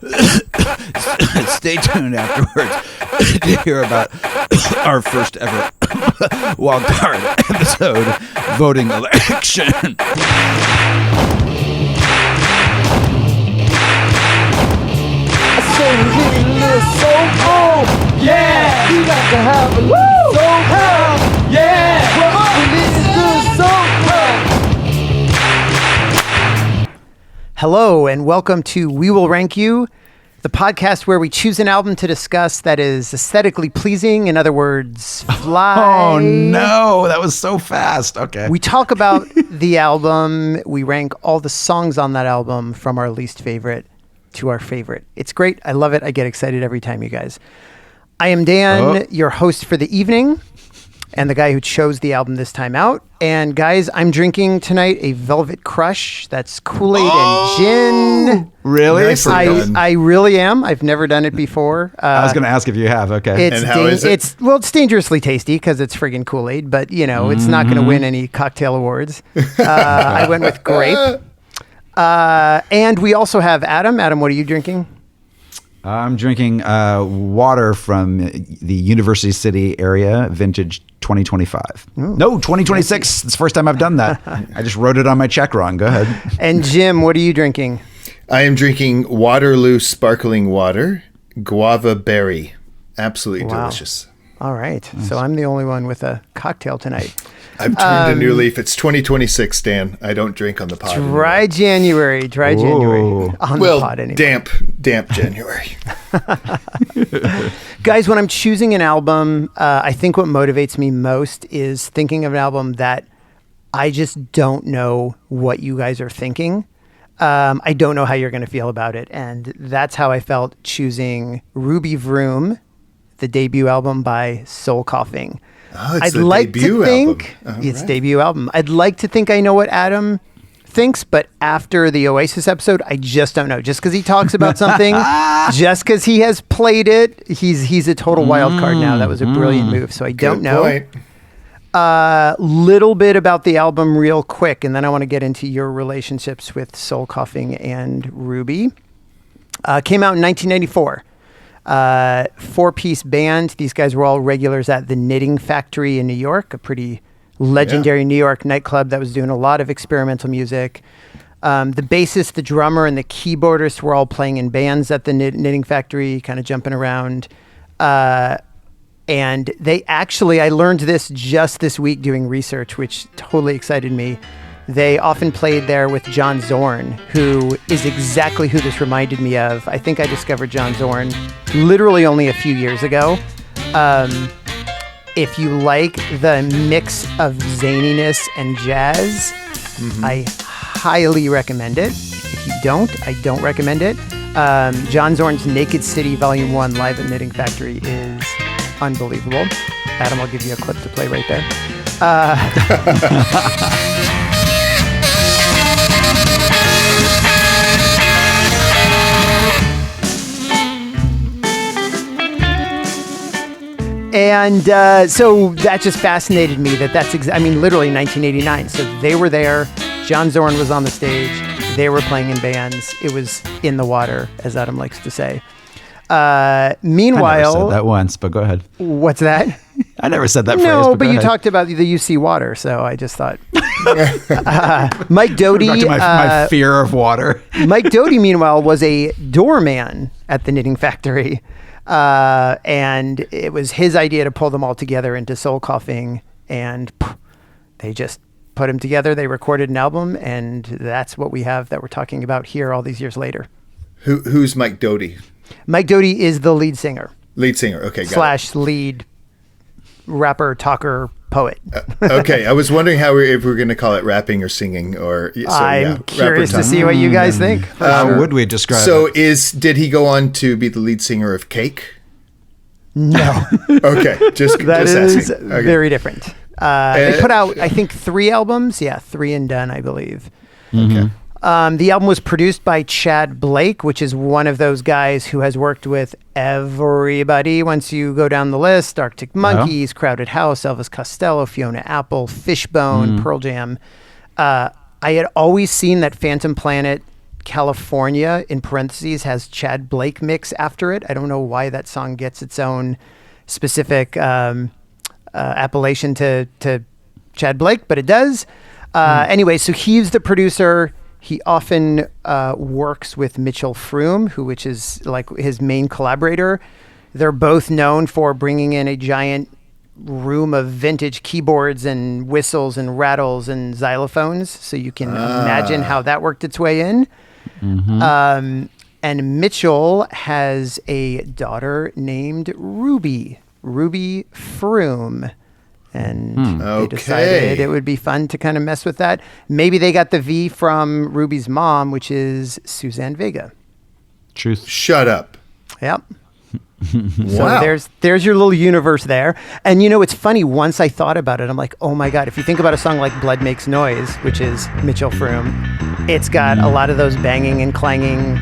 Stay tuned afterwards to hear about our first ever Wildcard Episode voting election. Yeah, you got to have a little soul. Yeah, Hello and welcome to We Will Rank You, the podcast where we choose an album to discuss that is aesthetically pleasing. In other words, fly. Oh no, that was so fast. Okay. We talk about the album. We rank all the songs on that album from our least favorite to our favorite. It's great. I love it. I get excited every time, you guys. I am Dan, your host for the evening, and the guy who chose the album this time out. And guys, I'm drinking tonight a Velvet Crush. That's Kool-Aid and gin. Really? I really am. I've never done it before. I was going to ask if you have. Okay. And how is it? It's dangerously tasty because it's friggin' Kool-Aid, but you know, it's not going to win any cocktail awards. I went with grape. And we also have Adam. Adam, what are you drinking? I'm drinking water from the University City area, vintage 2025. Ooh. No, 2026. It's the first time I've done that. I just wrote it on my check wrong. Go ahead. And Jim, what are you drinking? I am drinking Waterloo sparkling water, guava berry. Absolutely delicious. All right. Nice. So I'm the only one with a cocktail tonight. I've turned a new leaf. It's 2026, Dan. I don't drink on the pod anymore. Dry January on the pod anymore. Damp January. Guys, when I'm choosing an album, I think what motivates me most is thinking of an album that I just don't know what you guys are thinking. I don't know how you're going to feel about it. And that's how I felt choosing Ruby Vroom, the debut album by Soul Coughing. Oh, it's debut album. It's debut album. I'd like to think I know what Adam thinks, but after the Oasis episode, I just don't know. Just because he talks about something, just because he has played it, he's a total wild card now. That was a brilliant move. So I don't know. Little bit about the album real quick, and then I want to get into your relationships with Soul Coughing and Ruby. Came out in 1994. 4-piece band. These guys were all regulars at the Knitting Factory in New York, a pretty legendary New York nightclub that was doing a lot of experimental music. The bassist, the drummer, and the keyboardist were all playing in bands at the Knitting Factory, kind of jumping around. And they actually, I learned this just this week doing research, which totally excited me. They often played there with John Zorn, who is exactly who this reminded me of. I think I discovered John Zorn literally only a few years ago. If you like the mix of zaniness and jazz, I highly recommend it. If you don't, I don't recommend it. John Zorn's Naked City Volume 1 live at Knitting Factory is unbelievable. Adam, I'll give you a clip to play right there. And so that just fascinated me that's literally 1989. So they were there. John Zorn was on the stage. They were playing in bands. It was in the water, as Adam likes to say. Meanwhile, I never said that once, but go ahead. What's that? I never said that phrase. No, but you talked about the UC water, so I just thought. Mike Doughty. Back to my fear of water. Mike Doughty, meanwhile, was a doorman at the Knitting Factory. And it was his idea to pull them all together into Soul Coughing, and they just put them together. They recorded an album, and that's what we have that we're talking about here all these years later. Who's Mike Doughty? Mike Doughty is the lead singer. Lead singer, okay. / lead rapper, talker, poet. Okay, I was wondering if we were going to call it rapping or singing, or I'm curious to see what you guys think. How would we describe it? Did he go on to be the lead singer of Cake? No. Okay, just is asking. Okay. Very different. They put out, I think, 3 albums. Yeah, 3 and done, I believe. Okay. The album was produced by Tchad Blake, which is one of those guys who has worked with everybody. Once you go down the list, Arctic Monkeys, Crowded House, Elvis Costello, Fiona Apple, Fishbone, Pearl Jam. I had always seen that Phantom Planet California, in parentheses, has Tchad Blake mix after it. I don't know why that song gets its own specific appellation to Tchad Blake, but it does. Anyway, so he's the producer. He often works with Mitchell Froom, which is like his main collaborator. They're both known for bringing in a giant room of vintage keyboards and whistles and rattles and xylophones. So you can imagine how that worked its way in. Mm-hmm. And Mitchell has a daughter named Ruby Froom. And they decided it would be fun to kind of mess with that. Maybe they got the V from Ruby's mom, which is Suzanne Vega. Truth. Shut up. Yep. Wow. So there's your little universe there. And it's funny, once I thought about it, I'm like, oh my God, if you think about a song like Blood Makes Noise, which is Mitchell Froom, it's got a lot of those banging and clanging,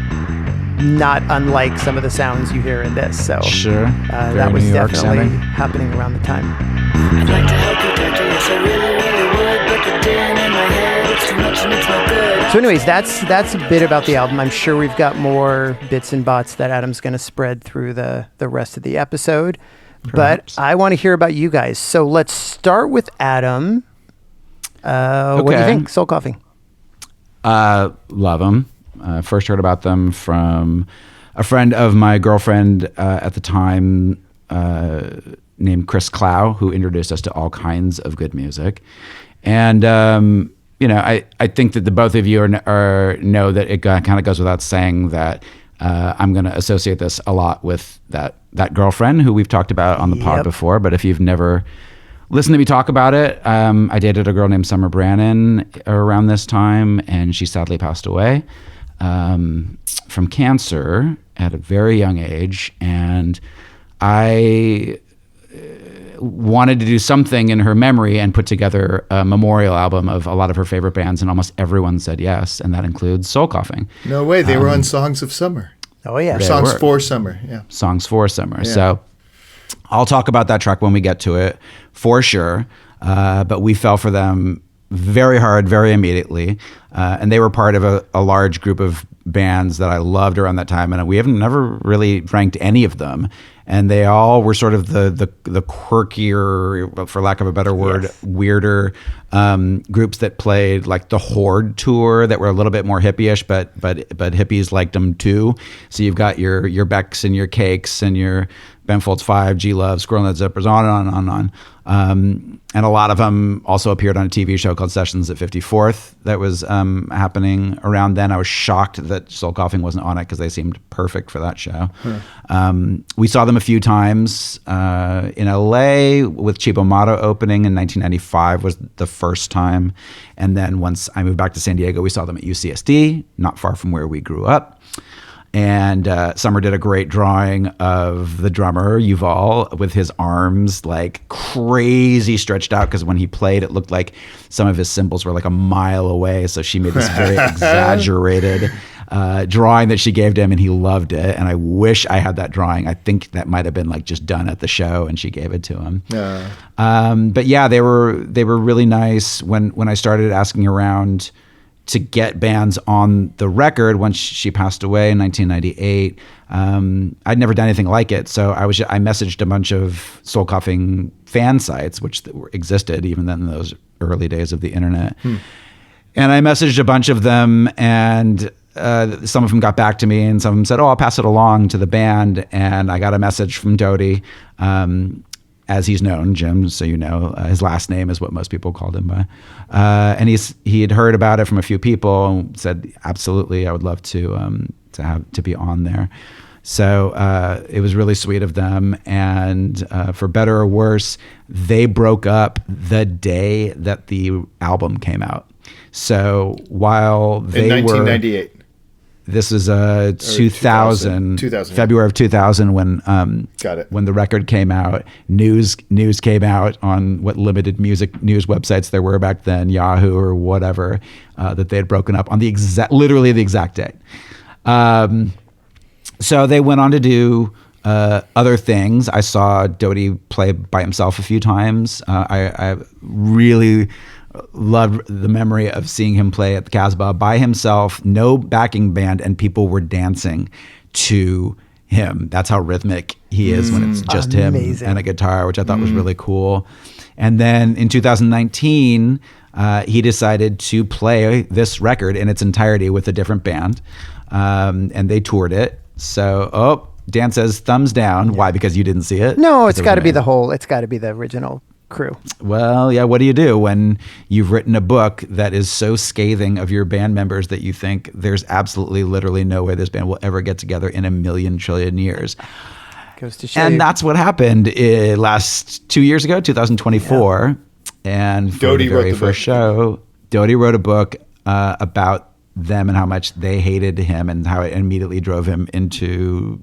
not unlike some of the sounds you hear in this. So sure. That was New York definitely sounding. happening around the time. I'd like to help you, Doctor, yes, I really would, but the din in my head, it's too much and it's no good. So anyways, that's a bit about the album. I'm sure we've got more bits and bots that Adam's going to spread through the rest of the episode. Perhaps. But I want to hear about you guys. So let's start with Adam. What do you think? Soul Coughing. Love them. First heard about them from a friend of my girlfriend at the time named Chris Clow, who introduced us to all kinds of good music. And, I think that the both of you know that it kind of goes without saying that I'm going to associate this a lot with that girlfriend who we've talked about on the pod before. But if you've never listened to me talk about it, I dated a girl named Summer Brannin around this time, and she sadly passed away from cancer at a very young age. And I wanted to do something in her memory and put together a memorial album of a lot of her favorite bands, and almost everyone said yes, and that includes Soul Coughing. No way. They were on Songs of Summer. Oh, yeah. Or Songs for Summer. Yeah. Songs for Summer. Yeah. So I'll talk about that track when we get to it, for sure. But we fell for them very hard, very immediately. And they were part of a large group of bands that I loved around that time. And we have never really ranked any of them. And they all were sort of the quirkier, for lack of a better word, weirder groups that played like the Horde tour that were a little bit more hippie-ish, but hippies liked them too. So you've got your Becks and your Cakes and your Ben Folds 5, G-Love, Squirrel Nut Zippers, on and on and on. And a lot of them also appeared on a TV show called Sessions at 54th that was happening around then. I was shocked that Soul Coughing wasn't on it because they seemed perfect for that show. We saw them a few times in LA with Cheapo Motto opening in 1995 was the first time. And then once I moved back to San Diego, we saw them at UCSD, not far from where we grew up. And Summer did a great drawing of the drummer, Yuval, with his arms like crazy stretched out, because when he played, it looked like some of his cymbals were like a mile away. So she made this very exaggerated drawing that she gave to him, and he loved it. And I wish I had that drawing. I think that might have been like just done at the show, and she gave it to him. But yeah, they were really nice. When I started asking around to get bands on the record once she passed away in 1998. I'd never done anything like it. So I messaged a bunch of Soul Coughing fan sites, which existed even then in those early days of the internet. And I messaged a bunch of them, and some of them got back to me, and some of them said, "Oh, I'll pass it along to the band." And I got a message from Doughty, as he's known, Jim, so you know, his last name is what most people called him by. And he had heard about it from a few people and said, absolutely, I would love to be on there. So it was really sweet of them. And for better or worse, they broke up the day that the album came out. So while they in 1998. This is 2000, February of 2000 when when the record came out. News came out on what limited music news websites there were back then, Yahoo or whatever, that they had broken up on literally the exact day. So they went on to do other things. I saw Doughty play by himself a few times. I really loved the memory of seeing him play at the Casbah by himself, no backing band, and people were dancing to him. That's how rhythmic he is when it's just Amazing. him and a guitar, which I thought was really cool. And then in 2019, he decided to play this record in its entirety with a different band, and they toured it. So, Dan says thumbs down. Why? Because you didn't see it? No, it's got to be the whole. It's got to be the original crew. Well, yeah. What do you do when you've written a book that is so scathing of your band members that you think there's absolutely, literally no way this band will ever get together in a million trillion years? Goes to show And you. that's what happened last 2 years ago, 2024. And for Doughty the wrote very the first book. show, Doughty wrote a book about them and how much they hated him and how it immediately drove him into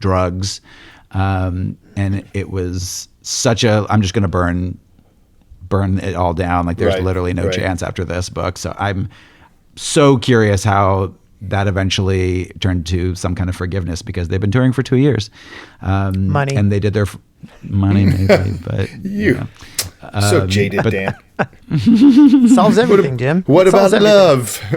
drugs. And it was such I'm just going to burn it all down. Like there's Right, literally no right. chance after this book. So I'm so curious how that eventually turned to some kind of forgiveness, because they've been touring for 2 years. Money. And they did their money maybe, but So jaded, Dan. Solves everything, Jim. What Solves about everything.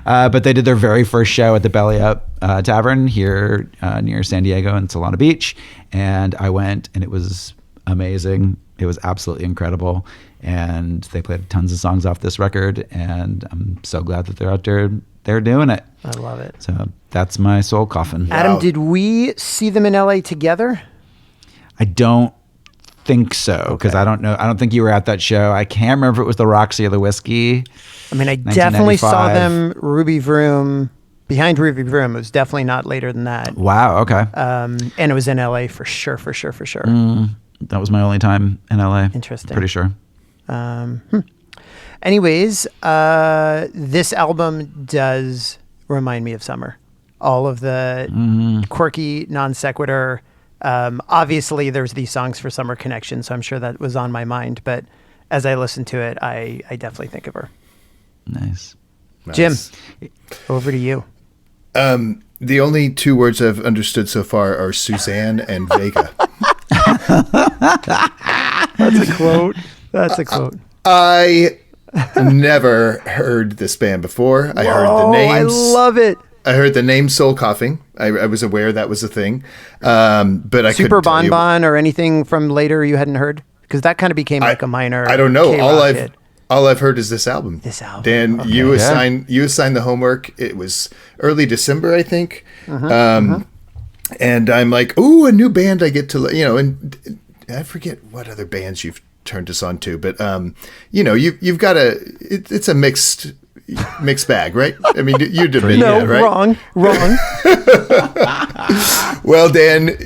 love? but they did their very first show at the Belly Up Tavern here near San Diego in Solana Beach. And I went, and it was amazing. It was absolutely incredible. And they played tons of songs off this record. And I'm so glad that they're out there. They're doing it. I love it. So that's my soul coffin. Adam, Wow. did we see them in LA together? I don't think so, because I don't know. I don't think you were at that show. I can't remember if it was the Roxy or the Whiskey. I mean, I definitely saw 1995. them Ruby Vroom. Behind Ruby Vroom. It was definitely not later than that. Wow. Okay. And it was in LA for sure. That was my only time in LA. Interesting. Pretty sure. Anyways, this album does remind me of summer. All of the quirky non sequitur. Obviously, there's these songs for Summer Connection, so I'm sure that was on my mind. But as I listen to it, I definitely think of her. Nice. Jim, over to you. The only two words I've understood so far are Suzanne and Vega. That's a quote. That's a quote. I never heard this band before. I heard the Oh, I names. love it. I heard the name Soul Coughing. I was aware that was a thing, but I Super couldn't tell you- Bon or anything from later you hadn't heard? Because that kind of became like a minor. I don't know. K-rock hit. All I've heard is this album. This album. Dan, Okay. you assigned the homework. It was early December, I think. And I'm like, ooh, a new band I get to, and I forget what other bands you've turned us on to, but you've got it's a mixed bag, right? I mean, you did No, that, right? wrong. Well, Dan,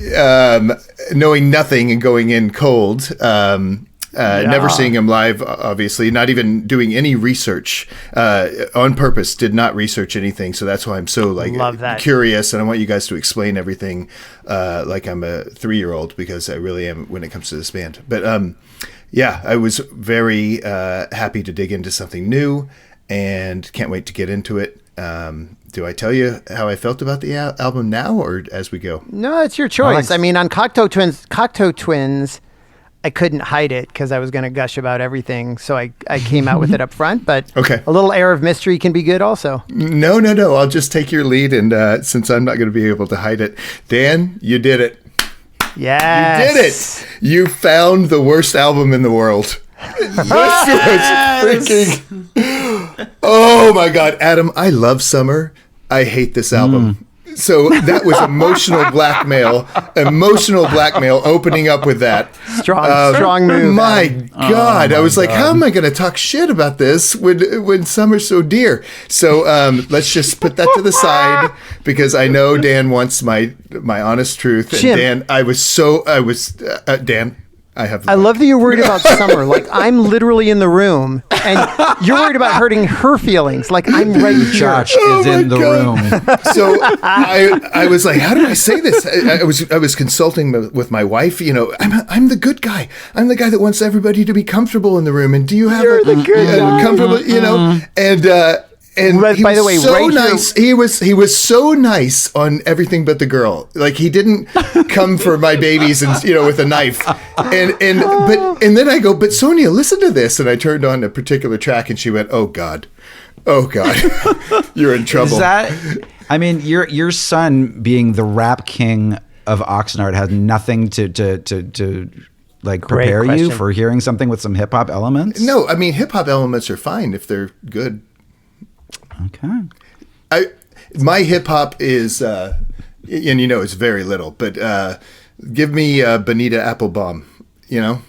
knowing nothing and going in cold, never seeing him live, obviously, not even doing any research on purpose, did not research anything. So that's why I'm so Love that. curious, and I want you guys to explain everything like I'm a 3-year-old, because I really am when it comes to this band. But yeah, I was very happy to dig into something new and can't wait to get into it. Do I tell you how I felt about the album now, or as we go? No, it's your choice. Nice. I mean, on Cocteau Twins, I couldn't hide it because I was going to gush about everything. So I came out with it up front. But Okay. a little air of mystery can be good also. No. I'll just take your lead, and since I'm not going to be able to hide it, Dan, you did it. Yes. You did it. You found the worst album in the world. This was freaking. Oh my God, Adam! I love summer. I hate this album. So that was emotional blackmail. Opening up with that. Strong move. My Adam. God, I was like, how am I going to talk shit about this when summer's so dear? So let's just put that to the side, because I know Dan wants my honest truth. And Jim. Dan, Dan, I have. I love that you're worried about summer. Like, I'm literally in the room, and you're worried about hurting her feelings. Like, I'm right here. Josh is in the room. So I was like, how do I say this? I was consulting with my wife. I'm the good guy. I'm the guy that wants everybody to be comfortable in the room. And do you have You're the good guy. comfortable? And Right, he by the was way, so right here- nice. He was so nice on Everything But the Girl. Like he didn't come for my babies and with a knife. And then I go, but Sonia, listen to this. And I turned on a particular track, and she went, "Oh God, you're in trouble." Is that? I mean, your son being the rap king of Oxnard has nothing to like Great prepare you question. for hearing something with some hip hop elements? No, I mean hip hop elements are fine if they're good. Okay. My hip hop is, and it's very little, but give me Bonita Applebaum. Bonita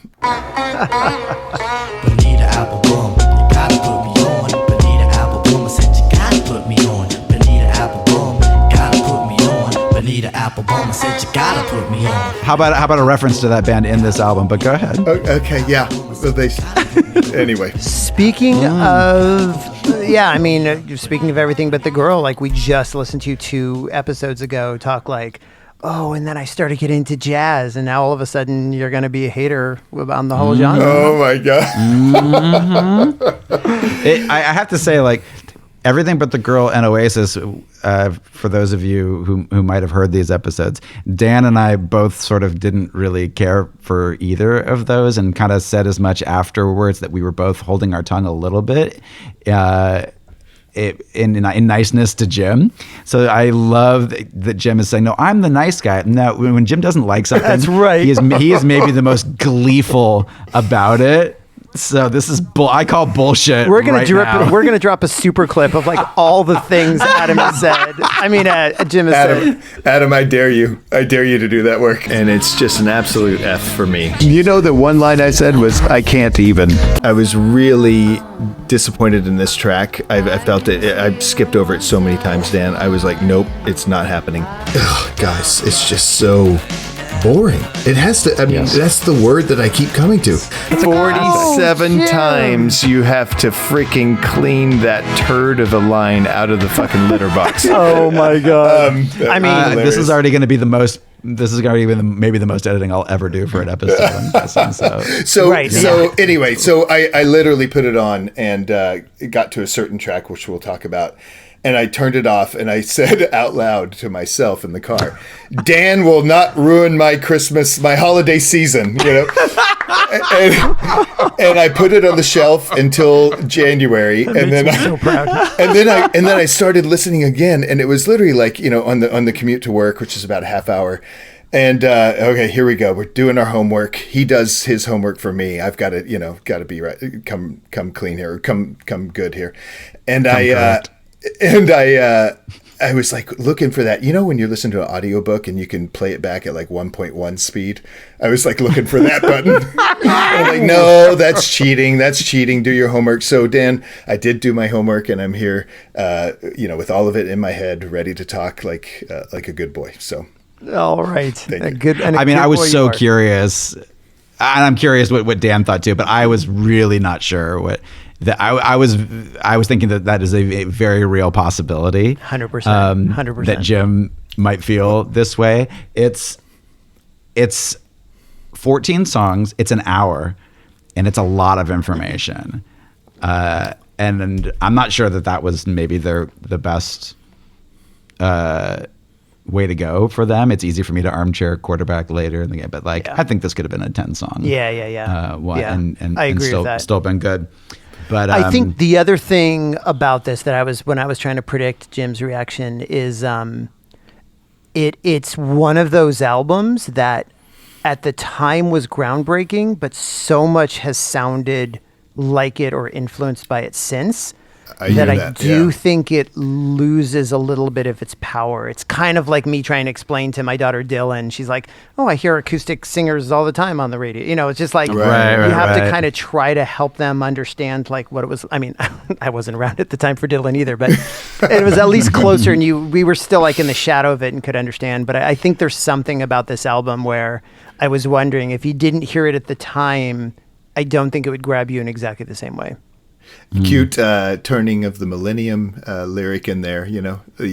Applebaum, you gotta put me on. Bonita Applebaum, I said you gotta put me on. Bonita Applebaum, gotta put me on. Bonita Applebaum, I said you gotta put me on. How about a reference to that band in this album? But go ahead. Okay, yeah. So anyway. Speaking of, speaking of Everything But the Girl, like we just listened to 2 episodes ago talk like, oh, and then I started getting into jazz, and now all of a sudden you're going to be a hater on the whole genre. Oh my God. I have to say, like, Everything But the Girl and Oasis, for those of you who might have heard these episodes, Dan and I both sort of didn't really care for either of those and kind of said as much afterwards that we were both holding our tongue a little bit in niceness to Jim. So I love that Jim is saying, no, I'm the nice guy. No, when Jim doesn't like something, That's right. he is maybe the most gleeful about it. So this is I call bullshit. We're gonna now. we're gonna drop a super clip of like all the things Adam has said. I mean, Jim has said. Adam, I dare you to do that work. And it's just an absolute F for me. You know, the one line I said was, "I can't even." I was really disappointed in this track. I felt it. I've skipped over it so many times, Dan. I was like, nope, it's not happening. Ugh, guys, it's just so boring. It has to. I mean, that's the word that I keep coming to. 47 times you have to freaking clean that turd of a line out of the fucking litter box. Oh my God. I mean, this is already going to be the most. This is going to be maybe the most editing I'll ever do for an episode. I'm guessing, So Right, anyway, so I literally put it on and it got to a certain track, which we'll talk about. And I turned it off and I said out loud to myself in the car, Dan will not ruin my Christmas, my holiday season, and I put it on the shelf until January. And then so proud. and then I started listening again, and it was literally like, on the commute to work, which is about a half hour. And okay, here we go. We're doing our homework. He does his homework for me. I've got to, got to be right. Come clean here. Or come good here. And I was like looking for that. When you listen to an audiobook and you can play it back at like 1.1 speed. I was like looking for that button. I'm like, no, that's cheating. That's cheating. Do your homework. So Dan, I did do my homework, and I'm here, with all of it in my head, ready to talk like a good boy. So. All right. I was so curious, and I'm curious what Dan thought too, but I was really not sure what. I was thinking that is a very real possibility. 100%. 100%. That Jim might feel this way. It's 14 songs. It's an hour, and it's a lot of information. And I'm not sure that was maybe the best way to go for them. It's easy for me to armchair quarterback later in the game, but I think this could have been a 10 song. Yeah. And I agree with that. Still been good. But I think the other thing about this that when I was trying to predict Jim's reaction is it's one of those albums that at the time was groundbreaking, but so much has sounded like it or influenced by it since. I do think it loses a little bit of its power. It's kind of like me trying to explain to my daughter Dylan. She's like, "Oh, I hear acoustic singers all the time on the radio." It's just like you have to kind of try to help them understand like what it was. I mean, I wasn't around at the time for Dylan either, but it was at least closer, and we were still like in the shadow of it and could understand. But I think there's something about this album where I was wondering if you didn't hear it at the time, I don't think it would grab you in exactly the same way. Cute turning of the millennium lyric in there,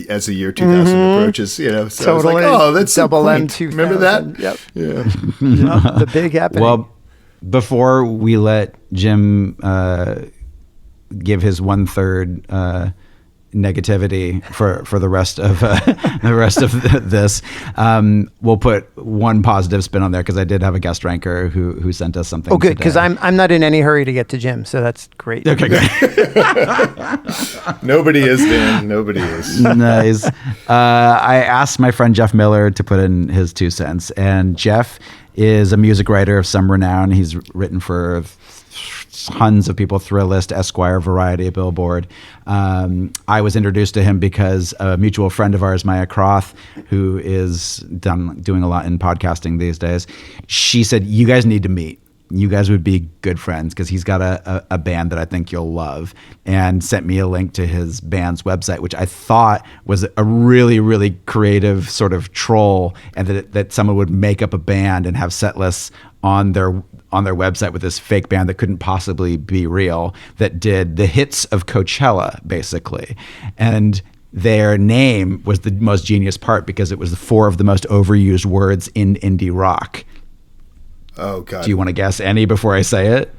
as the year 2000 approaches, so Totally. I was like, oh, that's Double so M quaint. 2000. Remember that? Yep. Yeah. The big happening. Well, before we let Jim give his 1/3 negativity for the rest of this. We'll put one positive spin on there because I did have a guest ranker who sent us something. Oh, good, because today. I'm not in any hurry to get to gym, so that's great. Okay, great. Nobody is, Dan. Nobody is. Nice. I asked my friend Jeff Miller to put in his 2 cents, and Jeff is a music writer of some renown. He's written for tons of people, Thrillist, Esquire, Variety, Billboard. I was introduced to him because a mutual friend of ours, Maya Croth, who is doing a lot in podcasting these days, she said, you guys need to meet. You guys would be good friends because he's got a band that I think you'll love, and sent me a link to his band's website, which I thought was a really, really creative sort of troll, and that someone would make up a band and have set lists on their website with this fake band that couldn't possibly be real, that did the hits of Coachella, basically. And their name was the most genius part because it was 4 of the most overused words in indie rock. Oh, God. Do you want to guess any before I say it?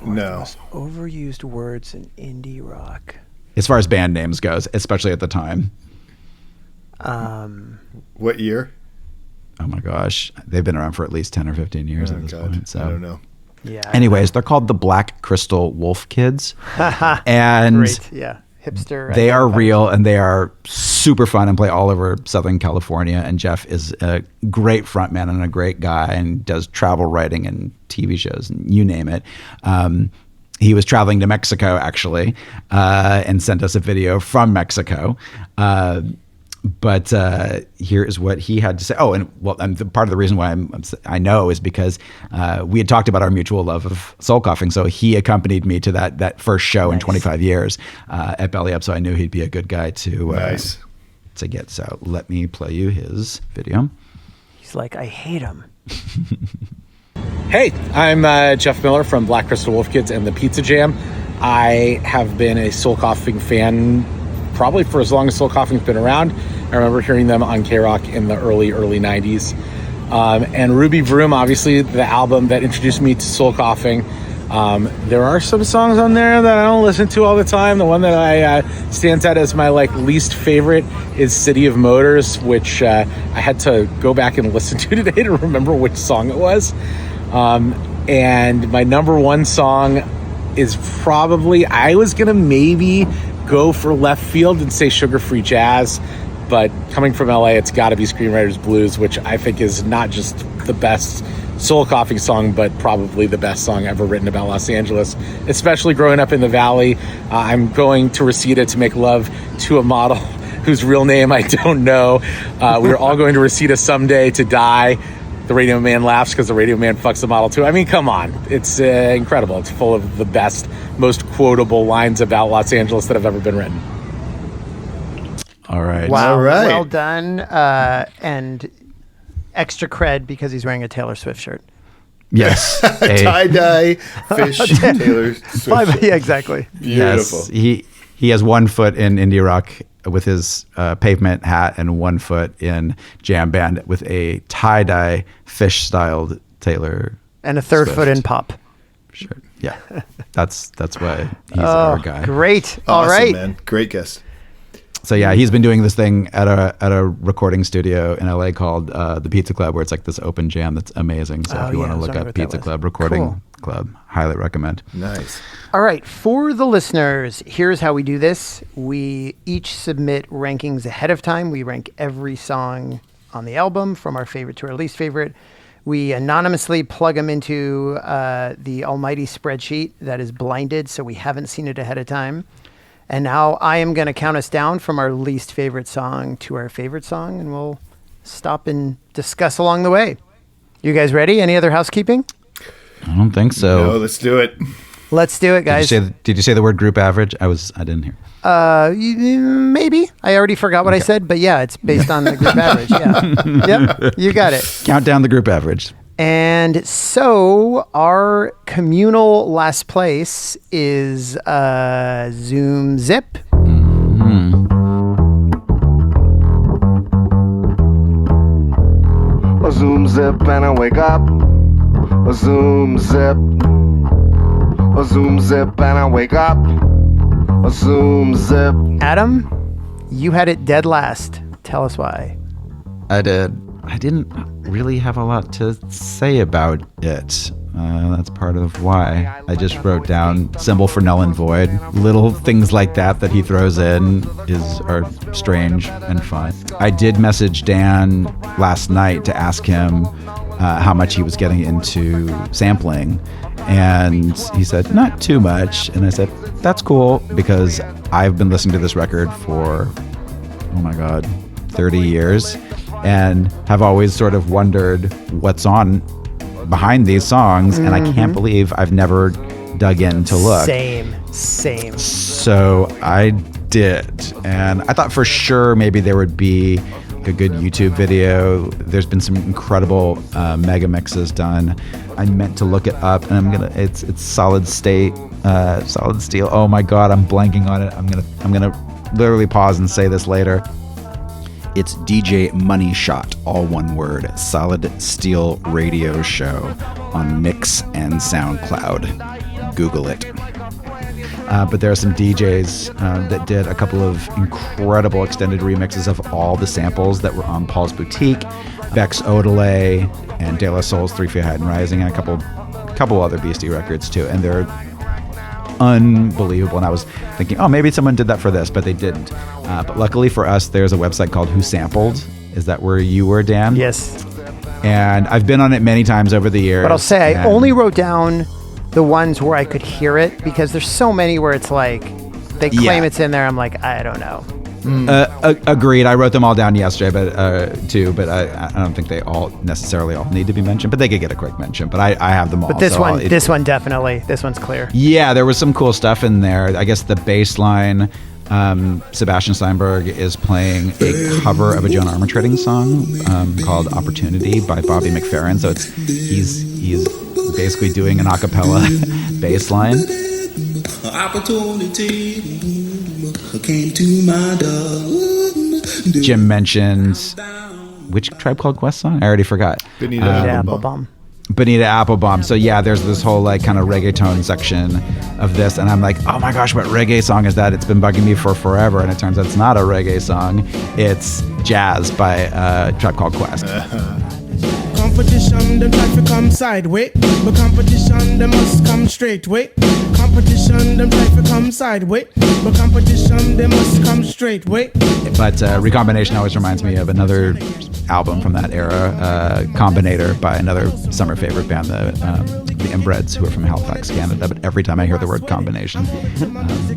No. Overused words in indie rock. As far as band names goes, especially at the time. What year? Oh my gosh. They've been around for at least 10 or 15 years at this point. So I don't know. Yeah. Anyways, they're called the Black Crystal Wolf Kids. And Great. Yeah. Hipster. they are real, and they are super fun and play all over Southern California. And Jeff is a great frontman and a great guy, and does travel writing and TV shows and you name it. He was traveling to Mexico actually, and sent us a video from Mexico. But here is what he had to say. Oh, and part of the reason why I know is because we had talked about our mutual love of soul coughing. So he accompanied me to that first show in 25 years at Belly Up. So I knew he'd be a good guy to get. So let me play you his video. He's like, I hate him. Hey, I'm Jeff Miller from Black Crystal Wolf Kids and the Pizza Jam. I have been a soul coughing fan probably for as long as soul coughing's been around. I remember hearing them on K-Rock in the early 90s. And Ruby Vroom, obviously the album that introduced me to soul coughing. There are some songs on there that I don't listen to all the time. The one that I stands out as my least favorite is City of Motors, which I had to go back and listen to today to remember which song it was. And my number 1 song is probably, I was gonna maybe go for left field and say Sugar Free Jazz, but coming from LA, it's got to be Screenwriter's Blues, which I think is not just the best soul coughing song, but probably the best song ever written about Los Angeles, especially growing up in the Valley. I'm going to Reseda to make love to a model whose real name I don't know. We're all going to Reseda someday to die. The Radio Man laughs because the Radio Man fucks the model too. I mean, come on. It's incredible. It's full of the best, most quotable lines about Los Angeles that have ever been written. All right. Wow. All right. Well done. And extra cred because he's wearing a Taylor Swift shirt. Yes. Tie-dye, fish, Taylor Swift. Yeah, exactly. Beautiful. Yes. He has 1 foot in indie rock with his Pavement hat, and 1 foot in jam band with a tie-dye fish-styled Taylor And a 3rd Swift foot in pop. shirt. Yeah, that's why he's our guy. Great. Awesome, All right. man. Great guest. So yeah, he's been doing this thing at a recording studio in LA called the Pizza Club, where it's like this open jam that's amazing. So Oh, if you yeah, want I to was look wondering up what that Pizza was. Club Recording Cool. Club, highly recommend. Nice. All right. For the listeners, here's how we do this. We each submit rankings ahead of time. We rank every song on the album from our favorite to our least favorite. We anonymously plug them into the almighty spreadsheet that is blinded, so we haven't seen it ahead of time. And now I am going to count us down from our least favorite song to our favorite song, and we'll stop and discuss along the way. You guys ready? Any other housekeeping? I don't think so. No, let's do it. Let's do it, guys. Did you say the word group average? I didn't hear. Maybe. I already forgot what I said, but yeah, it's based on the group average. Yeah. Yep, you got it. Count down the group average. And so our communal last place is Zoom Zip. A zoom zip and I wake up. A zoom zip. A zoom zip and I wake up. Zoom zip. Adam, you had it dead last. Tell us why. I did. I didn't really have a lot to say about it. That's part of why. I just wrote down symbol for null and void. Little things like that he throws in are strange and fun. I did message Dan last night to ask him how much he was getting into sampling. And he said, not too much. And I said, that's cool, because I've been listening to this record for, 30 years, and have always sort of wondered what's on behind these songs. And I can't believe I've never dug in to look. Same. So I did. And I thought for sure maybe there would be a good YouTube video. There's been some incredible mega mixes done. I meant to look it up, and it's Solid Steel. Oh my God, I'm blanking on it. I'm gonna literally pause and say this later. It's DJ Money Shot, all one word, Solid Steel radio show on Mix and SoundCloud. Google it. But there are some DJs that did a couple of incredible extended remixes of all the samples that were on Paul's Boutique, Beck's Odelay, and De La Soul's 3 Feet High and Rising, and a couple other Beastie records too. And they're unbelievable. And I was thinking, maybe someone did that for this, but they didn't. But luckily for us, there's a website called Who Sampled. Is that where you were, Dan? Yes. And I've been on it many times over the years. But I'll say I only wrote down the ones where I could hear it, because there's so many where it's like they claim it's in there. I'm like, I don't know. Agreed. I wrote them all down yesterday, but I don't think they all necessarily need to be mentioned, but they could get a quick mention. But I have them all. But this one definitely. This one's clear. Yeah, there was some cool stuff in there. I guess the bass line, Sebastian Steinberg is playing a cover of a Joan Armatrading song called "Opportunity" by Bobby McFerrin. So he's basically doing an a cappella bass line. Opportunity came to my door. Jim mentioned which Tribe Called Quest song? I already forgot. Bonita Applebum. Bonita Applebum. So yeah, there's this whole kind of reggaeton section of this, and I'm like, oh my gosh, what reggae song is that? It's been bugging me for forever, and it turns out it's not a reggae song. It's Jazz by Tribe Called Quest. Competition, them try to come sideways, but competition, they must come straight way. Competition, them try to come sideways, but competition, they must come straight way. But Recombination always reminds me of another album from that era, Combinator by another summer favorite band, the Inbreds, who are from Halifax, Canada. But every time I hear the word combination,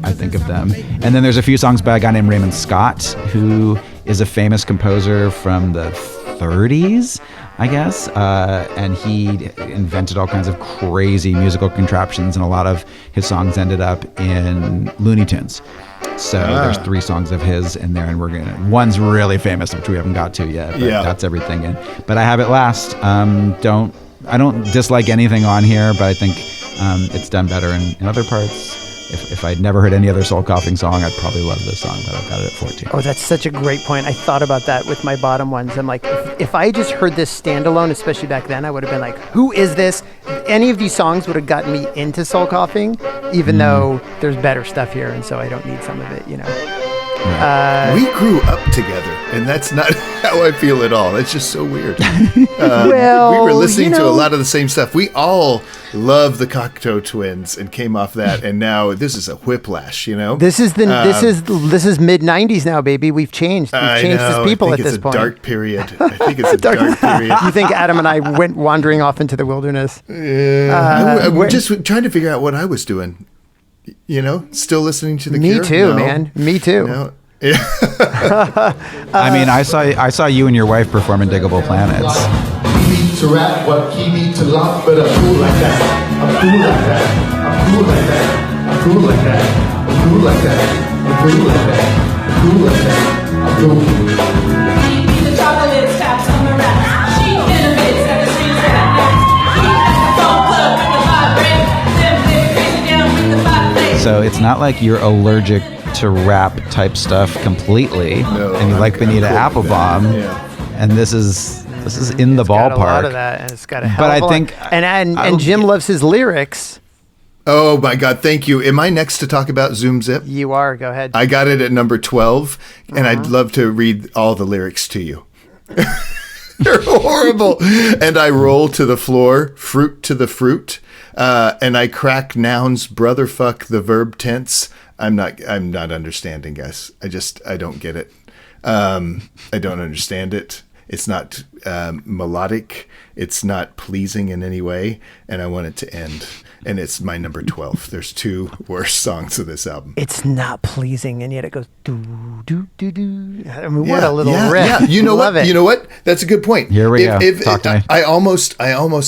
I think of them. And then there's a few songs by a guy named Raymond Scott, who is a famous composer from the 30s, I guess, and he invented all kinds of crazy musical contraptions, and a lot of his songs ended up in Looney Tunes. So there's 3 songs of his in there, and one's really famous, which we haven't got to yet, but that's everything in. But I have it last. I don't dislike anything on here, but I think it's done better in other parts. If I'd never heard any other soul coughing song, I'd probably love this song, but I've got it at 14. Oh, that's such a great point. I thought about that with my bottom ones. I'm like, if I just heard this standalone, especially back then, I would have been like, who is this? Any of these songs would have gotten me into soul coughing, even though there's better stuff here, and so I don't need some of it, Right. We grew up together, and that's not how I feel at all. It's just so weird. Well, we were listening to a lot of the same stuff. We all love the Cocteau Twins and came off that, and now this is a whiplash. This is mid '90s now, baby. We've changed. We've changed as people at this point. I think it's a dark period. I think it's a dark period. You think Adam and I went wandering off into the wilderness? I'm just trying to figure out what I was doing. Still listening to the Cure? Me too, man. Me too. No. I mean, I saw you and your wife perform in Digable Planets. He needs to rap what he needs to laugh, but I'm cool like that. I'm cool like that. I'm cool like that. I'm cool like that. I'm cool like that. I'm cool like that. I'm cool like that. I'm cool. The chocolate taps on the rap. She innovates at the streets of that next. He has the phone plug with the vibrate. Them big crazy down with the vibrate. So it's not like you're allergic to rap type stuff completely, and you like Bonita Applebum, and this is in the ballpark. Got a lot of that, and it's got a hell but of I think and Jim loves his lyrics. Oh my God, thank you. Am I next to talk about Zoom Zip? You are. Go ahead. I got it at number 12, and I'd love to read all the lyrics to you. They're horrible. And I roll to the floor, fruit to the fruit, and I crack nouns, brother fuck the verb tense. I'm not understanding, guys. I don't get it. I don't understand it. It's not melodic. It's not pleasing in any way, and I want it to end. And it's my number 12. There's 2 worst songs of this album. It's not pleasing, and yet it goes do do do do. I mean, what a little riff. Yeah, you know what? You know what? That's a good point. Here we go. Talk to me. I almost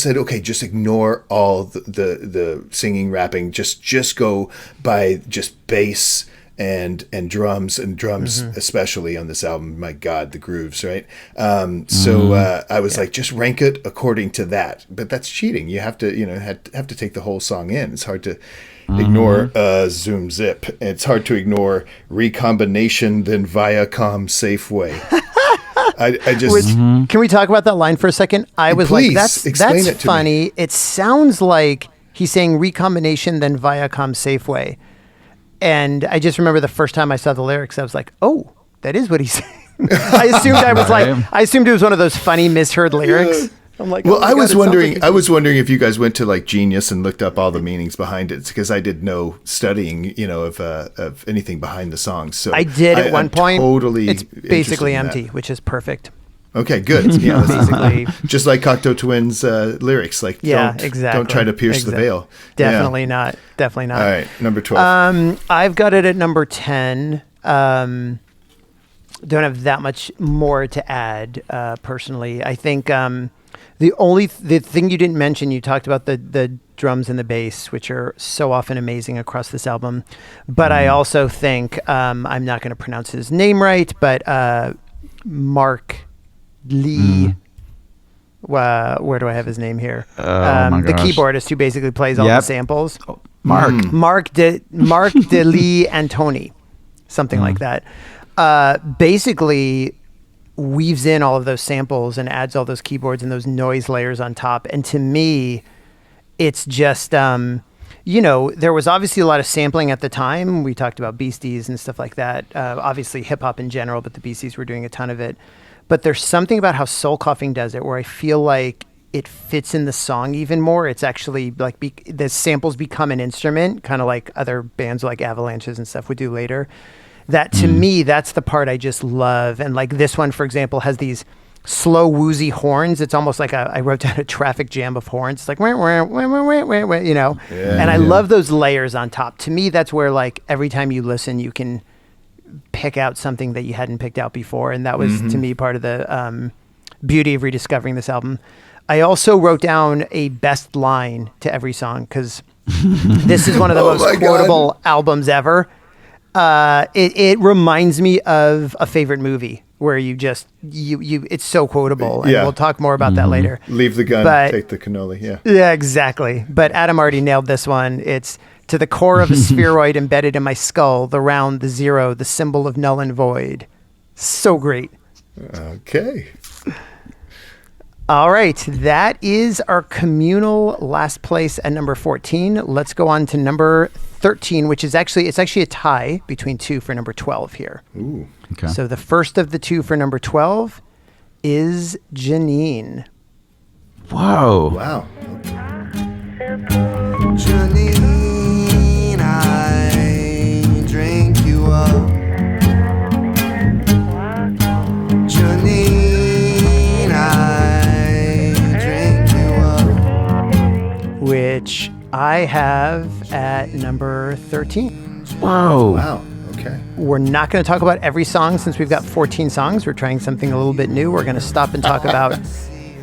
said, okay, just ignore all the singing, rapping. Just go by just bass and drums especially on this album. My God, the grooves, right? So I was like, just rank it according to that. But that's cheating. You have to have to take the whole song in. It's hard to ignore Zoom Zip. It's hard to ignore Recombination then Viacom Safeway. I just Can we talk about that line for a second? I was Please, like, explain that's it to funny. me. It sounds like he's saying Recombination then Viacom Safeway. And I just remember the first time I saw the lyrics, I was like, "Oh, that is what he's saying." I assumed it was one of those funny misheard lyrics. Yeah. I'm like, well, oh I was God, wondering. I was wondering if you guys went to like Genius and looked up all the meanings behind it, because I did no studying, of anything behind the songs. So I did at one point. Totally, it's basically interested in empty, that. which is perfect. Okay, good. Yeah, Basically. just like Cocteau Twins lyrics. Like, exactly. Don't try to pierce the veil. Definitely not. Definitely not. All right, number 12. I've got it at number 10. Don't have that much more to add, personally. I think the thing you didn't mention, you talked about the drums and the bass, which are so often amazing across this album. But I also think, I'm not going to pronounce his name right, but Mark Lee. Where do I have his name here? The keyboardist who basically plays all the samples. Mark de Gli Antoni, something like that. Basically weaves in all of those samples and adds all those keyboards and those noise layers on top. And to me, it's just there was obviously a lot of sampling at the time. We talked about Beasties and stuff like that. Obviously hip hop in general, but the Beasties were doing a ton of it. But there's something about how Soul Coughing does it where I feel like it fits in the song even more. It's actually like the samples become an instrument, kind of like other bands like Avalanches and stuff would do later. That to me, that's the part I just love. And like this one, for example, has these slow woozy horns. It's almost like I wrote down a traffic jam of horns. It's like, wah, wah, wah, wah, wah, wah, wah, and I love those layers on top. To me, that's where like every time you listen, you can pick out something that you hadn't picked out before. And that was to me part of the beauty of rediscovering this album. I also wrote down a best line to every song because this is one of the most quotable albums ever. It reminds me of a favorite movie where you it's so quotable, and we'll talk more about that later. Leave the gun, take the cannoli. Yeah, exactly. But Adam already nailed this one. It's to the core of a spheroid embedded in my skull, the round, the zero, the symbol of null and void. So great. Okay. All right, that is our communal last place at number 14. Let's go on to number 13, which is actually a tie between 2 for number 12 here. Ooh. Okay. So the first of the 2 for number 12 is Janine. Whoa. Wow. Janine, I drink you up. Janine, I drink you up. Which I have at number 13. Whoa. Wow. Okay. We're not going to talk about every song since we've got 14 songs. We're trying something a little bit new. We're going to stop and talk about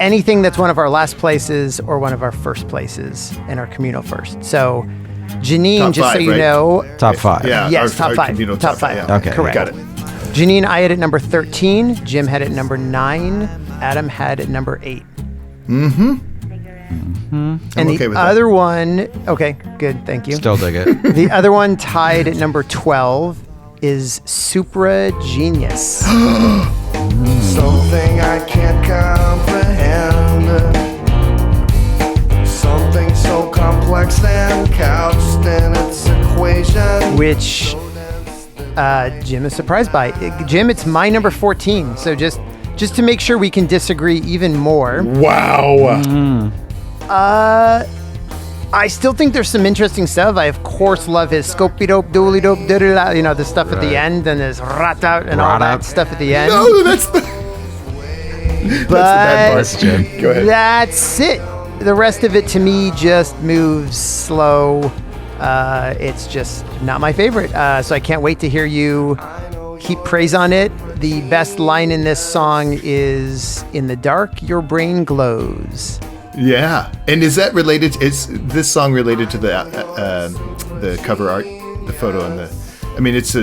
anything that's one of our last places or one of our first places in our communal first. So, Janine, Top just five, so you right? know. Top 5. Yeah. Yes, top 5. communal Top 5. Yeah. Okay. Correct. Got it. Janine, I had at number 13. Jim had at number 9. Adam had at number 8. And I'm okay the with that. other one, okay, good, thank you. Still dig it. The other one tied at number 12 is Supra Genius. Something I can't comprehend. Something so complex and couched which Jim is surprised by. Jim, it's my number 14. So just to make sure we can disagree even more. Wow. I still think there's some interesting stuff. I of course love his scopey dope dooley dope diddle, you know, the stuff at the end, and his rat-out and all that stuff at the end. No, that's the bad part, Jim. Go ahead. That's it. The rest of it to me just moves slow. It's just not my favorite. So I can't wait to hear you heap praise on it. The best line in this song is, "In the dark, your brain glows." Yeah. And is that related? Is this song related to the cover art, the photo, and it's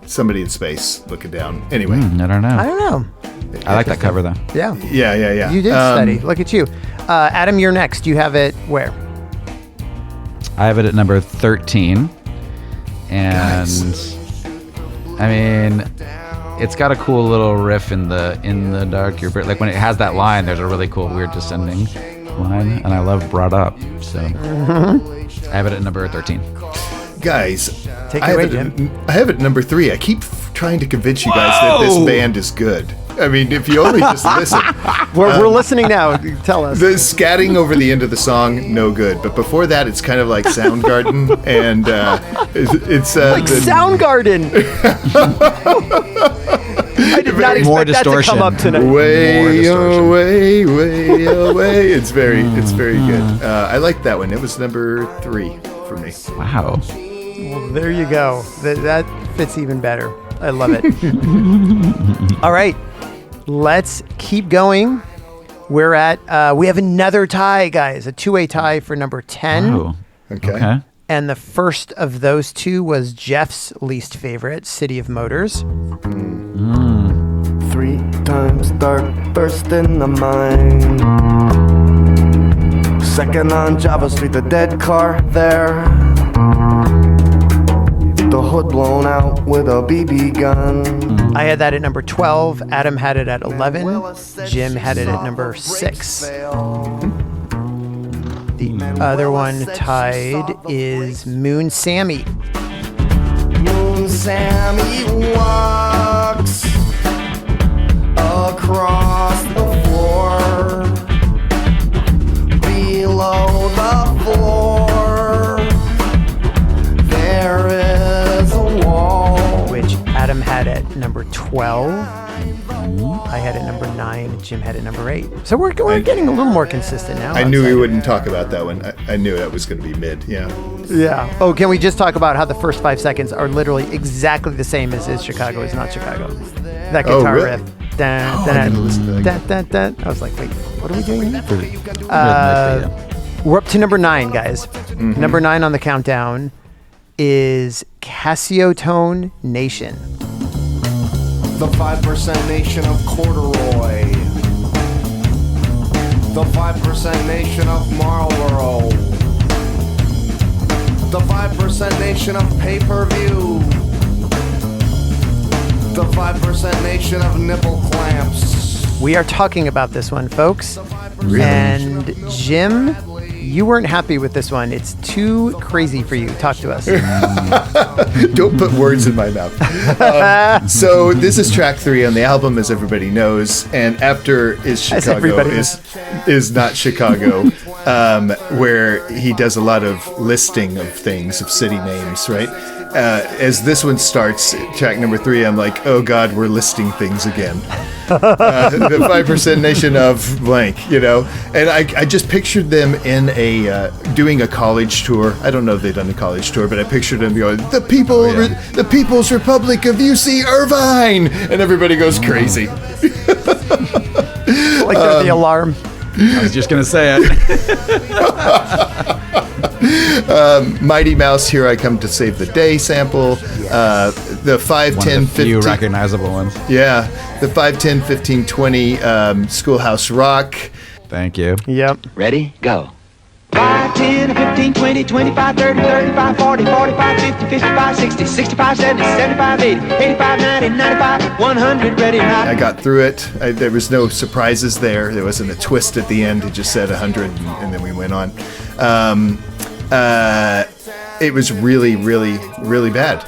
somebody in space looking down. Anyway, I don't know. I don't know. I like that cover though. Yeah. Yeah. You did study. Look at you. Adam, you're next. You have it where? I have it at number 13. And I mean, it's got a cool little riff in the dark. Like when it has that line, there's a really cool weird descending line, and I love Brought Up. So I have it at number 13. Guys, Take it away, Jim. I have it at number 3. I keep trying to convince you guys that this band is good. I mean, if you only just listen. We're listening now. Tell us. The scatting over the end of the song, no good. But before that, it's kind of like Soundgarden, and it's like Soundgarden. I did not expect that to come up tonight. Way away. It's very good. I like that one. It was number 3 for me. Wow. Well, there you go. That fits even better. I love it. All right. Let's keep going. We're at, we have another tie, guys. A 2-way tie for number 10. Oh, okay. And the first of those two was Jeff's least favorite, City of Motors. 3 times dark, first in the mind. Second on Java Street, the dead car there. The hood blown out with a BB gun. I had that at number 12. Adam had it at 11. Jim had it at number 6. The other one tied is Moon Sammy. Moon Sammy walks across the floor, below the floor there is a wall. Which Adam had at number 12. I had it number 9. Jim had it number 8. So we're getting a little more consistent now. I knew we wouldn't talk about that one. I knew that was going to be mid. Yeah. Oh, can we just talk about how the first 5 seconds are literally exactly the same as Is Chicago Is Not Chicago? That guitar riff. Dun, dun, dun, dun, dun. I was like, wait, what are we doing here? We're up to number 9, guys. Mm-hmm. Number 9 on the countdown is Casiotone Nation. The 5% nation of corduroy. The 5% nation of Marlboro. The 5% nation of pay-per-view. The 5% nation of nipple clamps. We are talking about this one, folks. Really? And Jim, you weren't happy with this one. It's too crazy for you. Talk to us. Don't put words in my mouth. So this is track 3 on the album, as everybody knows. And after Is Chicago is Not Chicago, where he does a lot of listing of things, of city names, right? As this one starts, track number 3, I'm like, oh God, we're listing things again. The 5% nation of blank, you know? And I just pictured them in doing a college tour. I don't know if they've done a college tour, but I pictured them going, the People's Republic of UC Irvine! And everybody goes crazy. Like they're the alarm. I was just going to say it. Mighty Mouse, Here I Come to Save the Day sample. Yes. The 5, 10, 15. Few recognizable ones. Yeah. The 5, 10, 15, 20 Schoolhouse Rock. Thank you. Yep. Ready? Go. 5, 10, 15, 20, 25, 30, 35, 40, 45, 50, 55, 60, 65, 70, 75, 80, 85, 90, 95, 100, ready, not. I got through it. There was no surprises there. There wasn't a twist at the end. It just said 100, and then we went on. it was really, really, really bad.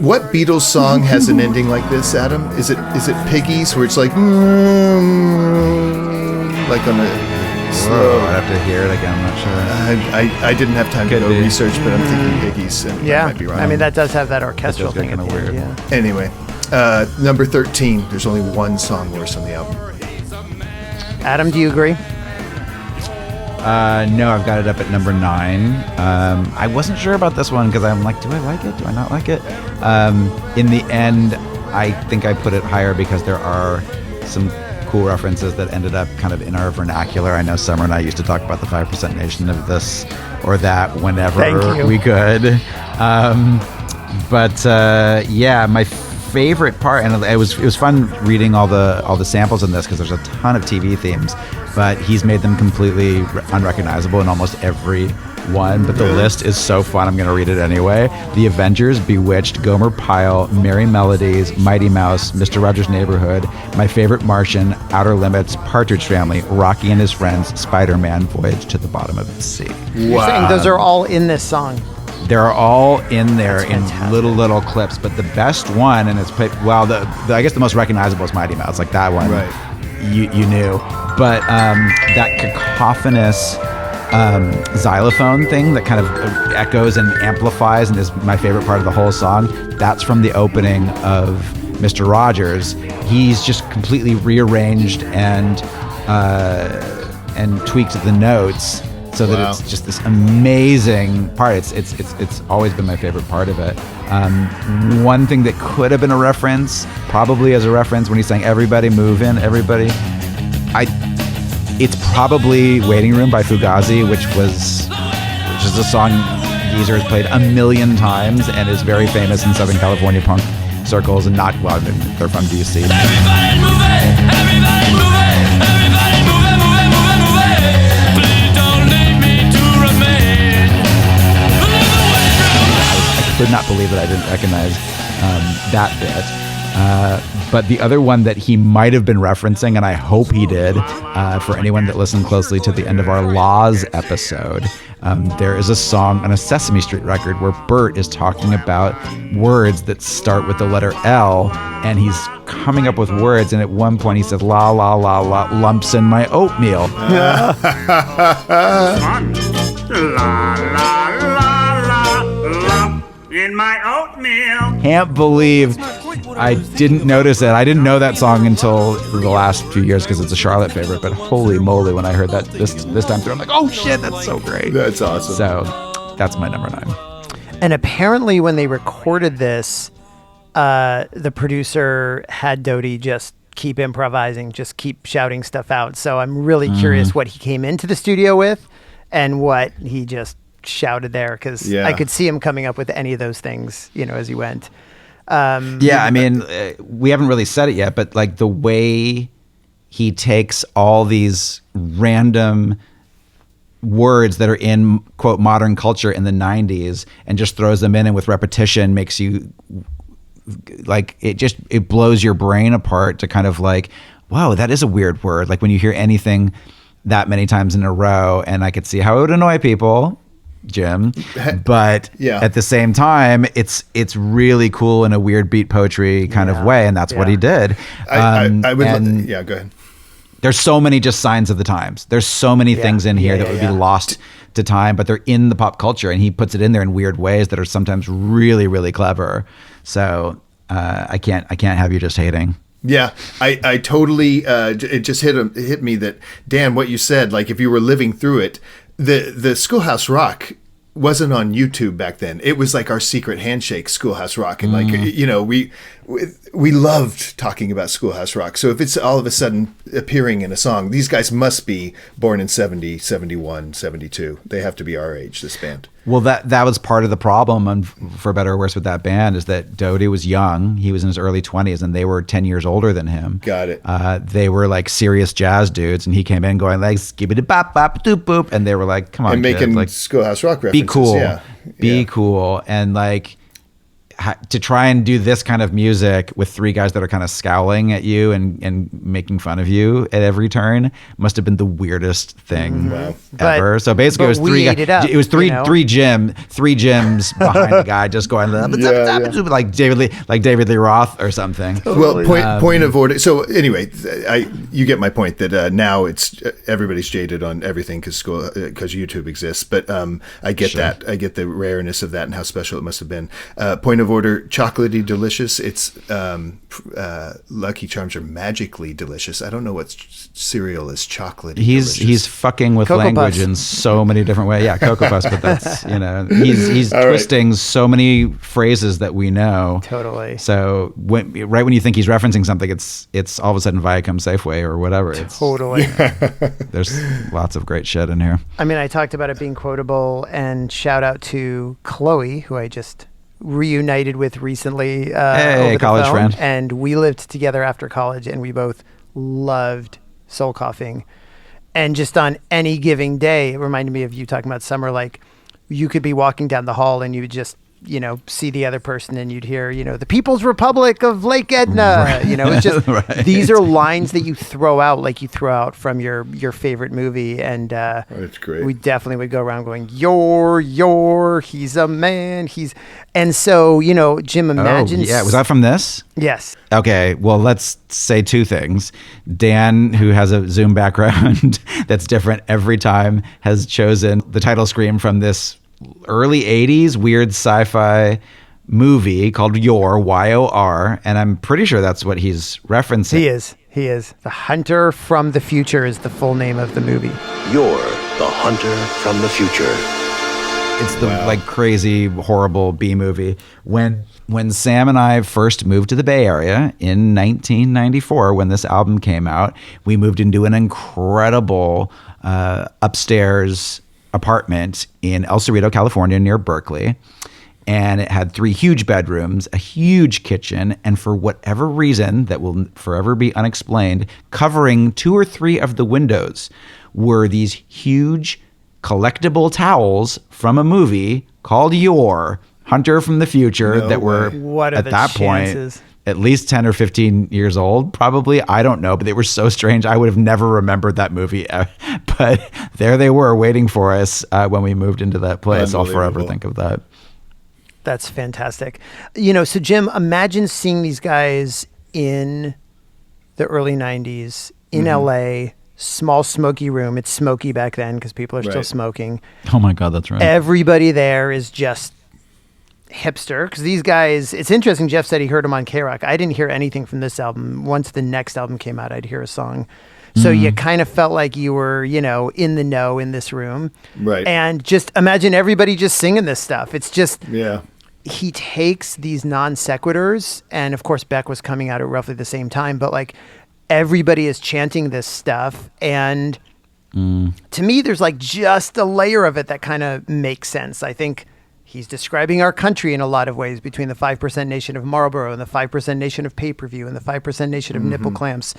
What Beatles song has an ending like this, Adam? Is it Piggies, where it's like on a slow? I'd have to hear it again. I'm not sure. I didn't have time to go research, but I'm thinking Piggies. And I might be wrong. I mean, that does have that orchestral thing. Kind of weird. Yeah. Anyway, number 13. There's only one song worse on the album. Adam, do you agree? No, I've got it up at number 9. I wasn't sure about this one because I'm like, do I like it? Do I not like it? In the end, I think I put it higher because there are some cool references that ended up kind of in our vernacular. I know Summer and I used to talk about the 5% Nation of this or that whenever we could. Yeah, my favorite part, and it was fun reading all the samples in this because there's a ton of TV themes, but he's made them completely unrecognizable in almost every one. But the list is so fun, I'm going to read it anyway. The Avengers, Bewitched, Gomer Pyle, Merry Melodies, Mighty Mouse, Mr. Rogers' Neighborhood, My Favorite Martian, Outer Limits, Partridge Family, Rocky and His Friends, Spider-Man, Voyage to the Bottom of the Sea. You're saying those are all in this song? They're all in there in little clips, but the best one, and it's played, well, I guess the most recognizable is Mighty Mouse, like that one, right? You knew, but that cacophonous xylophone thing that kind of echoes and amplifies and is my favorite part of the whole song. That's from the opening of Mr. Rogers. He's just completely rearranged and tweaked the notes so that it's just this amazing part. It's always been my favorite part of it. One thing that could have been a reference, probably as a reference, when he's saying "Everybody move in, everybody," it's probably "Waiting Room" by Fugazi, which is a song Geezer has played a million times and is very famous in Southern California punk circles, and they're from DC. Everybody move it, everybody move it, everybody move it, move it, move it, move it. Please don't leave me to remain. I could not believe that I didn't recognize that bit. But the other one that he might have been referencing, and I hope he did, for anyone that listened closely to the end of our Laws episode, there is a song on a Sesame Street record where Bert is talking about words that start with the letter L, and he's coming up with words, and at one point he says, "La, la, la, la, lumps in my oatmeal." La, la, la, la, lump in my oatmeal. Can't believe I didn't notice it. I didn't know that song until the last few years because it's a Charlotte favorite, but holy moly, when I heard that this time through, I'm like, oh shit, that's so great. That's awesome. So that's my number 9. And apparently when they recorded this, the producer had Doughty just keep improvising, just keep shouting stuff out. So I'm really curious what he came into the studio with and what he just shouted there, because I could see him coming up with any of those things, as he went. I mean, we haven't really said it yet, but like the way he takes all these random words that are in quote modern culture in the 90s and just throws them in, and with repetition makes you like, it blows your brain apart to kind of like, whoa, that is a weird word. Like when you hear anything that many times in a row, and I could see how it would annoy people, Jim, but at the same time, it's really cool in a weird beat poetry kind of way, and that's what he did. I would go ahead. There's so many just signs of the times. There's so many things in here that would be lost to time, but they're in the pop culture, and he puts it in there in weird ways that are sometimes really, really clever. So I can't have you just hating. Yeah, I totally. It just hit me that, Dan, what you said, like if you were living through it. The Schoolhouse Rock wasn't on YouTube back then. It was like our secret handshake, Schoolhouse Rock. And we loved talking about Schoolhouse Rock. So if it's all of a sudden appearing in a song, these guys must be born in 70, 71, 72. They have to be our age, this band. Well, that was part of the problem, and for better or worse, with that band, is that Doughty was young. He was in his early 20s, and they were 10 years older than him. Got it. They were like serious jazz dudes, and he came in going like skibbity bop bop doop boop, and they were like, "Come on, and making kids, like, Schoolhouse Rock references. Be cool, be cool," and like, to try and do this kind of music with three guys that are kind of scowling at you and making fun of you at every turn must have been the weirdest thing ever. So basically, it was three. It was three gyms behind the guy just going like David Lee Roth or something. Well, point of order. So anyway, you get my point that now it's everybody's jaded on everything because YouTube exists. But I get that. I get the rareness of that and how special it must have been. Point of order: chocolatey delicious. It's Lucky Charms are magically delicious. I don't know what cereal is chocolatey. He's fucking with Cocoa language Puffs. in so many different ways. Yeah, Cocoa Puffs, but that's he's twisting so many phrases that we know. Totally. So when you think he's referencing something, it's all of a sudden Viacom Safeway or whatever. Totally. There's lots of great shit in here. I mean, I talked about it being quotable, and shout out to Chloe, who I just reunited with recently. Over the college phone. friend. And we lived together after college, and we both loved soul coughing. And just on any given day, it reminded me of you talking about summer. Like, you could be walking down the hall and you would just, see the other person and you'd hear, the People's Republic of Lake Edna. Right. It's just, Right. these are lines that you throw out like you throw out from your favorite movie. And That's great. we definitely would go around going, he's a man. And so, Jim imagines. Oh, yeah. Was that from this? Yes. Okay, well, let's say two things. Dan, who has a Zoom background that's different every time, has chosen the title screen from this early 80s weird sci-fi movie called Yor, Y-O-R, and I'm pretty sure that's what he's referencing. He is. The Hunter from the Future is the full name of the movie. You're the hunter from the future. It's the crazy, horrible B movie. When Sam and I first moved to the Bay Area in 1994, when this album came out, we moved into an incredible upstairs apartment in El Cerrito, California, near Berkeley. And it had 3 huge bedrooms, a huge kitchen, and for whatever reason that will forever be unexplained, covering 2 or 3 of the windows were these huge collectible towels from a movie called Yor, Hunter from the Future, that were What are at the that chances? point at least 10 or 15 years old, probably. I don't know, but they were so strange. I would have never remembered that movie. But there they were waiting for us when we moved into that place. I'll forever think of that. That's fantastic. So Jim, imagine seeing these guys in the early 90s in LA, small smoky room. It's smoky back then because people are still smoking. Oh my God, that's right. Everybody there is just hipster because these guys, it's interesting. Jeff said he heard them on K-Rock. I didn't hear anything from this album. Once the next album came out, I'd hear a song. So you kind of felt like you were, in the know in this room. Right. And just imagine everybody just singing this stuff. It's just, yeah. He takes these non sequiturs, and of course Beck was coming out at roughly the same time, but like everybody is chanting this stuff. And to me, there's like just a layer of it that kind of makes sense. I think he's describing our country in a lot of ways between the 5% nation of Marlboro and the 5% nation of pay-per-view and the 5% nation of nipple clamps.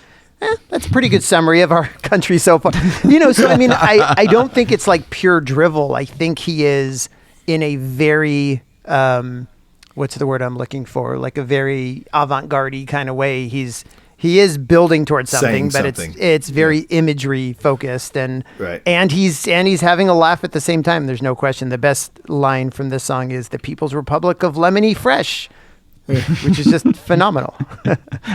That's a pretty good summary of our country so far. So I mean, I don't think it's like pure drivel. I think he is in a very, what's the word I'm looking for? Like a very avant-garde kind of way. He is building towards something, but it's very imagery focused, and he's having a laugh at the same time. There's no question. The best line from this song is "The People's Republic of Lemony Fresh," which is just phenomenal.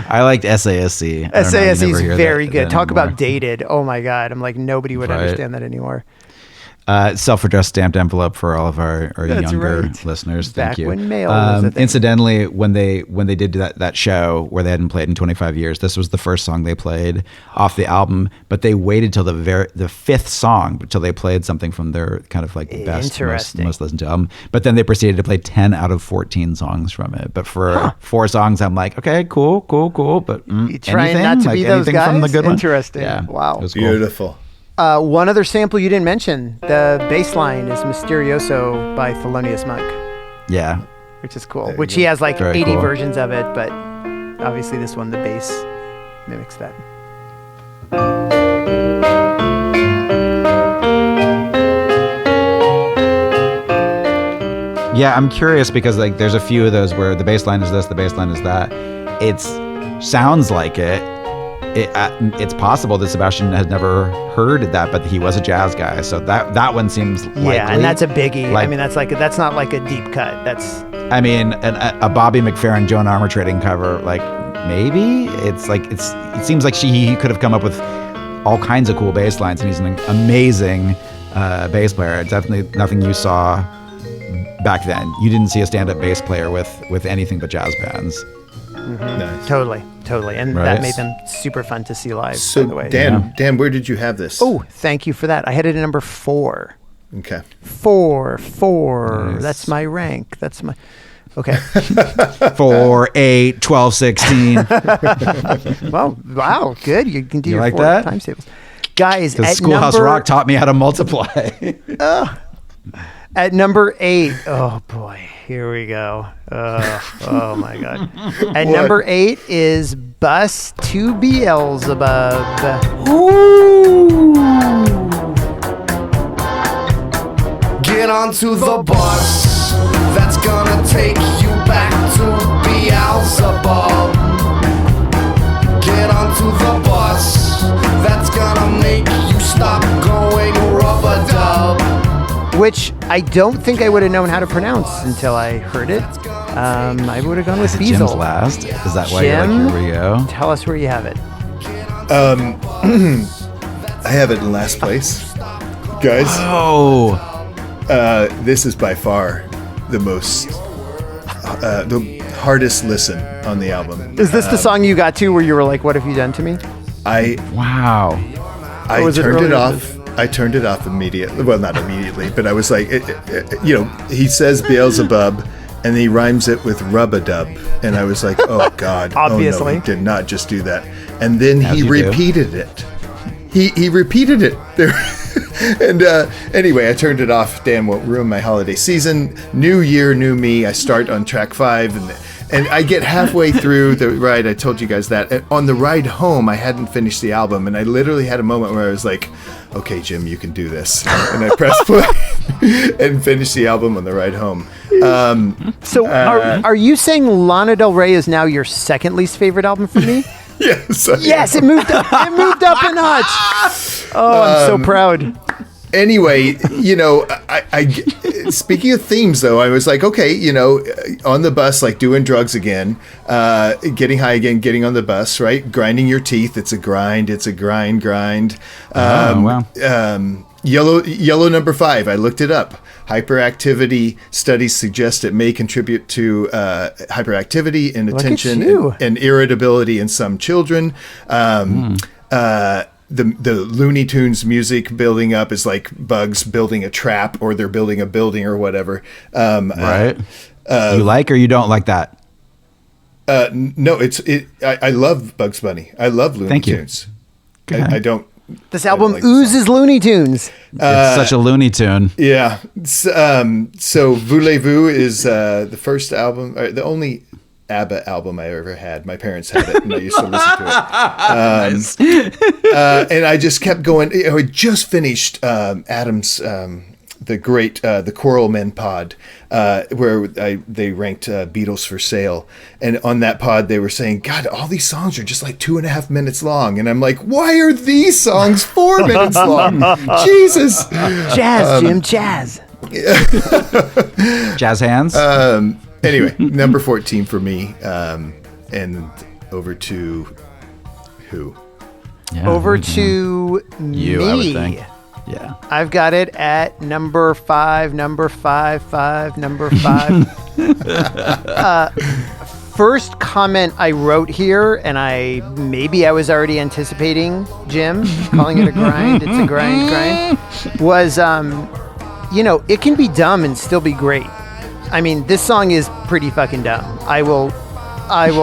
I liked SASC. SASC is very good. Talk about dated. Oh my God, I'm like nobody would understand that anymore. Self-addressed stamped envelope for all of our younger listeners. Thank Back you. when mail was a thing. Incidentally, when they did that show where they hadn't played in 25 years, this was the first song they played off the album. But they waited till the 5th song till they played something from their kind of like best, most listened to album. But then they proceeded to play 10 out of 14 songs from it. But for 4 songs, I'm like, okay, cool. But you trying not to be those guys? From the good Interesting. One? Yeah, wow, it was cool. Beautiful. One other sample you didn't mention, the bass line is Mysterioso by Thelonious Monk. Yeah. Which is cool. Which he has like 80 cool. versions of it, but obviously this one, the bass mimics that. Yeah, I'm curious because like there's a few of those where the bass line is this, the bass line is that. It sounds like it. It's possible that Sebastian has never heard that, but he was a jazz guy, so that one seems likely. Yeah, and that's a biggie. Like, I mean, that's not like a deep cut. That's. I mean, a Bobby McFerrin Joan Armour Trading cover, like maybe it seems like he could have come up with all kinds of cool bass lines, and he's an amazing bass player. Definitely nothing you saw back then. You didn't see a stand-up bass player with anything but jazz bands. Mm-hmm. Nice. Totally, and that made them super fun to see live. So, by the way. Dan, where did you have this? Oh, thank you for that. I had it at number 4. Okay. 4. Nice. That's my rank. That's my. Okay. 4, 8, 12, 16. Well, wow, good. You can do your like 4 that? times tables, guys. Because Schoolhouse Rock taught me how to multiply. At number 8, oh boy, here we go. Oh my God. At number 8 is Bus to Beelzebub. Ooh. Get onto the bus that's gonna take you back to Beelzebub. Get onto the bus that's gonna make you stop going rub-a-dub. Which I don't think I would have known how to pronounce until I heard it. I would have gone with Jim's Beezle. last. Is that why Jim, you're like, here we go? Tell us where you have it. I have it in last place, guys. Oh, this is by far the hardest listen on the album. Is this the song you got to where you were like, "What have you done to me"? Wow. I turned it off. I turned it off immediately. Well, not immediately, but I was like, he says Beelzebub, and he rhymes it with rub-a-dub, and I was like, oh God, Obviously. oh no, he did not just do that. And then As he you repeated it. He repeated it there. And anyway, I turned it off. Dan won't ruin my holiday season. New year, new me. I start on track 5, and I get halfway through the ride. I told you guys that. And on the ride home, I hadn't finished the album, and I literally had a moment where I was like, okay, Jim, you can do this. And I pressed play and finished the album on the ride home. So are you saying Lana Del Rey is now your second least favorite album for me? Yes. Yes, it moved up. It moved up a notch. Oh, I'm so proud. Anyway, I speaking of themes though, I was like, okay, on the bus, like doing drugs again, getting high again, getting on the bus, right? Grinding your teeth. It's a grind. Wow. Yellow number 5. I looked it up. Hyperactivity studies suggest it may contribute to hyperactivity, inattention, and irritability in some children. The Looney Tunes music building up is like bugs building a trap, or they're building a building or whatever. Right. You like or you don't like that? No, I love Bugs Bunny. I love Looney Tunes. I don't. This album like oozes Looney Tunes. It's such a Looney Tune. Yeah. So Voulez-vous is the first album, the only ABBA album I ever had. My parents had it, and I used to listen to it. And I just kept going. I just finished Adam's the great the Choral Men pod, where they ranked Beatles for Sale, and on that pod they were saying, God, all these songs are just like 2.5 minutes long, and I'm like, why are these songs 4 minutes long? Jesus, jazz, Jim, jazz, jazz hands. Anyway, number 14 for me, and over to who? Yeah, over to you, me. I would think. Yeah. I've got it at number 5. First comment I wrote here, and I was already anticipating Jim calling it a grind. It's a grind. Was it can be dumb and still be great. I mean, this song is pretty fucking dumb. I will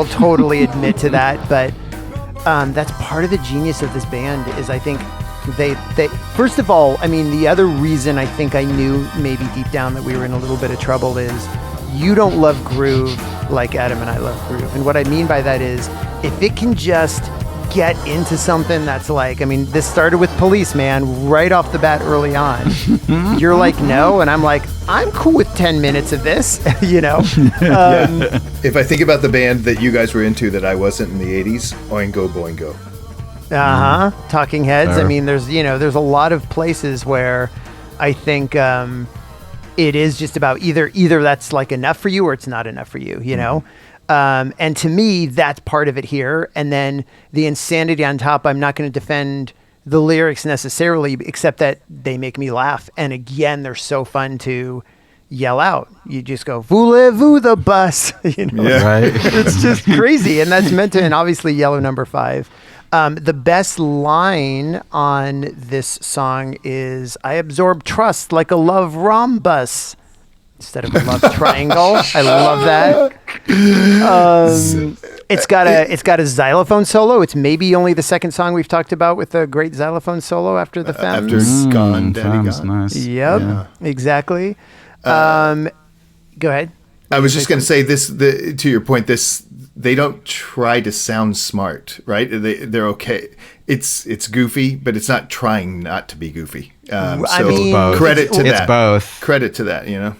totally admit to that, but that's part of the genius of this band is I think they first of all, I mean, the other reason I think I knew maybe deep down that we were in a little bit of trouble is you don't love groove like Adam and I love groove. And what I mean by that is if it can just get into something that's like, I mean, this started with Police, man, right off the bat early on. You're like, no, and I'm like, I'm cool with 10 minutes of this, you know? If I think about the band that you guys were into that I wasn't in the 80s, Oingo Boingo. Talking Heads. Fair. I mean, there's a lot of places where I think it is just about either that's like enough for you or it's not enough for you, you know? And to me, that's part of it here. And then the insanity on top, I'm not going to defend the lyrics necessarily, except that they make me laugh. And again, they're so fun to yell out. You just go, voulez-vous the bus? You know? Yeah. Right. It's just crazy. And that's meant to, and obviously Yellow number 5. The best line on this song is, I absorb trust like a love rhombus instead of a love triangle. I love that. It's got a xylophone solo. It's maybe only the second song we've talked about with a great xylophone solo after the Femmes. After Gone, Daddy Femmes, Gone. nice. Yep, Yeah. exactly. Go ahead. I was just going to say this, to your point, they don't try to sound smart, right? They're okay. It's goofy, but it's not trying not to be goofy. I mean, both. Credit to that. It's both. Credit to that, you know?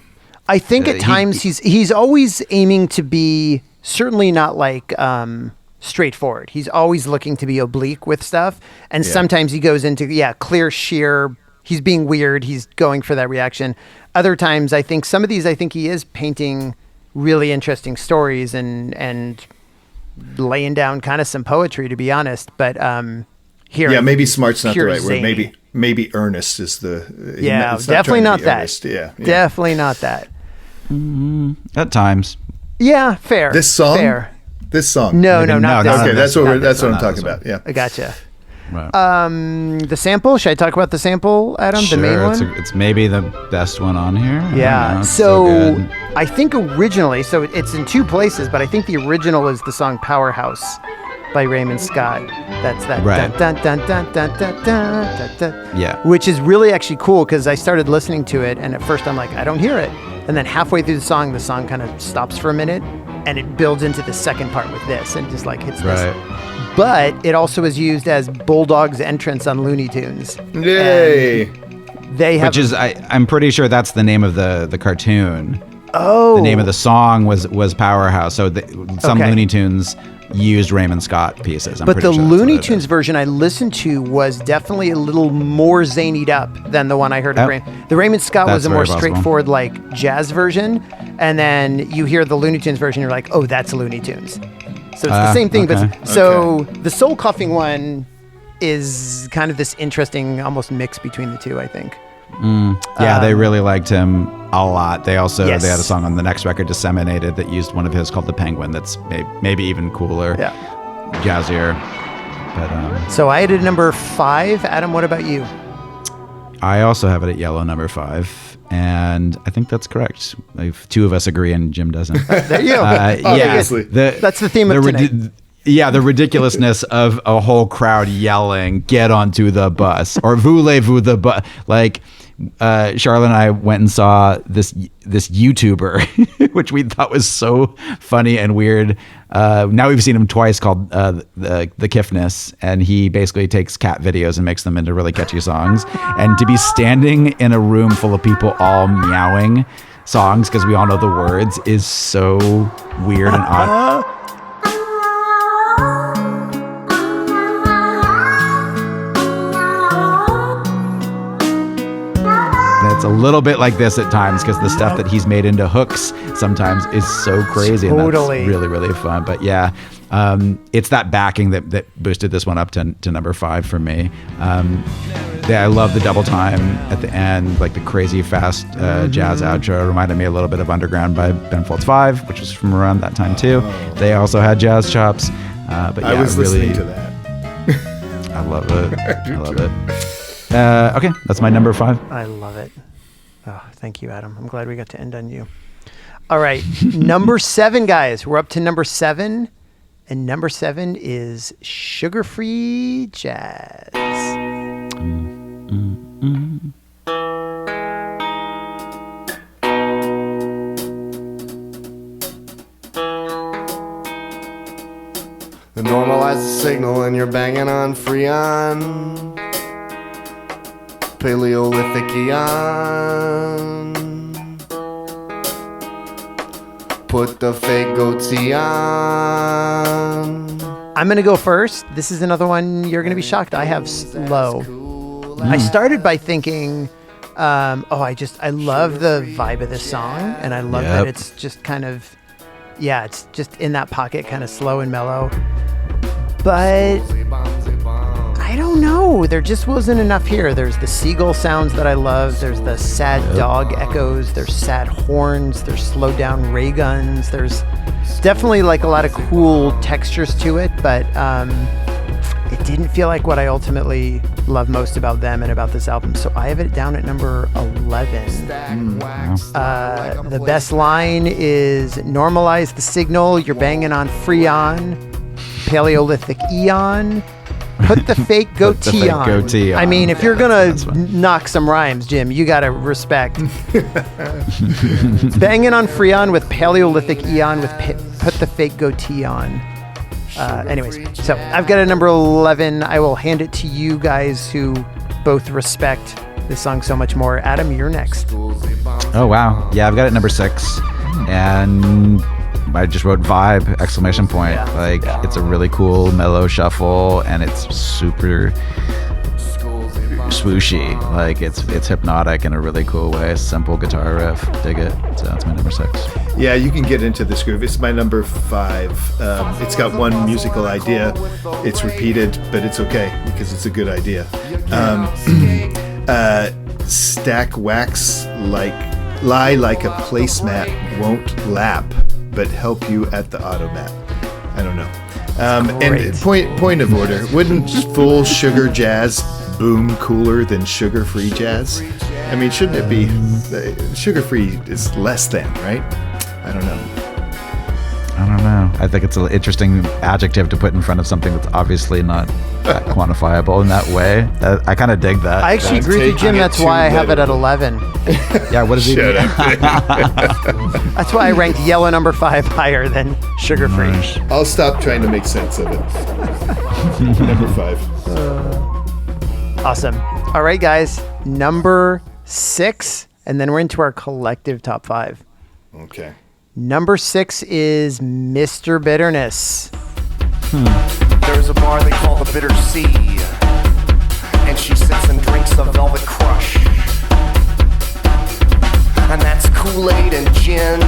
I think at times he's always aiming to be certainly not like straightforward. He's always looking to be oblique with stuff, and sometimes he goes into clear, sheer. He's being weird. He's going for that reaction. Other times, I think he is painting really interesting stories and laying down kind of some poetry, to be honest. But here, maybe smart's not the right zany. word. Maybe earnest is the it's definitely trying not to be that. earnest. Yeah, Definitely not that. At times. Yeah, fair. This song. Fair. This song. No, not this. Okay, that's what Not I'm this talking one. about. Yeah, I gotcha. Right. The sample. Should I talk about the sample, Adam? Sure, the main one. it's maybe the best one on here. I Yeah. don't know, it's So good. I think originally, so it's in two places, but I think the original is the song "Powerhouse" by Raymond Scott. That's that. Right. Dun, dun, dun, dun, dun, dun, dun, dun, Yeah. Which is really actually cool because I started listening to it, and at first I'm like, I don't hear it, and then halfway through the song kind of stops for a minute, and it builds into the second part with this, and just like hits this. Right. But it also is used as Bulldog's entrance on Looney Tunes. Yay! And they have Which is I'm pretty sure that's the name of the cartoon. Oh. The name of the song was Powerhouse. So some Okay. Looney Tunes used Raymond Scott pieces. I'm But pretty the sure that's Looney what it Tunes is. version I listened to was definitely a little more zanied up than the one I heard of Oh. The Raymond Scott was That's a more very possible. straightforward, like, jazz version. And then you hear the Looney Tunes version, you're like, oh, that's Looney Tunes. So it's the same thing. okay. But so the soul coughing one is kind of this interesting, almost mix between the two, I think. Yeah, they really liked him a lot. They also Yes. they had a song on the next record, Disseminated, that used one of his called The Penguin. That's maybe even cooler, jazzier. But So I had it at number 5. Adam, what about you? I also have it at Yellow number 5, and I think that's correct. If two of us agree and Jim doesn't. There you go. Obviously. That's the theme of tonight. The ridiculousness of a whole crowd yelling, "Get onto the bus!" or "Voulez-vous the bus?" Like Charlotte and I went and saw this YouTuber, which we thought was so funny and weird. Now we've seen him twice, called the Kiffness, and he basically takes cat videos and makes them into really catchy songs. And to be standing in a room full of people all meowing songs because we all know the words is so weird and odd. It's a little bit like this at times because the stuff that he's made into hooks sometimes is so crazy. Totally. And that's really, really fun. But yeah, it's that backing that boosted this one up to number 5 for me. I love the double time at the end, like the crazy fast jazz outro. It reminded me a little bit of Underground by Ben Folds 5, which was from around that time too. They also had jazz chops. But yeah, I was really, listening to that. I love it. I love it. Okay, that's my number 5. I love it. Oh, thank you, Adam. I'm glad we got to end on you. All right, number 7, guys. We're up to number 7, and number 7 is Sugar-Free Jazz. Normalize the signal and you're banging on Freon. Paleolithic Eon. Put the fake goatee on. I'm going to go first. This is another one you're going to be shocked. I have Slow. I started by thinking, I love the vibe of this song. And I love that it's just kind of, it's just in that pocket, kind of slow and mellow. But I don't know. There just wasn't enough here. There's the seagull sounds that I love. There's the sad dog echoes. There's sad horns. There's slowed down ray guns. There's definitely like a lot of cool textures to it, but it didn't feel like what I ultimately love most about them and about this album. So I have it down at number 11. The best line is normalize the signal. You're banging on Freon. Paleolithic Eon. Put the fake goatee on. I mean, if you're going to knock some rhymes, Jim, you got to respect. Banging on Freon with Paleolithic Eon with put the fake goatee on. Anyways, so I've got a number 11. I will hand it to you guys who both respect this song so much more. Adam, you're next. Oh, wow. Yeah, I've got it number 6. And I just wrote vibe, exclamation point. It's a really cool mellow shuffle, and it's super swooshy. Like it's hypnotic in a really cool way. Simple guitar riff. Dig it. So that's my number 6. Yeah, you can get into this groove. It's my number 5. It's got one musical idea. It's repeated, but it's okay because it's a good idea. Stack wax lie like a placemat won't lap, but help you at the automat. I don't know. And point of order. Wouldn't full sugar jazz boom cooler than sugar-free jazz? I mean, shouldn't it be? Sugar-free is less than, right? I don't know. I think it's an interesting adjective to put in front of something that's obviously not quantifiable in that way. I kind of dig that. I actually agree with you, Jim. That's why I have it at 11. Yeah, what does he mean? That's why I ranked yellow number 5 higher than sugar-free. I'll stop trying to make sense of it. Number 5. Awesome. All right, guys. Number 6, and then we're into our collective top 5. Okay. Number 6 is Mr. Bitterness. There's a bar they call the Bitter Sea, and she sits and drinks the Velvet Crush, and that's Kool-Aid and gin,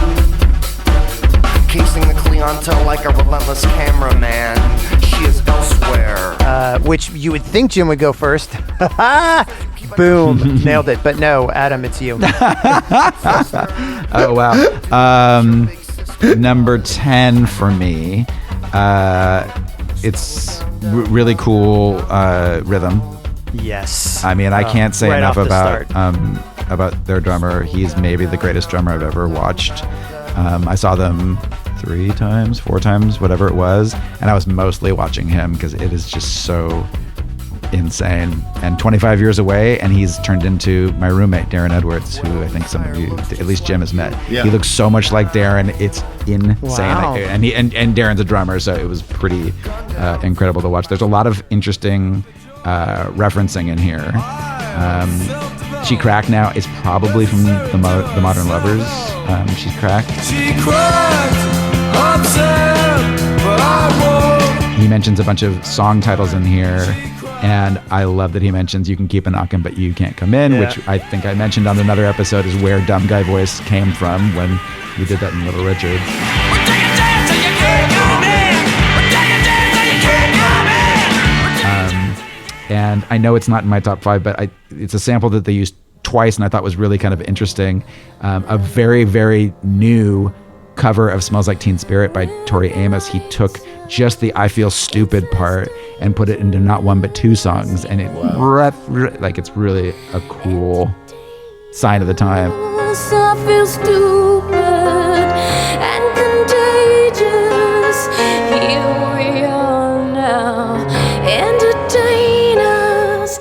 casing the Clianto like a relentless cameraman. She is elsewhere. Which you would think Jim would go first. Boom. Nailed it. But no, Adam, it's you. Oh, wow. Number 10 for me. It's really cool rhythm. Yes. I mean, I can't say right enough off the about their drummer. He's maybe the greatest drummer I've ever watched. I saw them 4 times, whatever it was, and I was mostly watching him because it is just so insane. And 25 years away, and he's turned into my roommate, Darren Edwards, who I think some of you, at least Jim, has met. Yeah. He looks so much like Darren. It's insane. Wow. And Darren's a drummer, so it was pretty incredible to watch. There's a lot of interesting referencing in here. She Cracked Now is probably from the Modern Lovers. She's cracked. She cracked, upset, but I won't. He mentions a bunch of song titles in here, and I love that he mentions You Can Keep a Knockin' But You Can't Come In, which I think I mentioned on another episode is where Dumb Guy Voice came from when we did that in Little Richard. And I know it's not in my top 5, but it's a sample that they used twice and I thought was really kind of interesting. A very, very new cover of Smells Like Teen Spirit by Tori Amos. He took just the I Feel Stupid part and put it into not 1 but 2 songs, and it's really a cool sign of the time. I feel stupid and contagious. Here we are now, entertain us.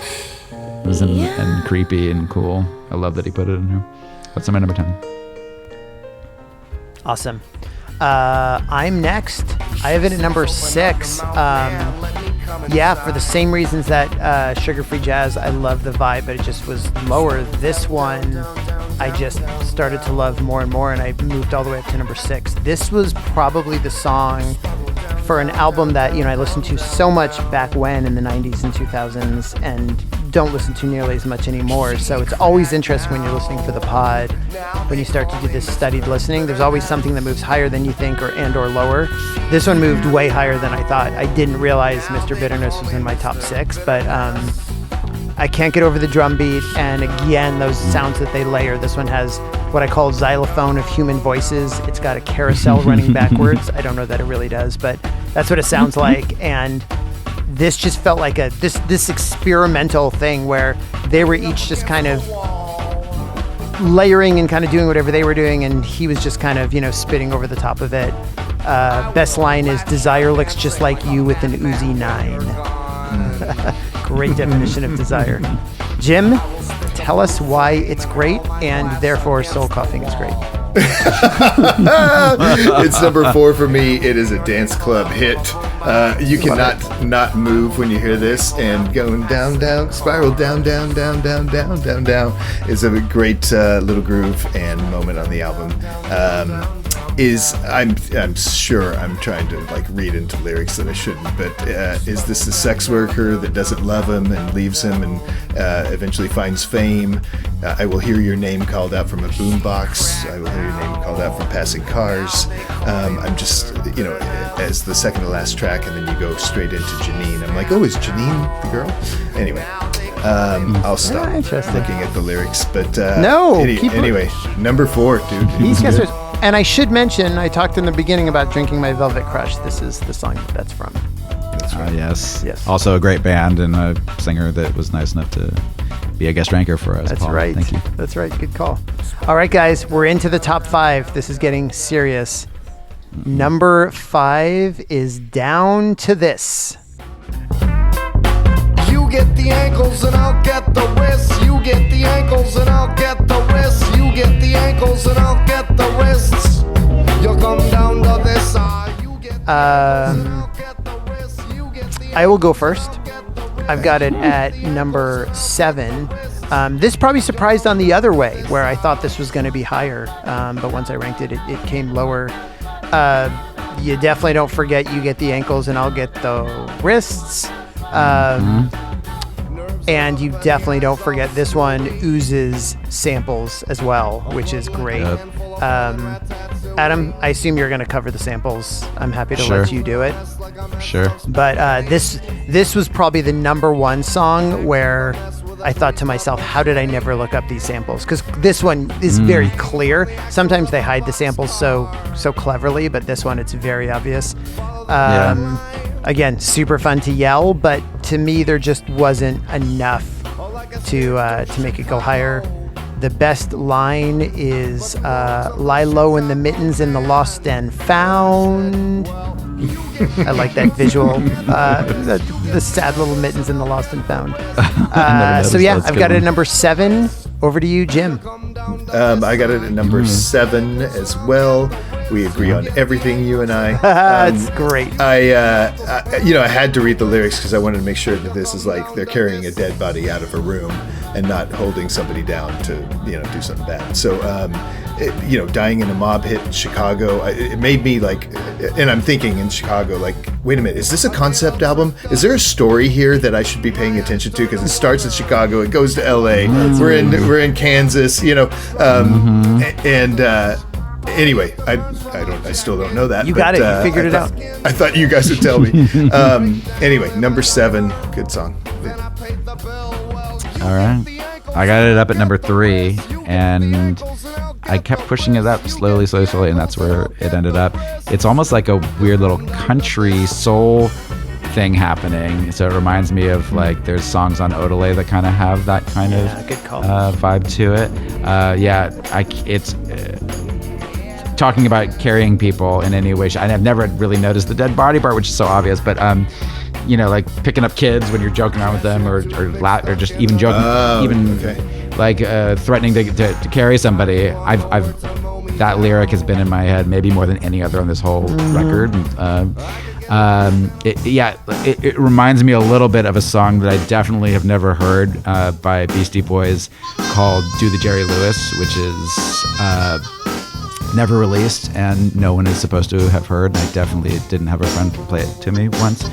It was and creepy and cool. I love that he put it in here. That's my number 10. Awesome. I'm next. I have it at number 6. Yeah, for the same reasons that Sugar Free Jazz, I love the vibe, but it just was lower. This one, I just started to love more and more, and I moved all the way up to number 6. This was probably the song for an album that, I listened to so much back when in the 90s and 2000s and don't listen to nearly as much anymore. So it's always interesting when you're listening for the pod, when you start to do this studied listening, there's always something that moves higher than you think or lower. This one moved way higher than I thought. I didn't realize Mr. Bitterness was in my top 6, but I can't get over the drum beat, and again, those sounds that they layer. This one has what I call xylophone of human voices. It's got a carousel running backwards. I don't know that it really does, but that's what it sounds like. And this just felt like this experimental thing where they were each just kind of layering and kind of doing whatever they were doing, and he was just kind of, spitting over the top of it. Best line is, "Desire looks just like you with an Uzi 9." Great definition of desire. Jim, tell us why it's great and therefore Soul Coughing is great. It's number 4 for me. It is a dance club hit. You cannot not move when you hear this, and going down, down, spiral down, down, down, down, down, down, down is a great little groove and moment on the album. I'm sure I'm trying to read into lyrics that I shouldn't, but is this a sex worker that doesn't love him and leaves him and eventually finds fame? I will hear your name called out from a boombox. I will hear your name called out from passing cars. I'm just, as the second to last track, and then you go straight into Janine. I'm like, oh, is Janine the girl? Anyway. I'll stop looking at the lyrics, but anyway, number 4, dude. These guys are, and I should mention, I talked in the beginning about Drinking My Velvet Crush. This is the song that's from. That's right. Yes. Also a great band and a singer that was nice enough to be a guest ranker for us. That's Paul. right. Thank you. That's right. Good call. All right, guys, we're into the top 5. This is getting serious. Number 5 is Down to This. You get the ankles and I'll get the wrists. You get the ankles and I'll get the wrists. You get the ankles and I'll get the wrists. You'll come down to this. I will go first. I've got it at number 7. This probably surprised on the other way, where I thought this was going to be higher. But once I ranked it, it came lower. You definitely don't forget You Get the Ankles and I'll Get the Wrists. And you definitely don't forget this one oozes samples as well, which is great. Yep. Adam, I assume you're going to cover the samples. I'm happy to let you do it. Sure. But this was probably the number 1 song where I thought to myself, how did I never look up these samples? Because this one is very clear. Sometimes they hide the samples so cleverly, but this one, it's very obvious. Again, super fun to yell, but to me, there just wasn't enough to make it go higher. The best line is, lie low in the mittens in the lost and found. I like that visual. The sad little mittens in the lost and found. So yeah, I've got it at number 7. Over to you, Jim. I got it at number 7 as well. We agree on everything, you and I. That's great. I had to read the lyrics because I wanted to make sure that this is like they're carrying a dead body out of a room and not holding somebody down to, do something bad. So, dying in a mob hit in Chicago, it made me and I'm thinking in Chicago, wait a minute, is this a concept album? Is there a story here that I should be paying attention to? Because it starts in Chicago, it goes to LA, we're in Kansas, and anyway, I still don't know that. You got it. You figured it out. I thought you guys would tell me. Anyway, number 7, good song. All right. I got it up at number 3, and I kept pushing it up slowly, and that's where it ended up. It's almost like a weird little country soul thing happening. So it reminds me of there's songs on Odelay that kind of have that kind of good call. Vibe to it. It's talking about carrying people in any way. And I've never really noticed the dead body part, which is so obvious, but picking up kids when you're joking around with them, or just even joking, threatening to carry somebody. I've that lyric has been in my head maybe more than any other on this whole record. It reminds me a little bit of a song that I definitely have never heard by Beastie Boys called Do the Jerry Lewis, which is never released and no one is supposed to have heard. I definitely didn't have a friend play it to me once.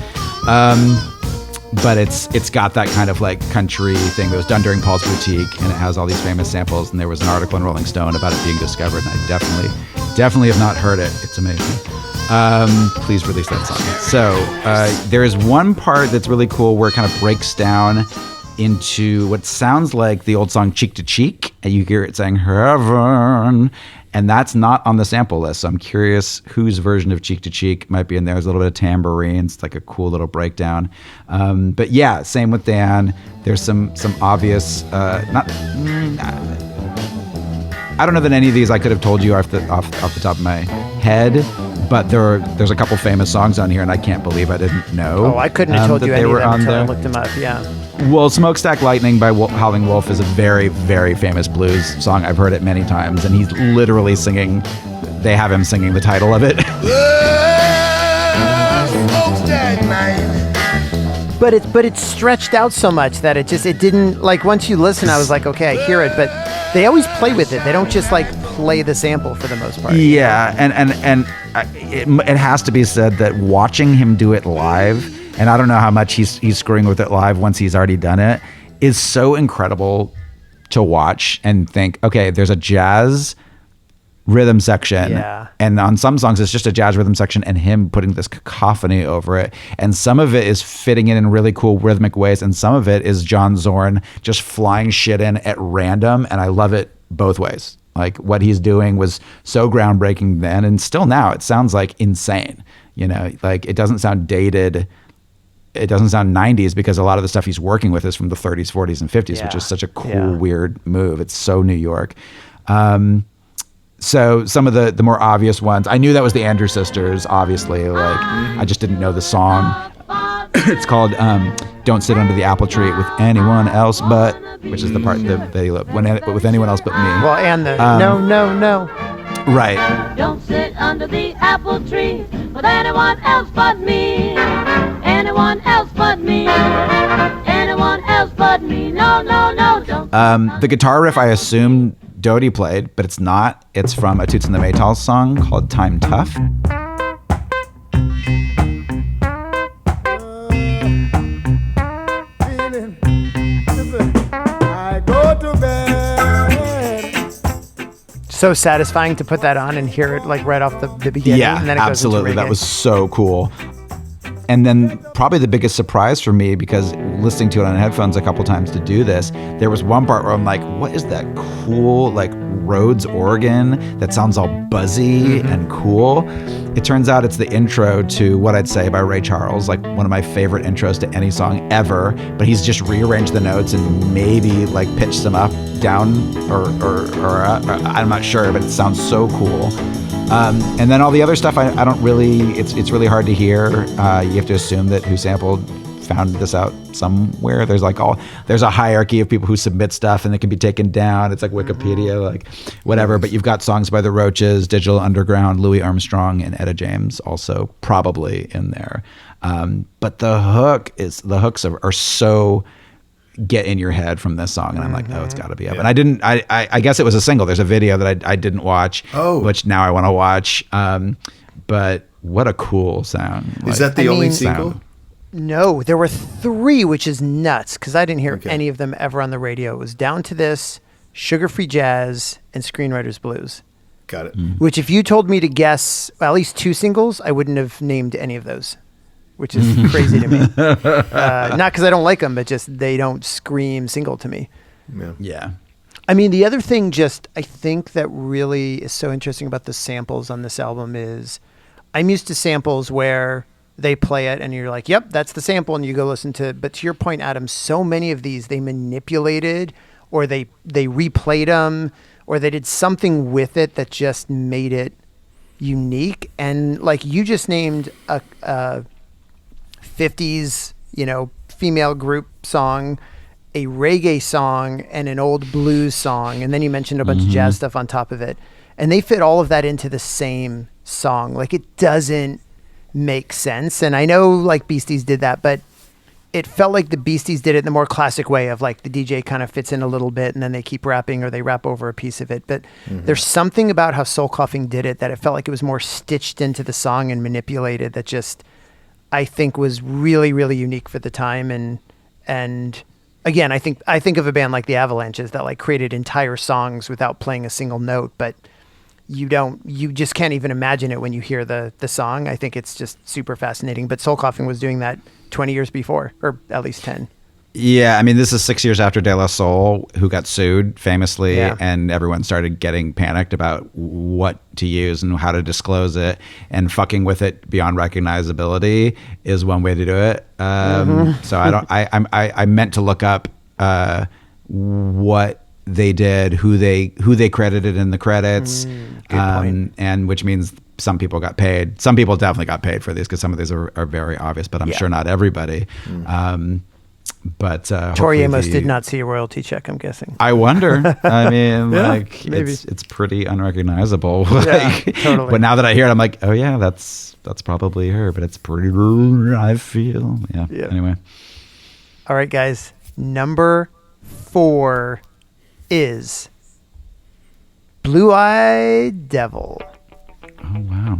But it's got that kind of like country thing that was done during Paul's Boutique, and it has all these famous samples, and there was an article in Rolling Stone about it being discovered, and I definitely have not heard it. It's amazing. Please release that song. So there is one part that's really cool where it kind of breaks down into what sounds like the old song Cheek to Cheek, and you hear it saying heaven, and that's not on the sample list. So I'm curious whose version of Cheek to Cheek might be in there. There's a little bit of tambourines. It's like a cool little breakdown. But yeah, same with Dan. There's some obvious, I don't know that any of these I could have told you off the top of my head, but there's a couple famous songs on here, and I can't believe I didn't know. Oh, I couldn't have told you any of them until I looked them up. Yeah. Well, Smokestack Lightning by Howlin Wolf is a very, very famous blues song. I've heard it many times, and he's literally singing. They have him singing the title of it. But it's stretched out so much that it didn't, like, once you listen, I was like, okay, I hear it, but they always play with it. They don't just like play the sample for the most part. Yeah, and it has to be said that watching him do it live, and I don't know how much he's screwing with it live once he's already done it, is so incredible to watch and think, okay, there's a jazz rhythm section, and on some songs it's just a jazz rhythm section and him putting this cacophony over it, and some of it is fitting in really cool rhythmic ways, and some of it is John Zorn just flying shit in at random, and I love it both ways. Like, what he's doing was so groundbreaking then, and still now it sounds like insane, like it doesn't sound dated. It doesn't sound 90s because a lot of the stuff he's working with is from the 30s, 40s, and 50s, which is such a cool, weird move. It's so New York. So some of the more obvious ones, I knew that was the Andrew Sisters, obviously. Like, I just didn't know the song. It's called "Don't Sit Under the Apple Tree with Anyone Else But," which is the part that they love. With anyone else but me. Well, and the no. Right. Don't sit under the apple tree with anyone else but me. Anyone else but me. Anyone else but me. No, don't. The guitar riff I assumed Doughty played, but it's not. It's from a Toots and the Maytals song called "Time Tough." So satisfying to put that on and hear it like right off the beginning. Yeah, and then it absolutely. Goes into reggae. That was so cool. And then probably the biggest surprise for me, because listening to it on headphones a couple times to do this, there was one part where I'm like, what is that cool, like, Rhodes organ that sounds all buzzy and cool? It turns out it's the intro to What I'd Say by Ray Charles, like one of my favorite intros to any song ever, but he's just rearranged the notes and maybe like pitched them up, down, or I'm not sure, but it sounds so cool. And then all the other stuff, I don't really, it's really hard to hear. You have to assume that who sampled found this out somewhere. There's a hierarchy of people who submit stuff and it can be taken down. It's like Wikipedia, like whatever. But you've got songs by the Roaches, Digital Underground, Louis Armstrong, and Etta James also probably in there. But the hooks are so get in your head from this song, and I'm like, oh, it's got to be up. And I guess it was a single. There's a video that I didn't watch, which now I want to watch. But what a cool sound. Is that the only single? No, there were 3, which is nuts, because I didn't hear any of them ever on the radio. It was Down to This, Sugar Free Jazz, and Screenwriter's Blues. Got it. Which, if you told me to guess at least 2 singles, I wouldn't have named any of those, which is crazy to me. Not because I don't like them, but just they don't scream single to me. Yeah. I mean, the other thing I think that really is so interesting about the samples on this album is I'm used to samples where they play it and you're like, yep, that's the sample, and you go listen to it. But to your point, Adam, so many of these they manipulated, or they replayed them, or they did something with it that just made it unique. And like you just named a 50s, female group song, a reggae song, and an old blues song, and then you mentioned a bunch of jazz stuff on top of it, and they fit all of that into the same song. Like, it doesn't make sense. And I know like Beasties did that, but it felt like the Beasties did it in the more classic way of like the DJ kind of fits in a little bit and then they keep rapping or they rap over a piece of it. But there's something about how Soul Coughing did it that it felt like it was more stitched into the song and manipulated that just, I think was really, really unique for the time. And again, I think of a band like the Avalanches that like created entire songs without playing a single note, but you just can't even imagine it when you hear the song. I think it's just super fascinating. But Soul Coughing was doing that 20 years before, or at least 10. Yeah, I mean, this is 6 years after De La Soul, who got sued famously, and everyone started getting panicked about what to use and how to disclose it, and fucking with it beyond recognizability is one way to do it. So I meant to look up what they did, who they credited in the credits, and which means some people got paid. Some people definitely got paid for these because some of these are very obvious, but I'm sure not everybody. But Tori Amos did not see a royalty check, I'm guessing. I wonder. I mean, like maybe. it's pretty unrecognizable. Totally. But now that I hear it, I'm like, oh yeah, that's probably her. But it's pretty. I feel. Yeah. Anyway. All right, guys. Number 4 is Blueeyed Devil. Oh wow.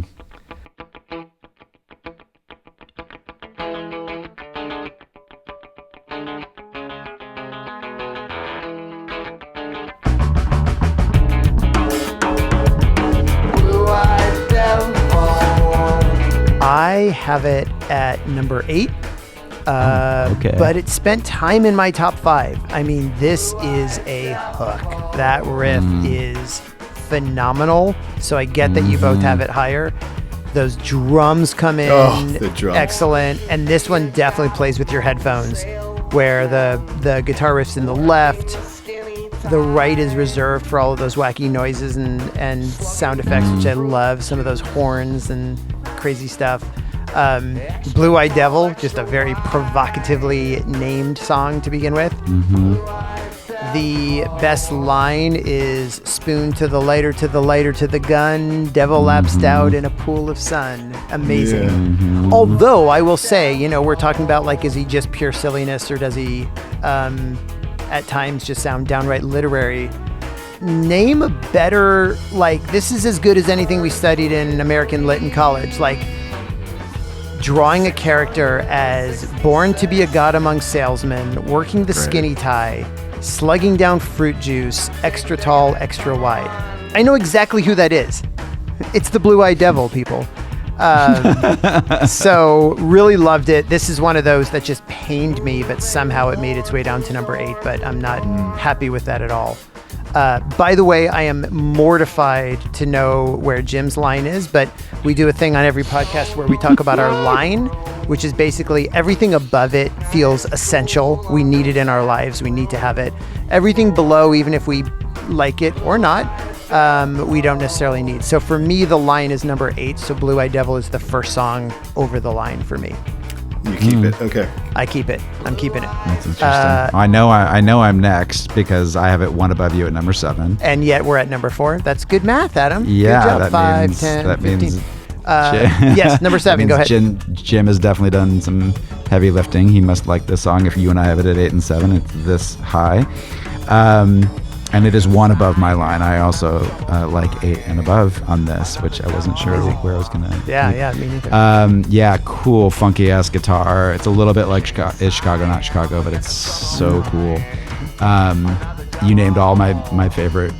I have it at number 8. Okay. But it spent time in my top 5. I mean, this is a hook. That riff is phenomenal. So I get that you both have it higher. Those drums come in. Oh, the drums. Excellent. And this one definitely plays with your headphones, where the guitar riff's in the left. The right is reserved for all of those wacky noises and sound effects, which I love. Some of those horns and crazy stuff. Blueeyed Devil, just a very provocatively named song to begin with. The best line is spoon to the lighter, to the lighter, to the gun. Devil lapsed out in a pool of sun. Amazing. Although I will say, we're talking about like, is he just pure silliness or does he at times just sound downright literary? Name a better, like, this is as good as anything we studied in American Lit in college. Like, drawing a character as born to be a god among salesmen, working the skinny tie, slugging down fruit juice, extra tall, extra wide. I know exactly who that is. It's the Blueeyed Devil, people. So really loved it. This is one of those that just pained me, but somehow it made its way down to number 8, but I'm not happy with that at all. By the way, I am mortified to know where Jim's line is, but we do a thing on every podcast where we talk about our line, which is basically everything above it feels essential. We need it in our lives. We need to have it. Everything below, even if we like it or not, we don't necessarily need. So for me, the line is number 8. So Blueeyed Devil is the first song over the line for me. You keep it. Okay. I keep it. I'm keeping it. That's interesting. I know I'm next because I have it one above you at number 7. And yet we're at number 4. That's good math, Adam. Yeah, good job. that 5, means, 10, that 15. means Yes, number 7. Go ahead. Jim has definitely done some heavy lifting. He must like this song. If you and I have it at 8 and 7, it's this high. And it is one above my line. I also like 8 and above on this, which I wasn't sure where I was going to. Yeah, me neither. Yeah, cool, funky ass guitar. It's a little bit like Chicago, not Chicago, but it's so cool. You named all my favorite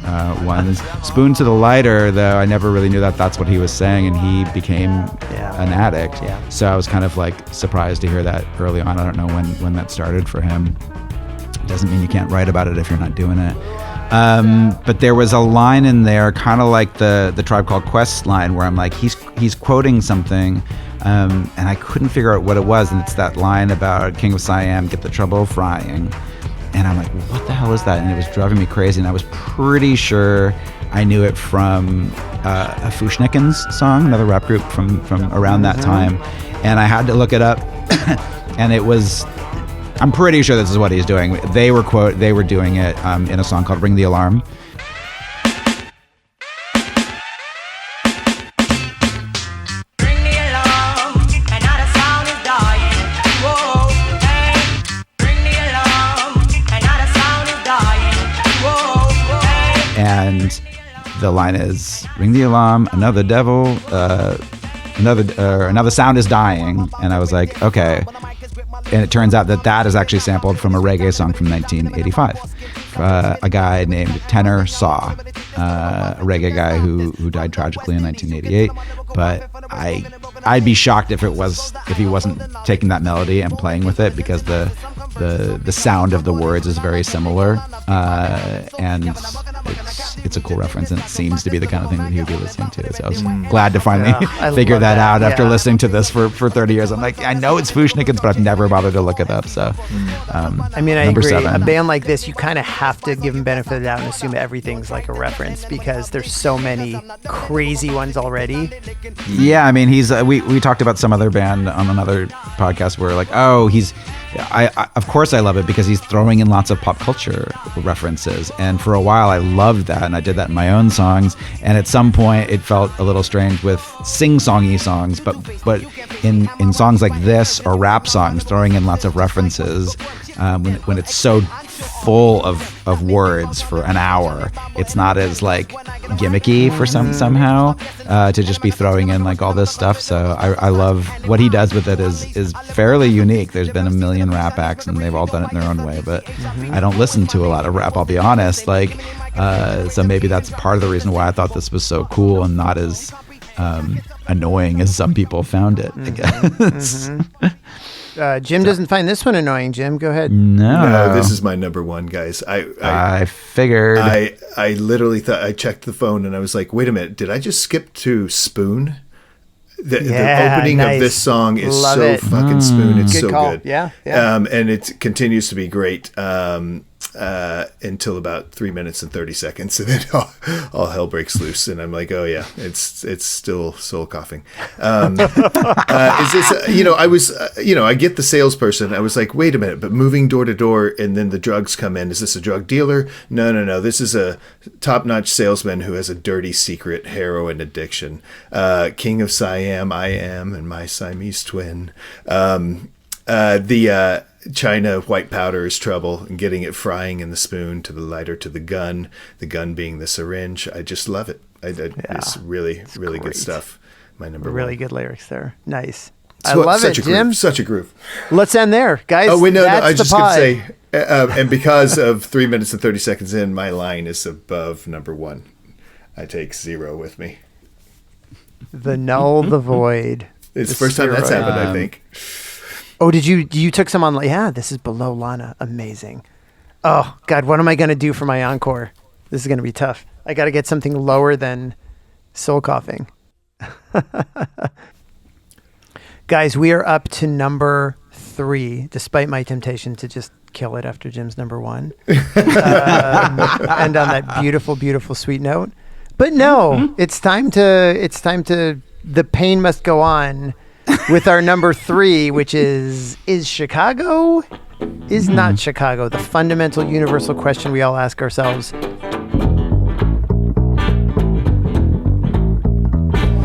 ones. Spoon to the lighter, though, I never really knew that's what he was saying, and he became an addict. Yeah. So I was kind of like surprised to hear that early on. I don't know when that started for him. It doesn't mean you can't write about it if you're not doing it. But there was a line in there, kind of like the Tribe Called Quest line, where I'm like, he's quoting something, and I couldn't figure out what it was, and it's that line about King of Siam, get the trouble frying. And I'm like, what the hell is that? And it was driving me crazy, and I was pretty sure I knew it from a Schnickens song, another rap group from around that time, and I had to look it up, and it was... I'm pretty sure this is what he's doing. They were doing it in a song called Ring the Alarm. Ring the alarm, and the line is, ring the alarm, another devil, another sound is dying. And I was like, okay. And it turns out that is actually sampled from a reggae song from 1985. A guy named Tenor Saw, a reggae guy who died tragically in 1988. But I'd be shocked if he wasn't taking that melody and playing with it, because the sound of the words is very similar, and it's a cool reference, and it seems to be the kind of thing that he would be listening to. So I was glad to finally figure that out after listening to this for 30 years. I'm like, I know it's Schnickens, but I've never bothered to look it up. So I mean, I agree. 7. A band like this, you kind of have to give them benefit of the doubt and assume everything's like a reference, because there's so many crazy ones already. Yeah, I mean, he's we talked about some other band on another podcast where like, oh, I of course I love it because he's throwing in lots of pop culture references, and for a while I loved that, and I did that in my own songs, and at some point it felt a little strange with sing-songy songs, but in songs like this or rap songs, throwing in lots of references when it's so full of words for an hour, it's not as like gimmicky for somehow to just be throwing in like all this stuff. So I love what he does with it is fairly unique. There's been a million rap acts and they've all done it in their own way, but I don't listen to a lot of rap, I'll be honest. Like so maybe that's part of the reason why I thought this was so cool and not as annoying as some people found it, I guess. Jim doesn't find this one annoying. Jim, go ahead. No, this is my number one, guys. I figured. I literally thought, I checked the phone and I was like, wait a minute, did I just skip to Spoon? The opening of this song is fucking Spoon. It's so good. Yeah. And it continues to be great until about 3 minutes and 30 seconds, and then all hell breaks loose, and I'm like, oh yeah, it's still soul coughing. Is this? I get the salesperson. I was like, wait a minute, but moving door to door, and then the drugs come in. Is this a drug dealer? No. This is a top-notch salesman who has a dirty secret heroin addiction. King of Siam, I am, and my Siamese twin. China white powder is trouble, and getting it frying in the spoon to the lighter to the gun being the syringe. I just love it. It's really good stuff. My number one. Really good lyrics there. Nice. I love it, Jim. Such a groove. Let's end there, guys. Oh, wait, no, I was just going to say, and because of 3 minutes and 30 seconds in, my line is above number one. I take 0 with me. The null, the void. It's the first time that's happened, I think. Oh, you took some on? Yeah, this is below Lana. Amazing. Oh, God, what am I going to do for my encore? This is going to be tough. I got to get something lower than soul coughing. Guys, we are up to number 3, despite my temptation to just kill it after Jim's number 1. And on that beautiful, beautiful, sweet note. But no, it's time to, the pain must go on. With our number 3, which is Chicago? Is not Chicago? The fundamental universal question we all ask ourselves.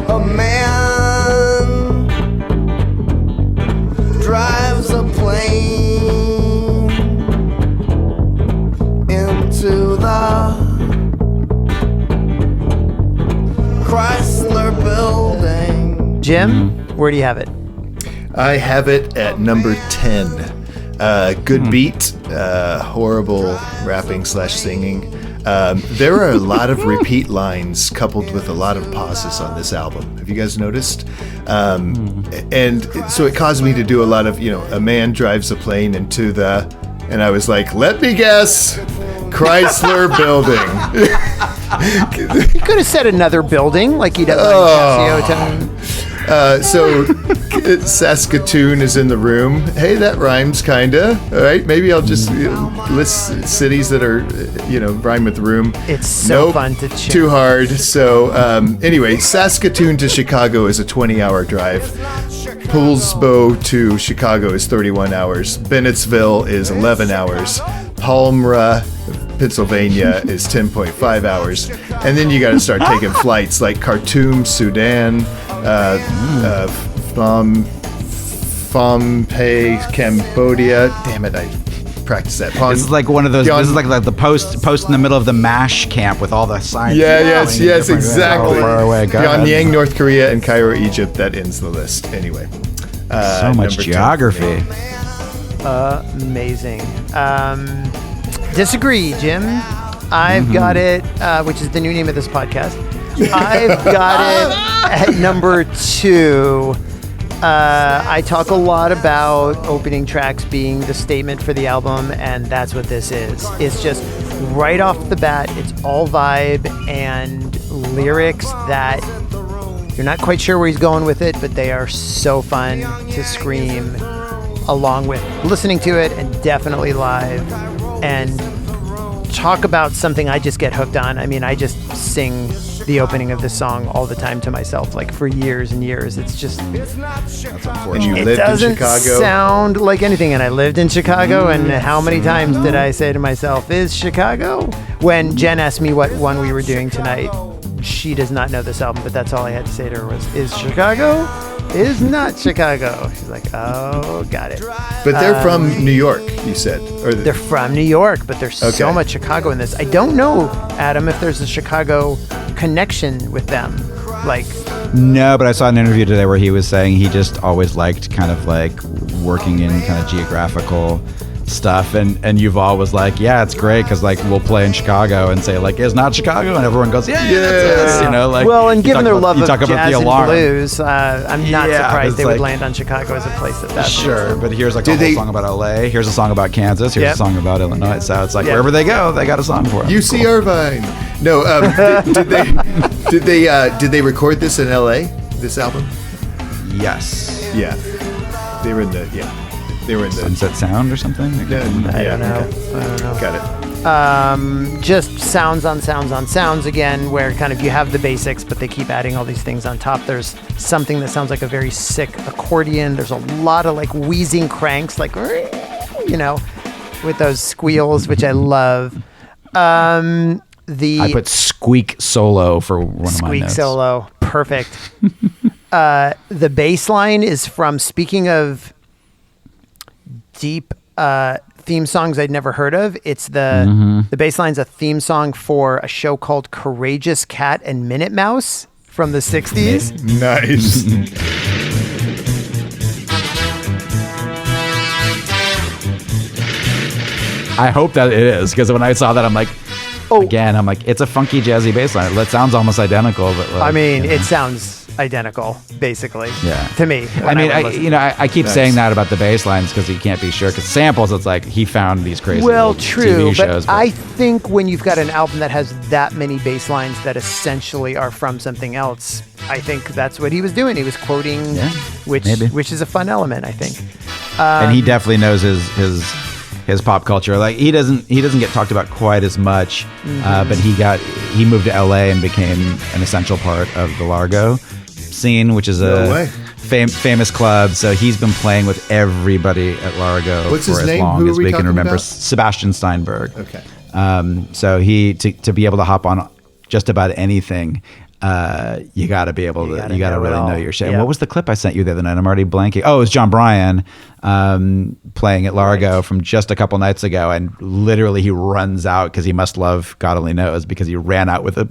A man drives a plane into the Chrysler building. Jim? Where do you have it? I have it at number 10. Good beat, horrible rapping / singing. There are a lot of repeat lines coupled with a lot of pauses on this album. Have you guys noticed? And so it caused me to do a lot of, a man drives a plane into the, and I was like, let me guess, Chrysler building. You could have said another building like he does on Casiotone. So Saskatoon is in the room. Hey, that rhymes kinda. All right, maybe I'll just list cities that are, rhyme with room. It's so fun to choose. Too hard. So anyway, Saskatoon to Chicago is a 20-hour drive. Poulsbo to Chicago is 31 hours. Bennettsville is 11 hours. Palmyra, Pennsylvania is 10.5 hours. And then you got to start taking flights like Khartoum, Sudan, Phnom Penh, Cambodia. Damn it, I practice that. This is like one of those. This is like the post in the middle of the MASH camp with all the signs. Yes, exactly. Far away. Pyongyang, North Korea, and Cairo, Egypt. That ends the list. Anyway, so much geography. Amazing. Disagree, Jim. I've got it, which is the new name of this podcast. I've got it at number 2. I talk a lot about opening tracks being the statement for the album, and that's what this is. It's just right off the bat, it's all vibe and lyrics that you're not quite sure where he's going with it, but they are so fun to scream along with listening to it, and definitely live. And talk about something I just get hooked on. I mean, I just sing the opening of this song all the time to myself, like for years and years. It's just, that's unfortunate. It lived doesn't in Chicago. sound like anything. And I lived in Chicago, and how many times did I say to myself, is Chicago? When Jen asked me what one we were doing tonight, she does not know this album, but that's all I had to say to her was, is Chicago? Is not Chicago. She's like, oh, got it. But they're from New York, you said. Or they're from New York, but there's so much Chicago in this. I don't know, Adam, if there's a Chicago connection with them. Like, no, but I saw an interview today where he was saying he just always liked kind of like working in kind of geographical stuff, and Yuval was like, yeah, it's great because like we'll play in Chicago and say like, it's not Chicago, and everyone goes, yeah, that's it. You know, like, well, and given their love of jazz and blues, I'm not surprised they would land on Chicago as a place that's sure. But here's like a whole song about LA, here's a song about Kansas, here's a song about Illinois, so it's like wherever they go, they got a song for them. UC Irvine. No, did they record this in LA? This album? Yes. Yeah. They were in the They were in the Sunset Sound or something. I don't know. Got it. Just sounds on sounds again, where kind of you have the basics, but they keep adding all these things on top. There's something that sounds like a very sick accordion. There's a lot of like wheezing cranks, like, you know, with those squeals, which I love. I put squeak solo for one of my notes. Squeak solo, perfect. The bass line is from, speaking of deep theme songs I'd never heard of, it's the bass line's a theme song for a show called Courageous Cat and Minute Mouse from the 60s. Nice. I hope that it is, because when I saw that, I'm like, I'm like, it's a funky jazzy bass line. It sounds almost identical, but like, I mean, it sounds identical, basically. Yeah. To me. I mean, I keep saying that about the bass lines because you can't be sure. Because samples, it's like he found these crazy true, TV shows. But I think when you've got an album that has that many bass lines that essentially are from something else, I think that's what he was doing. He was quoting, which is a fun element, I think. And he definitely knows his pop culture. Like he doesn't get talked about quite as much, but he moved to LA and became an essential part of the Largo scene, which is a famous club. So he's been playing with everybody at Largo for as long as we can remember. About? Sebastian Steinberg. Okay. So he to be able to hop on just about anything. You got to be able to. You got to really know your shit. Yeah. What was the clip I sent you the other night? I'm already blanking. Oh, it was John Bryan playing at Largo from just a couple nights ago, and literally he runs out because he must love God only knows, because he ran out with a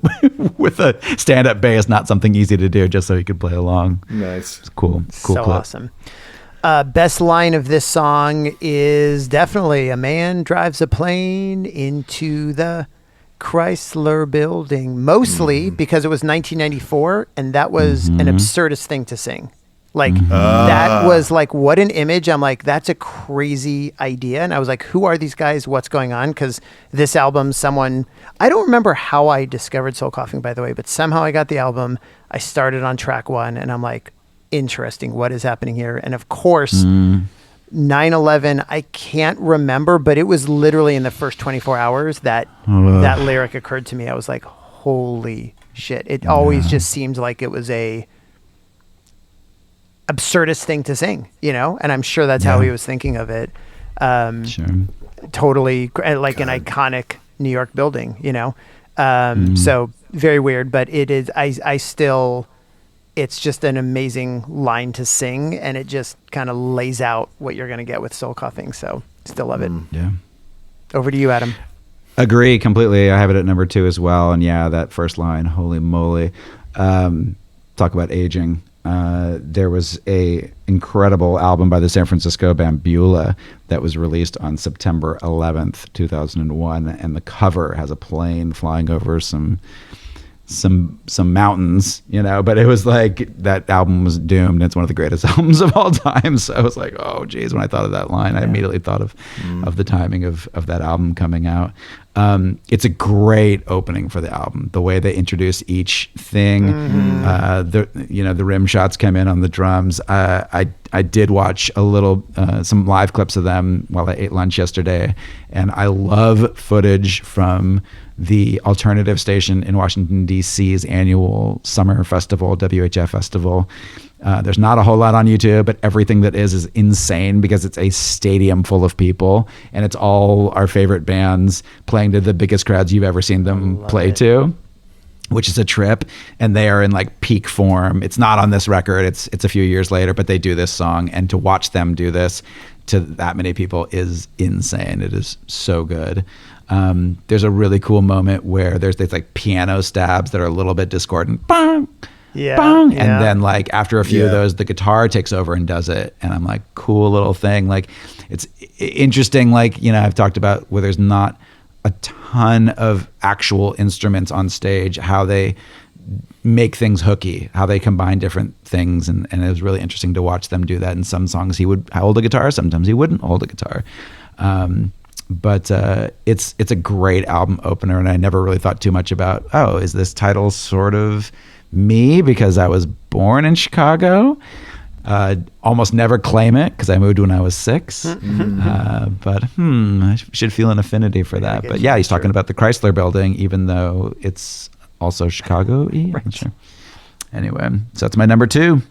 with a stand-up bass, not something easy to do, just so he could play along. Nice, it's cool so clip. Awesome. Best line of this song is definitely, "A man drives a plane into the Chrysler building," mostly because it was 1994 and that was an absurdist thing to sing. Like that was like, what an image. I'm like, that's a crazy idea. And I was like, who are these guys? What's going on? Because this album, I don't remember how I discovered Soul Coughing, by the way, but somehow I got the album. I started on track 1 and I'm like, interesting, what is happening here? And of course, 9/11, I can't remember, but it was literally in the first 24 hours that that lyric occurred to me. I was like, holy shit. It always just seemed like it was a absurdist thing to sing, you know? And I'm sure that's how he was thinking of it. Totally like an iconic New York building, you know? So very weird, but it is, it's just an amazing line to sing, and it just kind of lays out what you're going to get with Soul Coughing. So still love it. Over to you, Adam. Agree completely. I have it at number 2 as well. And yeah, that first line, holy moly. Talk about aging. There was a incredible album by the San Francisco band Beulah that was released on September 11th, 2001. And the cover has a plane flying over some mountains, you know, but it was like that album was doomed. It's one of the greatest albums of all time. So I was like, oh geez, when I thought of that line, I immediately thought of the timing of that album coming out. It's a great opening for the album, the way they introduce each thing. The rim shots come in on the drums. I did watch a little some live clips of them while I ate lunch yesterday, and I love footage from the alternative station in Washington, D.C.'s annual summer festival, HFStival. There's not a whole lot on YouTube, but everything that is insane because it's a stadium full of people, and it's all our favorite bands playing to the biggest crowds you've ever seen them play to, which is a trip. And they are in like peak form. It's not on this record. It's a few years later, but they do this song, and to watch them do this to that many people is insane. It is so good. There's a really cool moment where there's like piano stabs that are a little bit discordant. Bang, bang. And then like after a few of those, the guitar takes over and does it. And I'm like, cool little thing. Like it's interesting. Like, you know, I've talked about where there's not a ton of actual instruments on stage, how they make things hooky, how they combine different things. And it was really interesting to watch them do that. In some songs he would hold a guitar, sometimes he wouldn't hold a guitar. But it's a great album opener, and I never really thought too much about, oh, is this title sort of me because I was born in Chicago? Almost never claim it because I moved when I was 6. But I should feel an affinity for that. But yeah, he's talking about the Chrysler Building, even though it's also Chicago-y. I'm not sure. Anyway, so that's my number 2.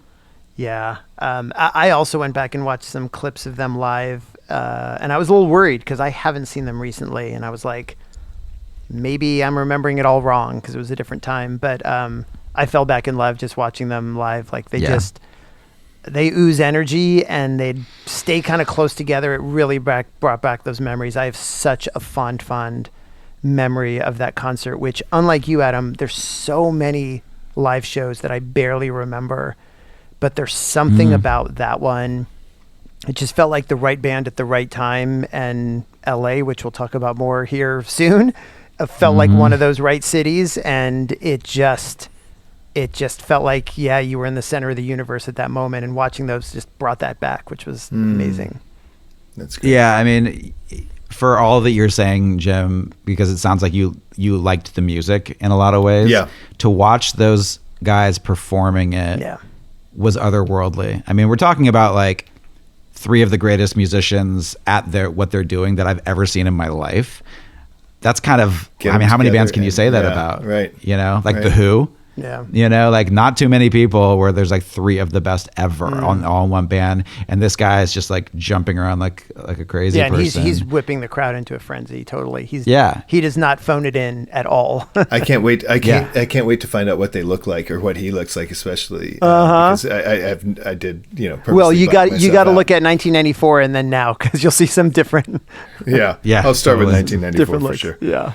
Yeah. I also went back and watched some clips of them live. And I was a little worried because I haven't seen them recently. And I was like, maybe I'm remembering it all wrong because it was a different time. But I fell back in love just watching them live. Like they ooze energy and they'd stay kind of close together. It really brought back those memories. I have such a fond memory of that concert, which unlike you, Adam, there's so many live shows that I barely remember. But there's something about that one. It just felt like the right band at the right time, and LA, which we'll talk about more here soon, felt like one of those right cities, and it just felt like, yeah, you were in the center of the universe at that moment, and watching those just brought that back, which was amazing. That's good. Yeah, I mean, for all that you're saying, Jim, because it sounds like you liked the music in a lot of ways. Yeah. To watch those guys performing it was otherworldly. I mean, we're talking about like 3 of the greatest musicians at what they're doing that I've ever seen in my life. That's kind of, I mean, how many bands can you say that about? Right. You know, like The Who. Yeah. You know, like not too many people where there's like 3 of the best ever on all in one band, and this guy is just like jumping around like a crazy person. Yeah, and he's whipping the crowd into a frenzy. Totally. He does not phone it in at all. I can't wait. I can't wait to find out what they look like or what he looks like, especially because I did, you know. Well, you got to look at 1994 and then now because you'll see some different. Yeah. I'll start with 1994 for sure. Yeah.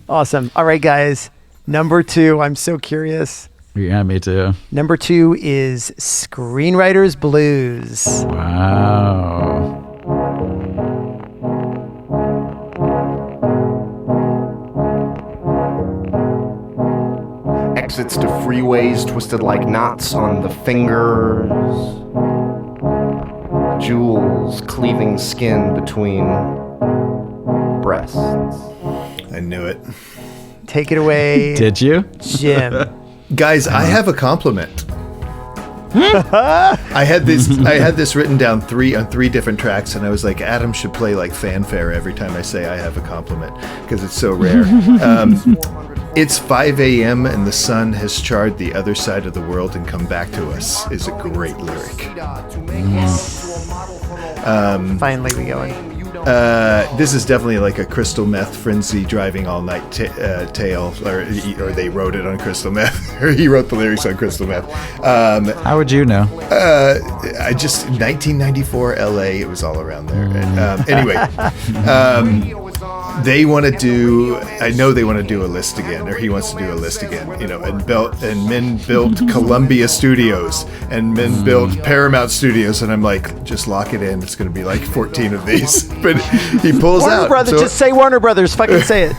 Awesome. All right, guys. Number 2, I'm so curious. Yeah, me too. Number 2 is Screenwriter's Blues. Wow. Exits to freeways twisted like knots on the fingers. Jewels cleaving skin between breasts. I knew it. Take it away. Did you? Jim. Guys, I have a compliment. I had this written down on 3 different tracks, and I was like, Adam should play like fanfare every time I say I have a compliment because it's so rare. It's 5 a.m. and the sun has charred the other side of the world and come back to us is a great lyric. Finally, we going. This is definitely like a crystal meth frenzy driving all night tale, or they wrote it on crystal meth, or he wrote the lyrics on crystal meth. How would you know? 1994 LA, it was all around there. Anyway, they want to do. I know they want to do a list again, or he wants to do a list again. And men built Columbia Studios, and men built Paramount Studios, and I'm like, just lock it in. It's going to be like 14 of these. But he pulls Warner out. Brothers, just say Warner Brothers. Fucking say it.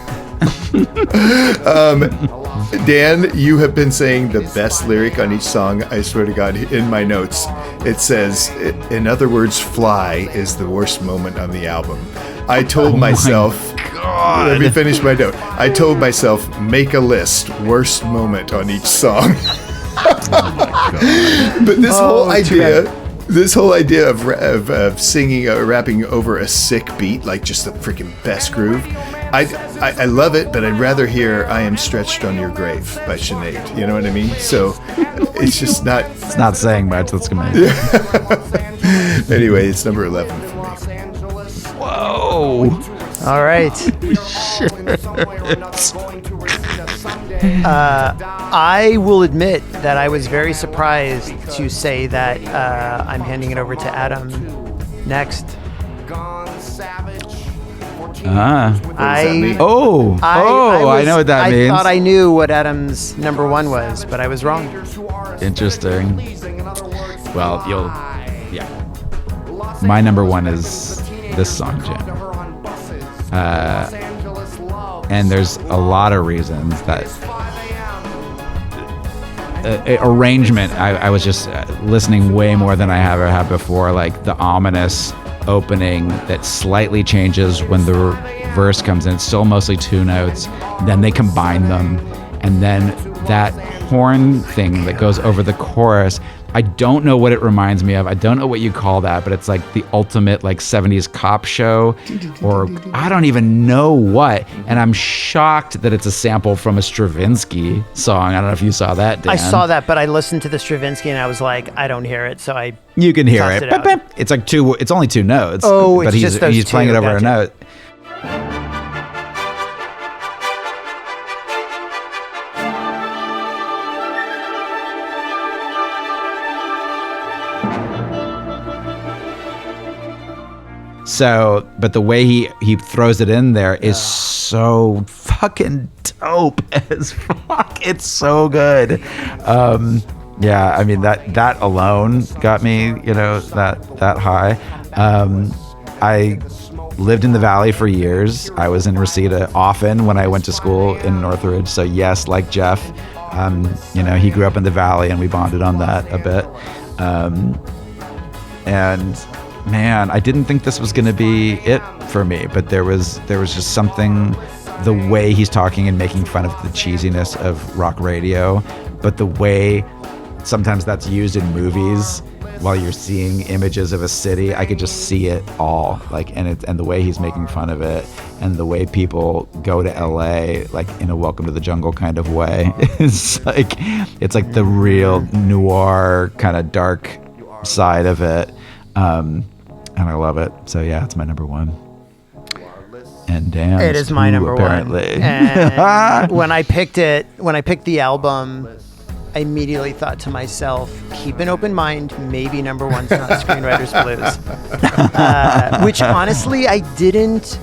Dan, you have been saying the best lyric on each song. I swear to God, in my notes, it says, in other words, Fly is the worst moment on the album. I told myself, let me finish my note. I told myself, make a list, worst moment on each song. But this whole idea of singing, rapping over a sick beat, like just the freaking best groove, I love it, but I'd rather hear I Am Stretched on Your Grave by Sinead. You know what I mean? So it's just not... It's not saying much. That's amazing. Anyway, it's number 11 for me. Whoa. All right. I will admit that I was very surprised to say that I'm handing it over to Adam next. I know what that means. I thought I knew what Adam's number one was, but I was wrong. Interesting. Well, my number one is this song, Jim. And there's a lot of reasons that arrangement. I was just listening way more than I ever had before, like the ominous opening that slightly changes when the verse comes in. It's still mostly two notes. Then they combine them, and then that horn thing that goes over the chorus. I don't know what it reminds me of. I don't know what you call that, but it's like the ultimate like 70s cop show, or I don't even know what. And I'm shocked that it's a sample from a Stravinsky song. I don't know if you saw that, Dan. I saw that, but I listened to the Stravinsky and I was like, I don't hear it, so I You can hear tossed it. out. Beep, beep. It's like it's only two notes. Oh, but it's just those he's playing two. it over a Gotcha. note. So, but the way he throws it in there is so fucking dope as fuck. It's so good. Yeah, I mean that alone got me, that high. I lived in the Valley for years. I was in Reseda often when I went to school in Northridge. So yes, like Jeff, he grew up in the Valley and we bonded on that a bit. And man, I didn't think this was going to be it for me, but there was just something, the way he's talking and making fun of the cheesiness of rock radio, but the way sometimes that's used in movies while you're seeing images of a city, I could just see it all, and the way he's making fun of it, and the way people go to LA like in a Welcome to the Jungle kind of way. It's like the real noir kind of dark side of it. And I love it. So yeah, it's my number one. And Dan, it is my number apparently. one. And when I picked the album, I immediately thought to myself, keep an open mind. Maybe number one's not Screenwriter's Blues. Which honestly, I didn't.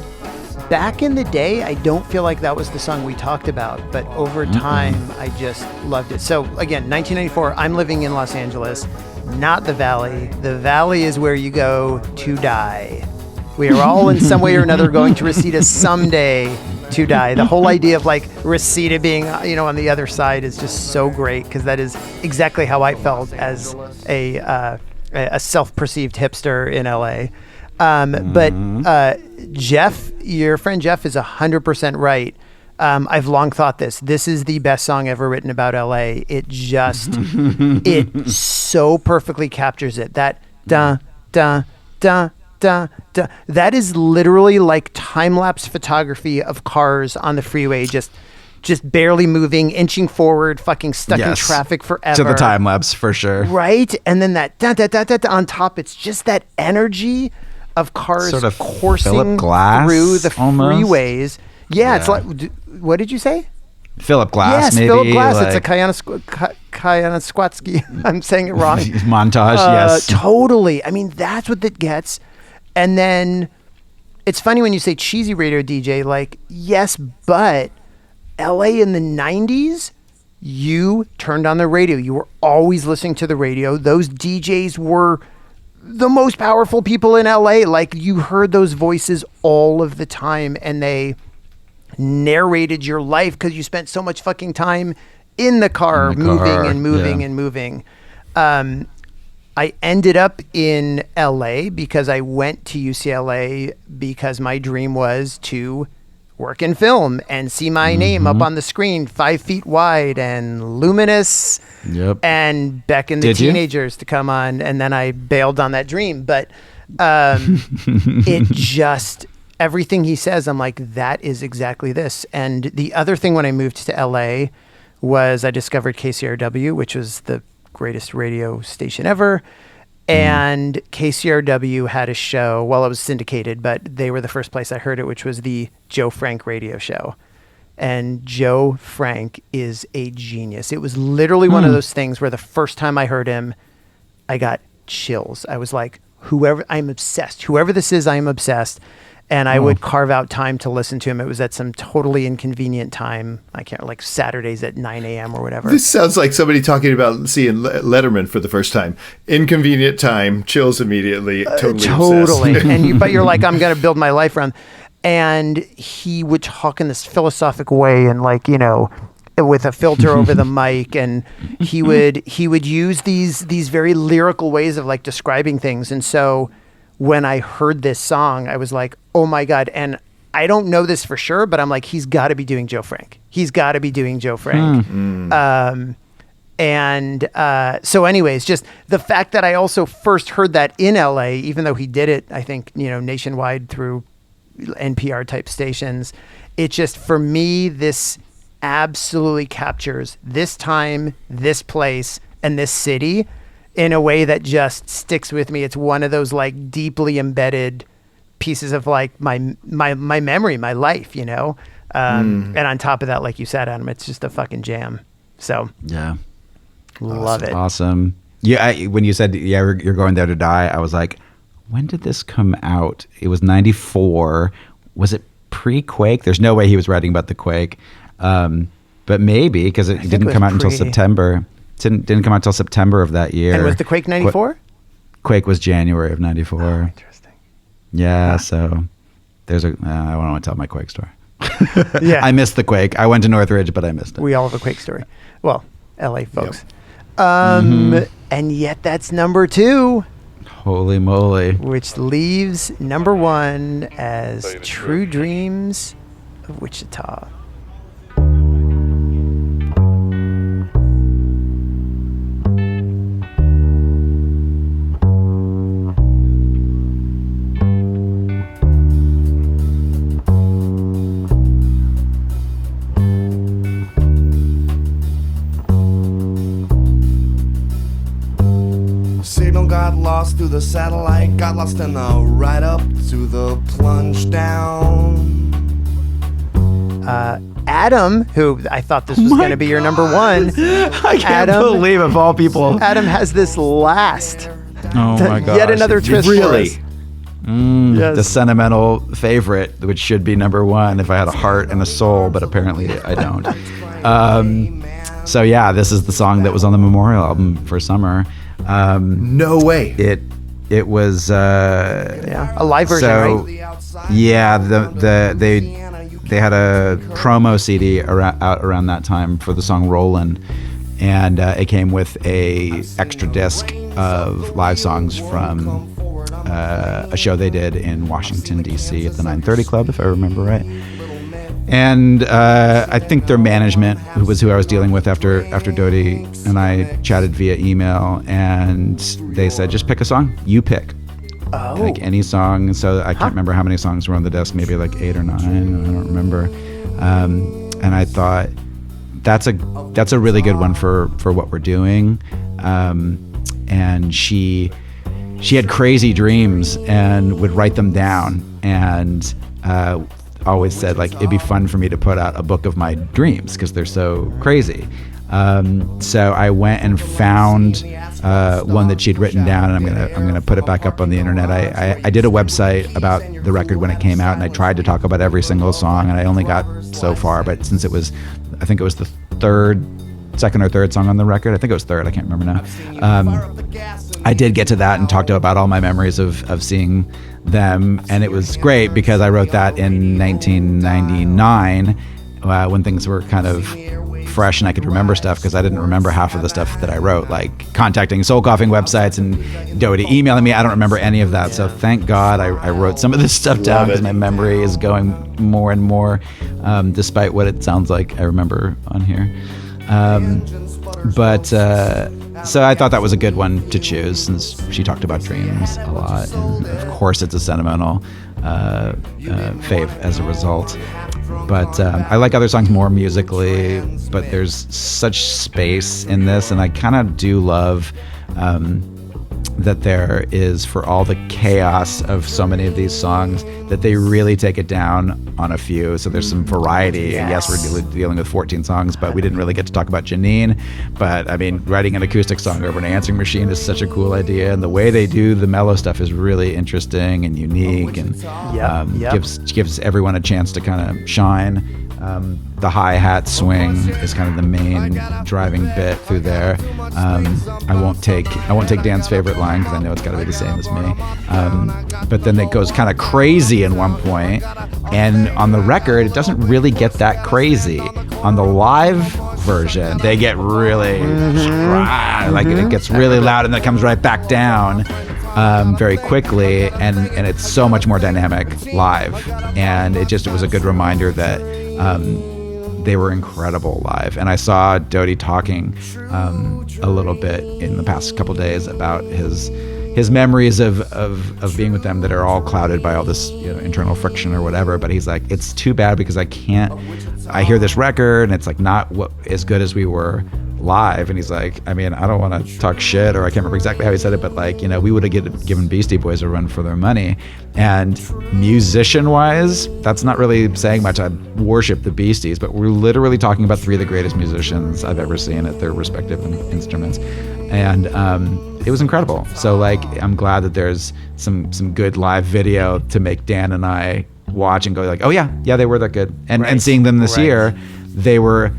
Back in the day, I don't feel like that was the song we talked about, but over time, I just loved it. So again, 1994, I'm living in Los Angeles. Not the Valley. The Valley is where you go to die. We are all in some way or another going to Reseda someday to die. The whole idea of like Reseda being, on the other side is just so great, because that is exactly how I felt as a self-perceived hipster in LA. But Jeff, your friend Jeff, is 100% right. I've long thought this is the best song ever written about LA. It just, it so perfectly captures it. That da, da, da, da, da. That is literally like time-lapse photography of cars on the freeway, just barely moving, inching forward, fucking stuck in traffic forever. To the time-lapse, for sure. Right? And then that da, da, da, da, da on top, it's just that energy of cars sort of coursing Philip Glass, through the almost. Freeways. Yeah, it's like, what did you say? Philip Glass, yes, maybe. Philip Glass. It's a Kayanisquatsky. I'm saying it wrong. Montage, yes. Totally. I mean, that's what it gets. And then it's funny when you say cheesy radio DJ, like, yes, but LA in the 90s, you turned on the radio. You were always listening to the radio. Those DJs were the most powerful people in LA. Like, you heard those voices all of the time, and they narrated your life because you spent so much fucking time in the car, moving. I ended up in LA because I went to UCLA because my dream was to work in film and see my name up on the screen 5 feet wide and luminous and beckon the teenagers to come on. And then I bailed on that dream. But it just, everything he says, I'm like, that is exactly this. And the other thing when I moved to LA was I discovered KCRW, which was the greatest radio station ever. And KCRW had a show, well, it was syndicated, but they were the first place I heard it, which was the Joe Frank radio show. And Joe Frank is a genius. It was literally one of those things where the first time I heard him, I got chills. I was like, I'm obsessed. Whoever this is, I am obsessed. And I would carve out time to listen to him. It was at some totally inconvenient time. I can't, like Saturdays at 9 a.m. or whatever. This sounds like somebody talking about seeing Letterman for the first time. Inconvenient time, chills immediately, totally. And but you're like, I'm going to build my life around. And he would talk in this philosophic way and, like, you know, with a filter over the mic, and he would use these very lyrical ways of, like, describing things. And so when I heard this song, I was like, oh my God. And I don't know this for sure, but I'm like, he's got to be doing Joe Frank. So anyways, just the fact that I also first heard that in LA, even though he did it, I think, you know, nationwide through NPR type stations, it just, for me, this absolutely captures this time, this place, and this city in a way that just sticks with me. It's one of those, like, deeply embedded pieces of, like, my memory, my life, you know? And on top of that, like you said, Adam, it's just a fucking jam. So yeah, love it. Awesome. Yeah. When you said, you're going there to die, I was like, when did this come out? It was 94. Was it pre-Quake? There's no way he was writing about the Quake. But maybe, because it didn't come out until September. Didn't come out until September of that year. And was the Quake 94? Quake was January of 94. Oh, interesting. Yeah, so there's I don't want to tell my Quake story. Yeah. I missed the Quake. I went to Northridge, but I missed it. We all have a Quake story. Well, LA folks. Yep. And yet that's number 2. Holy moly. Which leaves number 1 as True Dreams of Wichita. Signal got lost through the satellite, got lost in the ride up to the plunge down. Adam, who I thought this was going to be your number 1. I can't believe, of all people. Adam has this last. Oh my God. Yet another twist. Really? For us. Yes. The sentimental favorite, which should be number 1 if I had a heart and a soul, but apparently I don't. So yeah, this is the song that was on the Memorial album for Summer. No way. It was a live version, right? Yeah, they had a promo CD out around that time for the song Rollin', and it came with a extra disc of live songs from a show they did in Washington D.C. at the 930 Club, if I remember right. And I think their management, who I was dealing with after Doughty and I chatted via email, and they said, just pick a song. You pick. Oh. Like any song. So I can't remember how many songs were on the disc, maybe like 8 or 9. I don't remember. And I thought, that's a really good one for what we're doing. And she had crazy dreams and would write them down, and always said, like, it'd be fun for me to put out a book of my dreams because they're so crazy. So I went and found one that she'd written down, and I'm gonna put it back up on the internet. I did a website about the record when it came out, and I tried to talk about every single song, and I only got so far. But since I think it was the second or third song on the record. I think it was third. I can't remember now. I did get to that and talked about all my memories of seeing them, and it was great because I wrote that in 1999 when things were kind of fresh and I could remember stuff, because I didn't remember half of the stuff that I wrote, like contacting soul coughing websites and Doughty emailing me. I don't remember any of that. So thank God I wrote some of this stuff down, because my memory is going more and more, despite what it sounds like I remember on here. So I thought that was a good one to choose, since she talked about Dreams a lot, and of course it's a sentimental fave as a result. But I like other songs more musically, but there's such space in this, and I kind of do love that there is, for all the chaos of so many of these songs, that they really take it down on a few. So there's some variety. Yes, we're dealing with 14 songs, but we didn't really get to talk about Janine. But I mean, writing an acoustic song over an answering machine is such a cool idea, and the way they do the mellow stuff is really interesting and unique, and gives everyone a chance to kind of shine. The hi-hat swing is kind of the main driving bit through there. I won't take Dan's favorite line, because I know it's got to be the same as me. But then it goes kind of crazy in one point, and on the record it doesn't really get that crazy. On the live version, they get really it gets really loud, and then it comes right back down very quickly, and it's so much more dynamic live. And it was a good reminder that they were incredible live. And I saw Doughty talking a little bit in the past couple days about his memories of being with them that are all clouded by all this internal friction or whatever. But he's like, it's too bad, because I hear this record and it's like not as good as we were live. And he's like, I mean, I don't want to talk shit, or I can't remember exactly how he said it, but like, we would have given Beastie Boys a run for their money. And musician wise, that's not really saying much. I worship the Beasties, but we're literally talking about three of the greatest musicians I've ever seen at their respective instruments. And it was incredible. So like, I'm glad that there's some good live video to make Dan and I watch and go like, oh yeah, they were that good. And seeing them this year, they were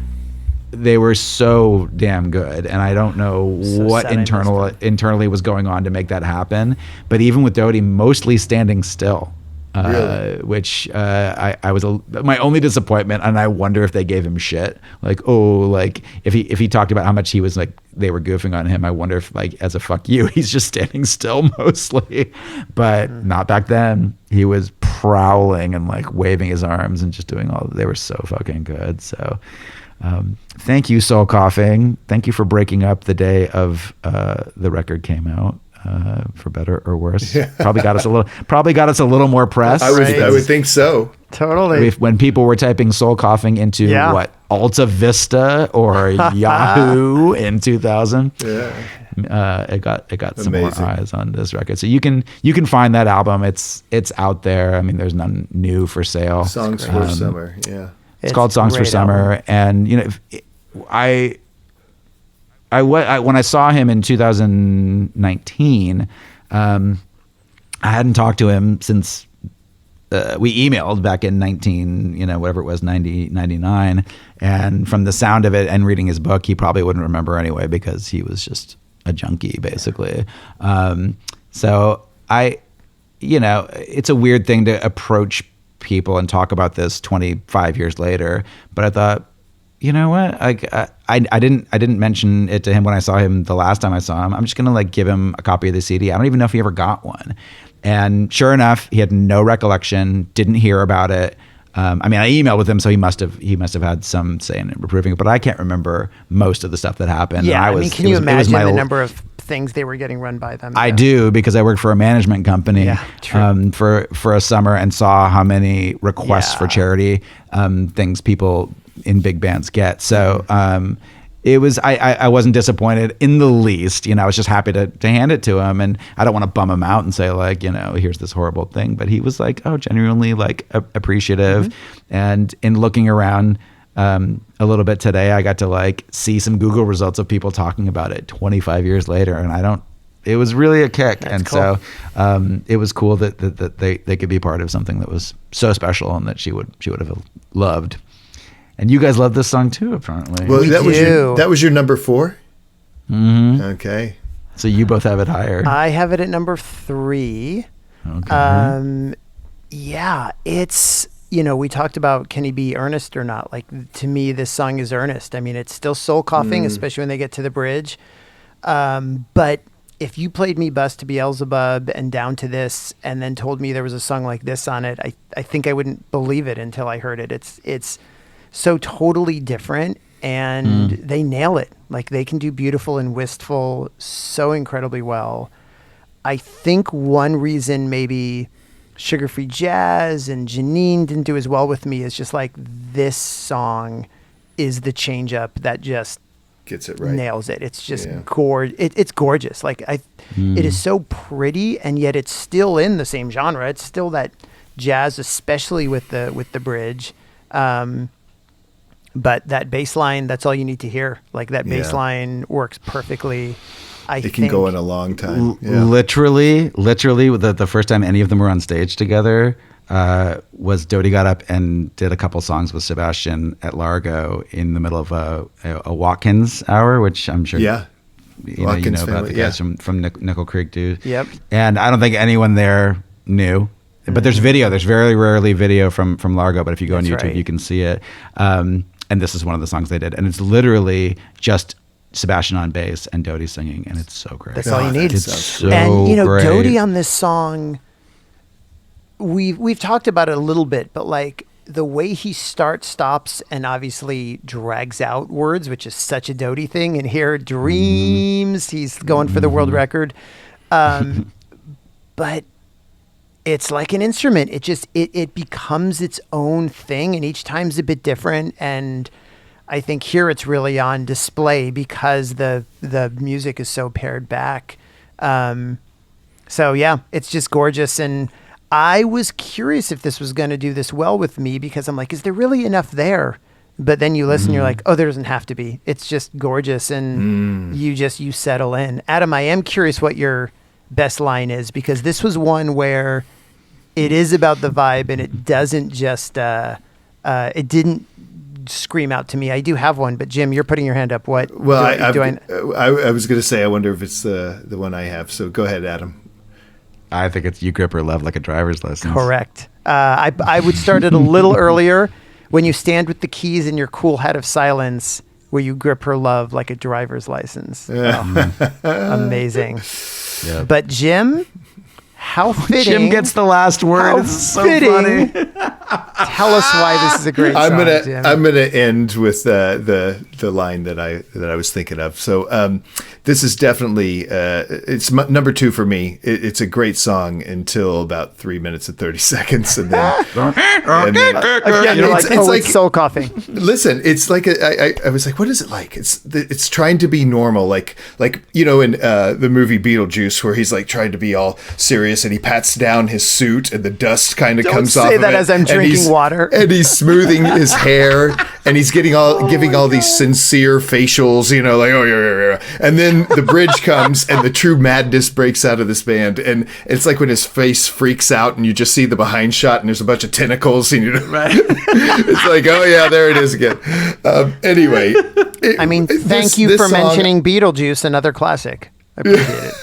so damn good, and I don't know what internally was going on to make that happen. But even with Doughty mostly standing still, really? Which I was my only disappointment, and I wonder if they gave him shit, like if he talked about how much he was like they were goofing on him. I wonder if, like, as a fuck you, he's just standing still mostly. But not back then. He was prowling and like waving his arms and just doing they were so fucking good. So. Thank you, Soul Coughing. Thank you for breaking up the day of the record came out, for better or worse. Yeah. Probably got us a little more press. I would think so. Totally. When people were typing Soul Coughing into Alta Vista or Yahoo in 2000. Yeah. It got some more eyes on this record. So you can find that album. It's out there. I mean, there's none new for sale. Songs for Summer. Yeah. It's called Songs for Summer. And I when I saw him in 2019, I hadn't talked to him since we emailed back in 99. And from the sound of it and reading his book, he probably wouldn't remember anyway, because he was just a junkie basically. So it's a weird thing to approach people and talk about this 25 years later, but I thought, you know what, I didn't mention it to him when I saw him the last time I saw him. I'm just gonna like give him a copy of the CD. I don't even know if he ever got one. And sure enough, he had no recollection, didn't hear about it. I emailed with him, so he must have had some say in approving it, but I can't remember most of the stuff that happened. Yeah, can you imagine the number of things they were getting run by them? I do, because I worked for a management company for a summer and saw how many requests for charity things people in big bands get. So it was I wasn't disappointed in the least. I was just happy to hand it to him, and I don't want to bum him out and say like, here's this horrible thing. But he was like, genuinely like appreciative. And in looking around a little bit today. I got to like see some Google results of people talking about it 25 years later, and it was really a kick. That's cool. So it was cool that they could be part of something that was so special and that she would have loved. And you guys love this song too, apparently. Well, that was your number 4? Mm-hmm. Okay. So you both have it higher. I have it at number 3. Okay. Yeah, it's, we talked about can he be earnest or not? Like, to me, this song is earnest. I mean, it's still soul coughing, especially when they get to the bridge. But if you played me Bus to Beelzebub and Down to This and then told me there was a song like this on it, I think I wouldn't believe it until I heard it. It's so totally different, and they nail it. Like, they can do beautiful and wistful so incredibly well. I think one reason maybe Sugar Free Jazz and Janine didn't do as well with me is just like this song is the change up that just gets it right, nails it. It's just it's gorgeous. Like it is so pretty, and yet it's still in the same genre. It's still that jazz, especially with the bridge. But that bass line, that's all you need to hear. Like, that bass line works perfectly. It can go in a long time. Literally, the first time any of them were on stage together was Doughty got up and did a couple songs with Sebastian at Largo in the middle of a Watkins hour, which I'm sure you know about family, the guys from Nickel Creek do. Yep. And I don't think anyone there knew. But there's video. There's very rarely video from Largo, but if you go on YouTube, you can see it. And this is one of the songs they did. And it's literally just Sebastian on bass and Doughty singing, and it's so great. That's all you need. It's so and great. Doughty on this song, we've talked about it a little bit, but like the way he starts, stops, and obviously drags out words, which is such a Doughty thing. And here, Dreams, he's going for the world record. But it's like an instrument. It just, it becomes its own thing, and each time's a bit different. And I think here it's really on display because the music is so pared back. So yeah, it's just gorgeous. And I was curious if this was going to do this well with me, because I'm like, is there really enough there? But then you listen, you're like, oh, there doesn't have to be. It's just gorgeous. And you settle in. Adam, I am curious what your best line is, because this was one where it is about the vibe, and it doesn't just it didn't scream out to me. I do have one, but Jim, you're putting your hand up. What? Well, I was going to say, I wonder if it's the one I have. So go ahead, Adam. I think it's You Grip Her Love Like a Driver's License. Correct. I would start it a little earlier. When you stand with the keys in your cool hat of silence, where you grip her love like a driver's license. Amazing. Yep. But Jim, how fitting. Jim gets the last word. It's so funny. Tell us why this is a great song, Jim. I'm gonna end with the line that I was thinking of. So this is definitely it's number 2 for me. It's a great song until about 3 minutes and 30 seconds, and then again, you're like, it's like soul coughing. Listen, it's like I was like, what is it like? It's trying to be normal, like in the movie Beetlejuice, where he's like trying to be all serious, and he pats down his suit, and the dust kind of comes off. Don't say that as I'm drinking water. And he's smoothing his hair, and he's giving all these sincere facials, like, oh yeah. And then the bridge comes, and the true madness breaks out of this band, and it's like when his face freaks out, and you just see the behind shot, and there's a bunch of tentacles, and it's like, oh yeah, there it is again. Anyway, thank you for mentioning Beetlejuice, another classic. I appreciate it.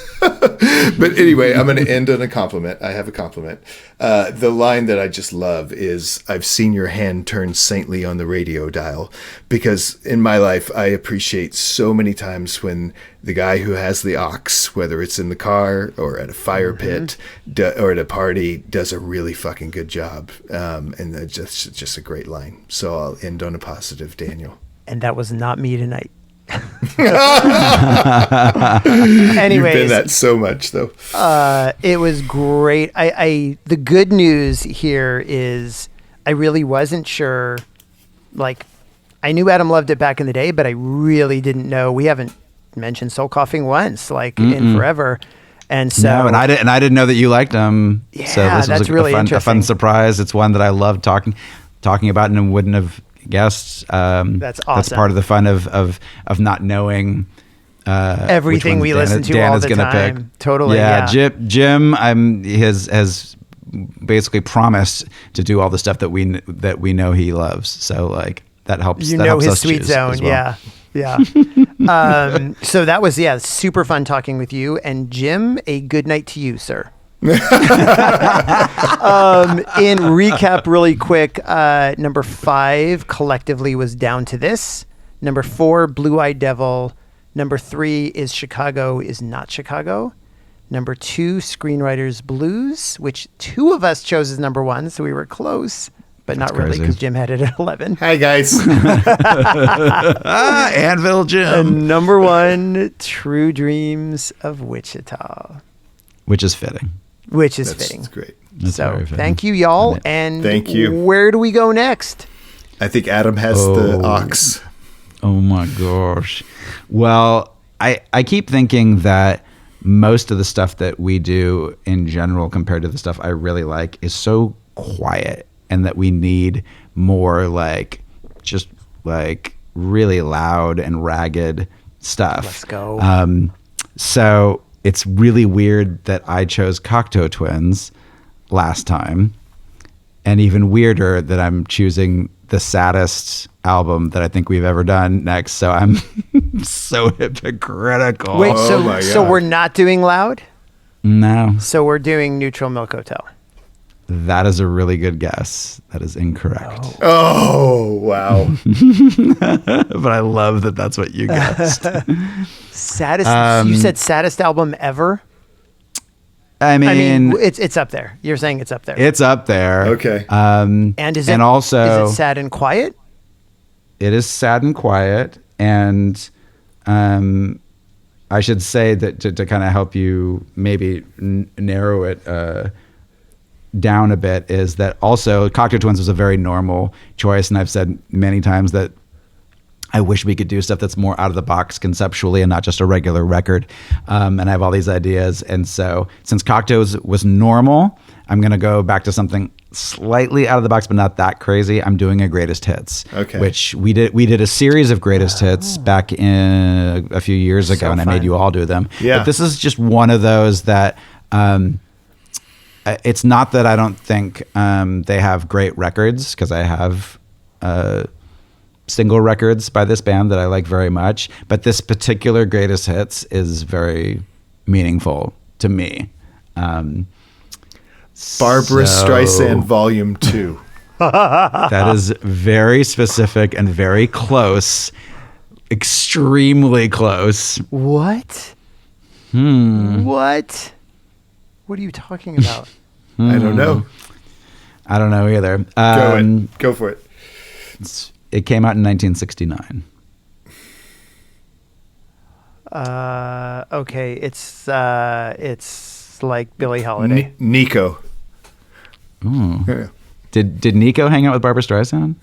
But anyway, I'm going to end on a compliment. I have a compliment. The line that I just love is, I've seen your hand turn saintly on the radio dial, because in my life, I appreciate so many times when the guy who has the aux, whether it's in the car or at a fire pit or at a party, does a really fucking good job. And that's just a great line. So I'll end on a positive, Daniel. And that was not me tonight. Anyways, you've been that so much, though. It was great. The good news here is I really wasn't sure. Like, I knew Adam loved it back in the day, but I really didn't know. We haven't mentioned soul coughing once, in forever. And so, no, and I didn't know that you liked them. Yeah, so this was really a fun surprise. It's one that I love talking about, and wouldn't have guest. That's awesome. That's part of the fun of not knowing everything we listen to Dan all is the gonna time. pick. Totally. Yeah, Yeah. Jim has basically promised to do all the stuff that we know he loves. So like that helps. You that know helps his us sweet choose zone. as well. Yeah. So that was super fun talking with you. And Jim, a good night to you, sir. In recap really quick, number 5 collectively was Down to This. Number 4, Blueeyed Devil. Number 3 is Chicago is Not Chicago. Number 2, Screenwriters Blues, which 2 of us chose as number 1, so we were close, but not really because Jim had it at 11. Hi, guys. Anvil Jim. And number 1, True Dreams of Wichita. Which is fitting. Fitting. That's great. That's So very fitting. thank you, y'all. And thank you. Where do we go next? I think Adam has the ox. Oh my gosh. Well, I keep thinking that most of the stuff that we do in general compared to the stuff I really like is so quiet, and that we need more like just like really loud and ragged stuff. Let's go. So it's really weird that I chose Cocteau Twins last time, and even weirder that I'm choosing the saddest album that I think we've ever done next. So I'm so hypocritical. Wait, so we're not doing loud? No. So we're doing Neutral Milk Hotel. That is a really good guess. That is incorrect. Oh, wow. But I love that that's what you guessed. Saddest, you said saddest album ever? I mean, it's up there. You're saying it's up there. It's up there. Okay. And is it also is it sad and quiet? It is sad and quiet, and I should say that to kind of help you maybe narrow it down a bit, is that also Cocteau Twins was a very normal choice, and I've said many times that I wish we could do stuff that's more out of the box conceptually and not just a regular record. And I have all these ideas. And so since Cocteau's was normal, I'm going to go back to something slightly out of the box, but not that crazy. I'm doing a greatest hits, which we did a series of greatest hits back in a few years ago, and I made you all do them. Yeah. But this is just one of those that, it's not that I don't think they have great records, because I have single records by this band that I like very much, but this particular greatest hits is very meaningful to me. Barbara Streisand Volume 2. That is very specific and very close, extremely close. What? What? What are you talking about? I don't know. I don't know either. Go for it. It came out in 1969. Okay, it's like Billie Holiday. Nico. Ooh. Yeah. Did Nico hang out with Barbara Streisand?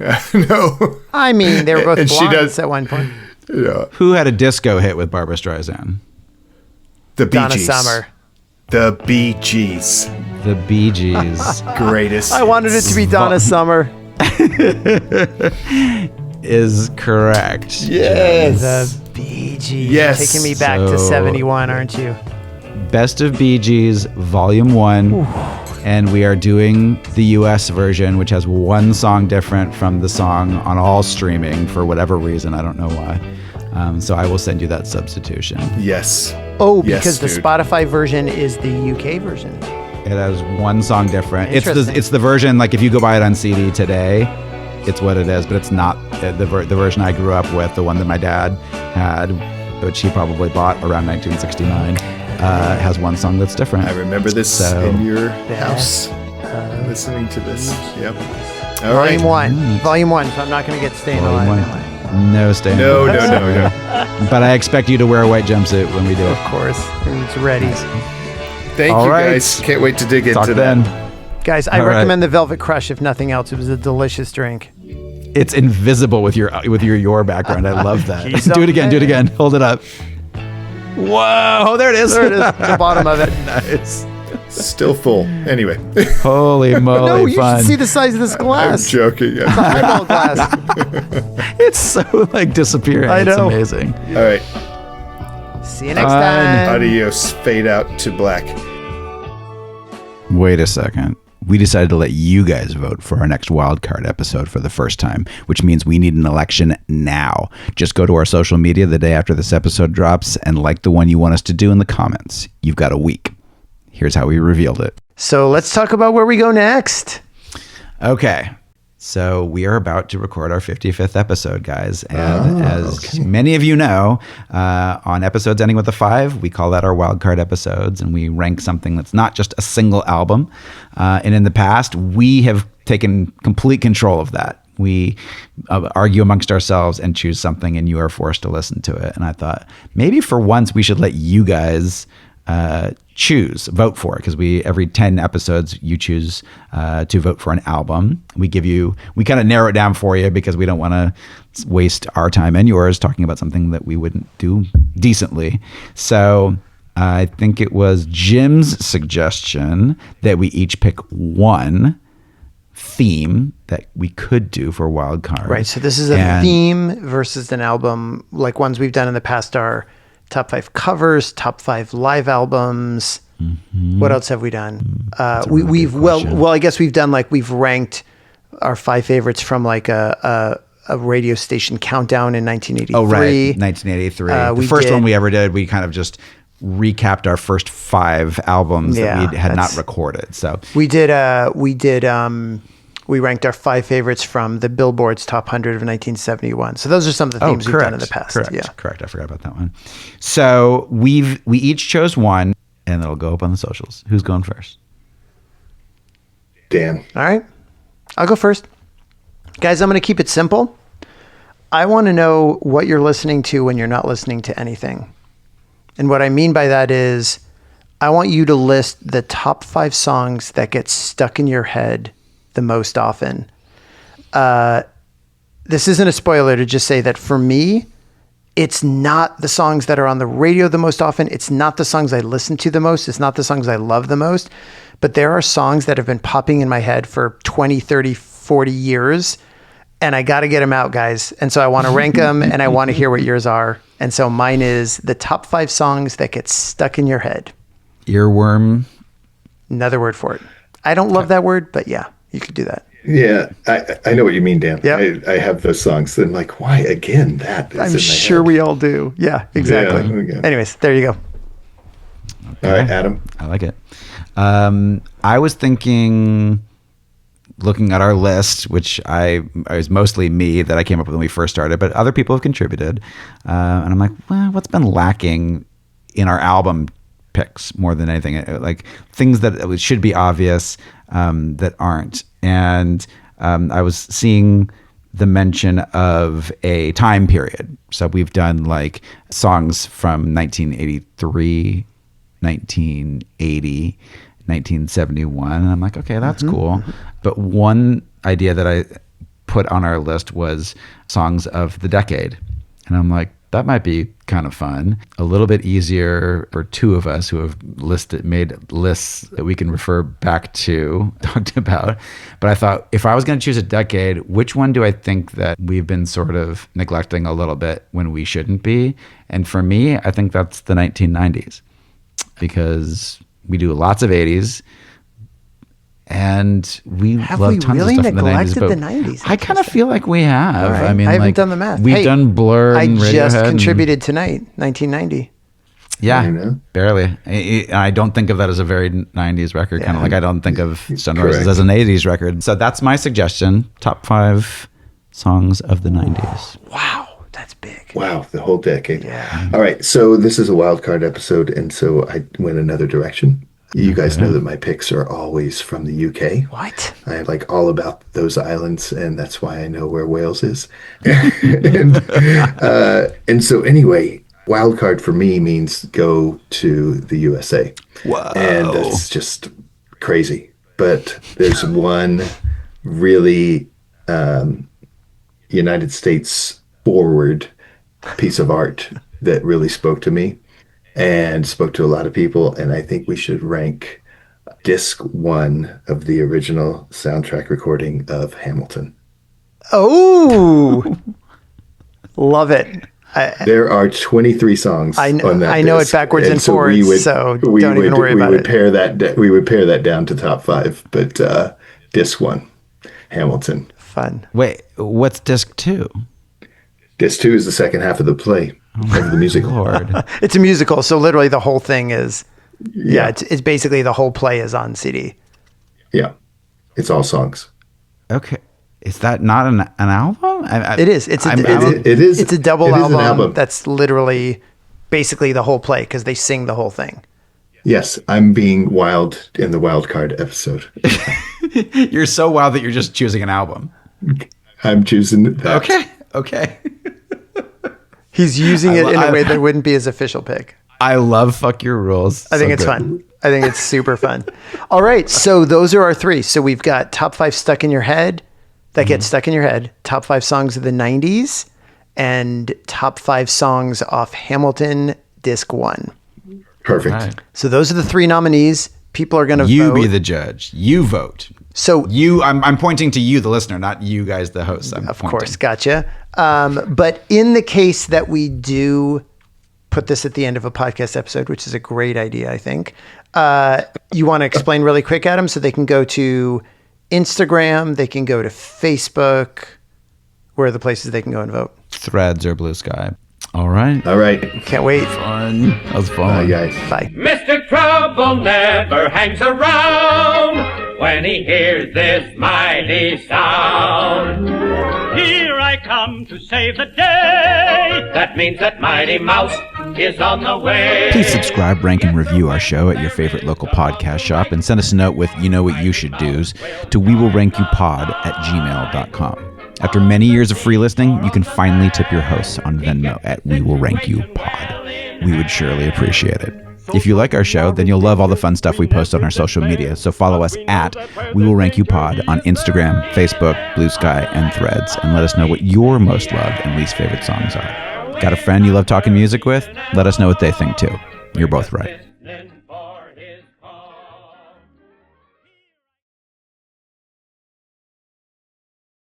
No. I mean, they were both And blondes at one point. Yeah. Who had a disco hit with Barbara Streisand? The Bee Donna Gees. Summer. The Bee Gees. The Bee Gees. Greatest. I wanted it to be Donna Summer. Is correct. Yes. The Bee Gees. Yes. Taking me back to 71, aren't you? Best of Bee Gees, Volume 1. Ooh. And we are doing the US version, which has one song different from the song on all streaming for whatever reason. I don't know why. So I will send you that substitution. Yes. Oh, because the Spotify version is the UK version. It has one song different. Interesting. It's the version, like if you go buy it on CD today, it's what it is, but it's not the version I grew up with, the one that my dad had, which he probably bought around 1969. Has one song that's different. I remember this in your house, listening to this. Yep. All Volume right. 1. Volume 1, so I'm not going to get Staying Alive. Volume 1. No, Staying No. But I expect you to wear a white jumpsuit when we do it. Of course. It's ready. Thank All you, right. guys. Can't wait to dig Talk into then. that. Guys, I All right. recommend the Velvet Crush if nothing else. It was a delicious drink. It's invisible with your background. I love that. He's Do it up again. Do it there. again. Hold it up. Whoa! There it is. There it is. The bottom of it. Nice. Still full. Anyway. Holy moly, No, you fun. should see the size of this glass. I'm joking. It's a highball glass. It's so like disappearing. I know. It's amazing. All right. See you next time. Adios. Fade out to black. Wait a second. We decided to let you guys vote for our next Wildcard episode for the first time, which means we need an election now. Just go to our social media the day after this episode drops and like the one you want us to do in the comments. You've got a week. Here's how we revealed it. So let's talk about where we go next. Okay. So we are about to record our 55th episode, guys. And as many of you know, on episodes ending with a 5, we call that our wildcard episodes. And we rank something that's not just a single album. And in the past, we have taken complete control of that. We argue amongst ourselves and choose something, and you are forced to listen to it. And I thought maybe for once we should let you guys vote for it, because every 10 episodes you choose to vote for an album. We kind of narrow it down for you because we don't want to waste our time and yours talking about something that we wouldn't do decently. So I think it was Jim's suggestion that we each pick one theme that we could do for Wildcard. Right. So this is a theme versus an album. Like ones we've done in the past are top 5 covers, top 5 live albums. Mm-hmm. What else have we done? I guess we've done we've ranked our 5 favorites from a radio station countdown in 1983. Oh, right. 1983. The first one we ever did, we kind of just recapped our first 5 albums that we had not recorded. So we ranked our 5 favorites from the Billboard's Top 100 of 1971. So those are some of the themes we've done in the past. Correct. I forgot about that one. So we each chose one, and it'll go up on the socials. Who's going first? Dan. All right. I'll go first. Guys, I'm going to keep it simple. I want to know what you're listening to when you're not listening to anything. And what I mean by that is I want you to list the top 5 songs that get stuck in your head the most often. This isn't a spoiler to just say that for me, it's not the songs that are on the radio the most often. It's not the songs I listen to the most. It's not the songs I love the most. But there are songs that have been popping in my head for 20, 30, 40 years. And I got to get them out, guys. And so I want to rank them and I want to hear what yours are. And so mine is the top 5 songs that get stuck in your head. Earworm. Another word for it. I don't love that word, but yeah, you could do that. Yeah, I know what you mean, Dan. Yep. I have those songs. And like, why again? That is I'm in my sure head. we all do. Yeah, exactly. Yeah, okay. Anyways, there you go. All right, Adam. I like it. I was thinking, looking at our list, which I was mostly me that I came up with when we first started, but other people have contributed. And I'm like, well, what's been lacking in our album picks more than anything? Like things that should be obvious that aren't. And I was seeing the mention of a time period. So we've done like songs from 1983, 1980, 1971. And I'm like, okay, that's cool. But one idea that I put on our list was songs of the decade. And I'm like, that might be kind of fun. A little bit easier for 2 of us who have made lists that we can refer back to, talked about. But I thought, if I was going to choose a decade, which one do I think that we've been sort of neglecting a little bit when we shouldn't be? And for me, I think that's the 1990s, because we do lots of 80s. And we love tons of stuff in the 90s. But the 90s? I kind of feel like we have. Right. I mean, I haven't done the math. We've done Blur and I just Radiohead contributed tonight, 1990. Yeah, barely. I don't think of that as a very 90s record, kind of like I don't think of Stone Roses as an 80s record. So that's my suggestion, top 5 songs of the 90s. Wow, that's big. Wow, the whole decade. Yeah. All right, so this is a wildcard episode, and so I went another direction. You guys know that my picks are always from the UK. What? I like all about those islands, and that's why I know where Wales is. And so anyway, wildcard for me means go to the USA. Wow. And that's just crazy. But there's one really United States forward piece of art that really spoke to me and spoke to a lot of people. And I think we should rank disc 1 of the original soundtrack recording of Hamilton. Oh, love it. There are 23 songs on that I know disc, it backwards and forwards, we would, so don't even worry about it. We would pare that down to top 5, but disc 1, Hamilton. Fun. Wait, what's disc 2? Disc 2 is the second half of the play, of the musical. Lord. It's a musical, so literally the whole thing is, it's basically the whole play is on CD. Yeah, it's all songs. Okay. Is that not an album? It is. It's a double album that's literally basically the whole play because they sing the whole thing. Yes, I'm being wild in the Wildcard episode. You're so wild that you're just choosing an album. I'm choosing that. Okay. He's using it in a way that wouldn't be his official pick. I love Fuck Your Rules. I think it's fun. I think it's super fun. All right, so those are our 3. So we've got top 5 stuck in your head. That gets stuck in your head, top 5 songs of the 90s, and top 5 songs off Hamilton Disc 1. Perfect. Right. So those are the 3 nominees. People are going to vote. You be the judge. You vote. So I'm pointing to you, the listener, not you guys, the hosts. Of course, gotcha. But in the case that we do put this at the end of a podcast episode, which is a great idea, I think, you want to explain really quick, Adam, so they can go to Instagram, they can go to Facebook. Where are the places they can go and vote? Threads or Blue Sky. All right. Can't wait. Fun. That was fun. Bye, guys. Bye. Mr. Trouble never hangs around when he hears this mighty sound. Here I come to save the day. That means that Mighty Mouse is on the way. Please subscribe, rank, and review our show at your favorite local podcast shop and send us a note with you know what you should do's to wewillrankyoupod@gmail.com. After many years of free listening, you can finally tip your hosts on Venmo at wewillrankyoupod. We would surely appreciate it. If you like our show, then you'll love all the fun stuff we post on our social media, so follow us at wewillrankyoupod on Instagram, Facebook, Blue Sky, and Threads, and let us know what your most loved and least favorite songs are. Got a friend you love talking music with? Let us know what they think too. You're both right.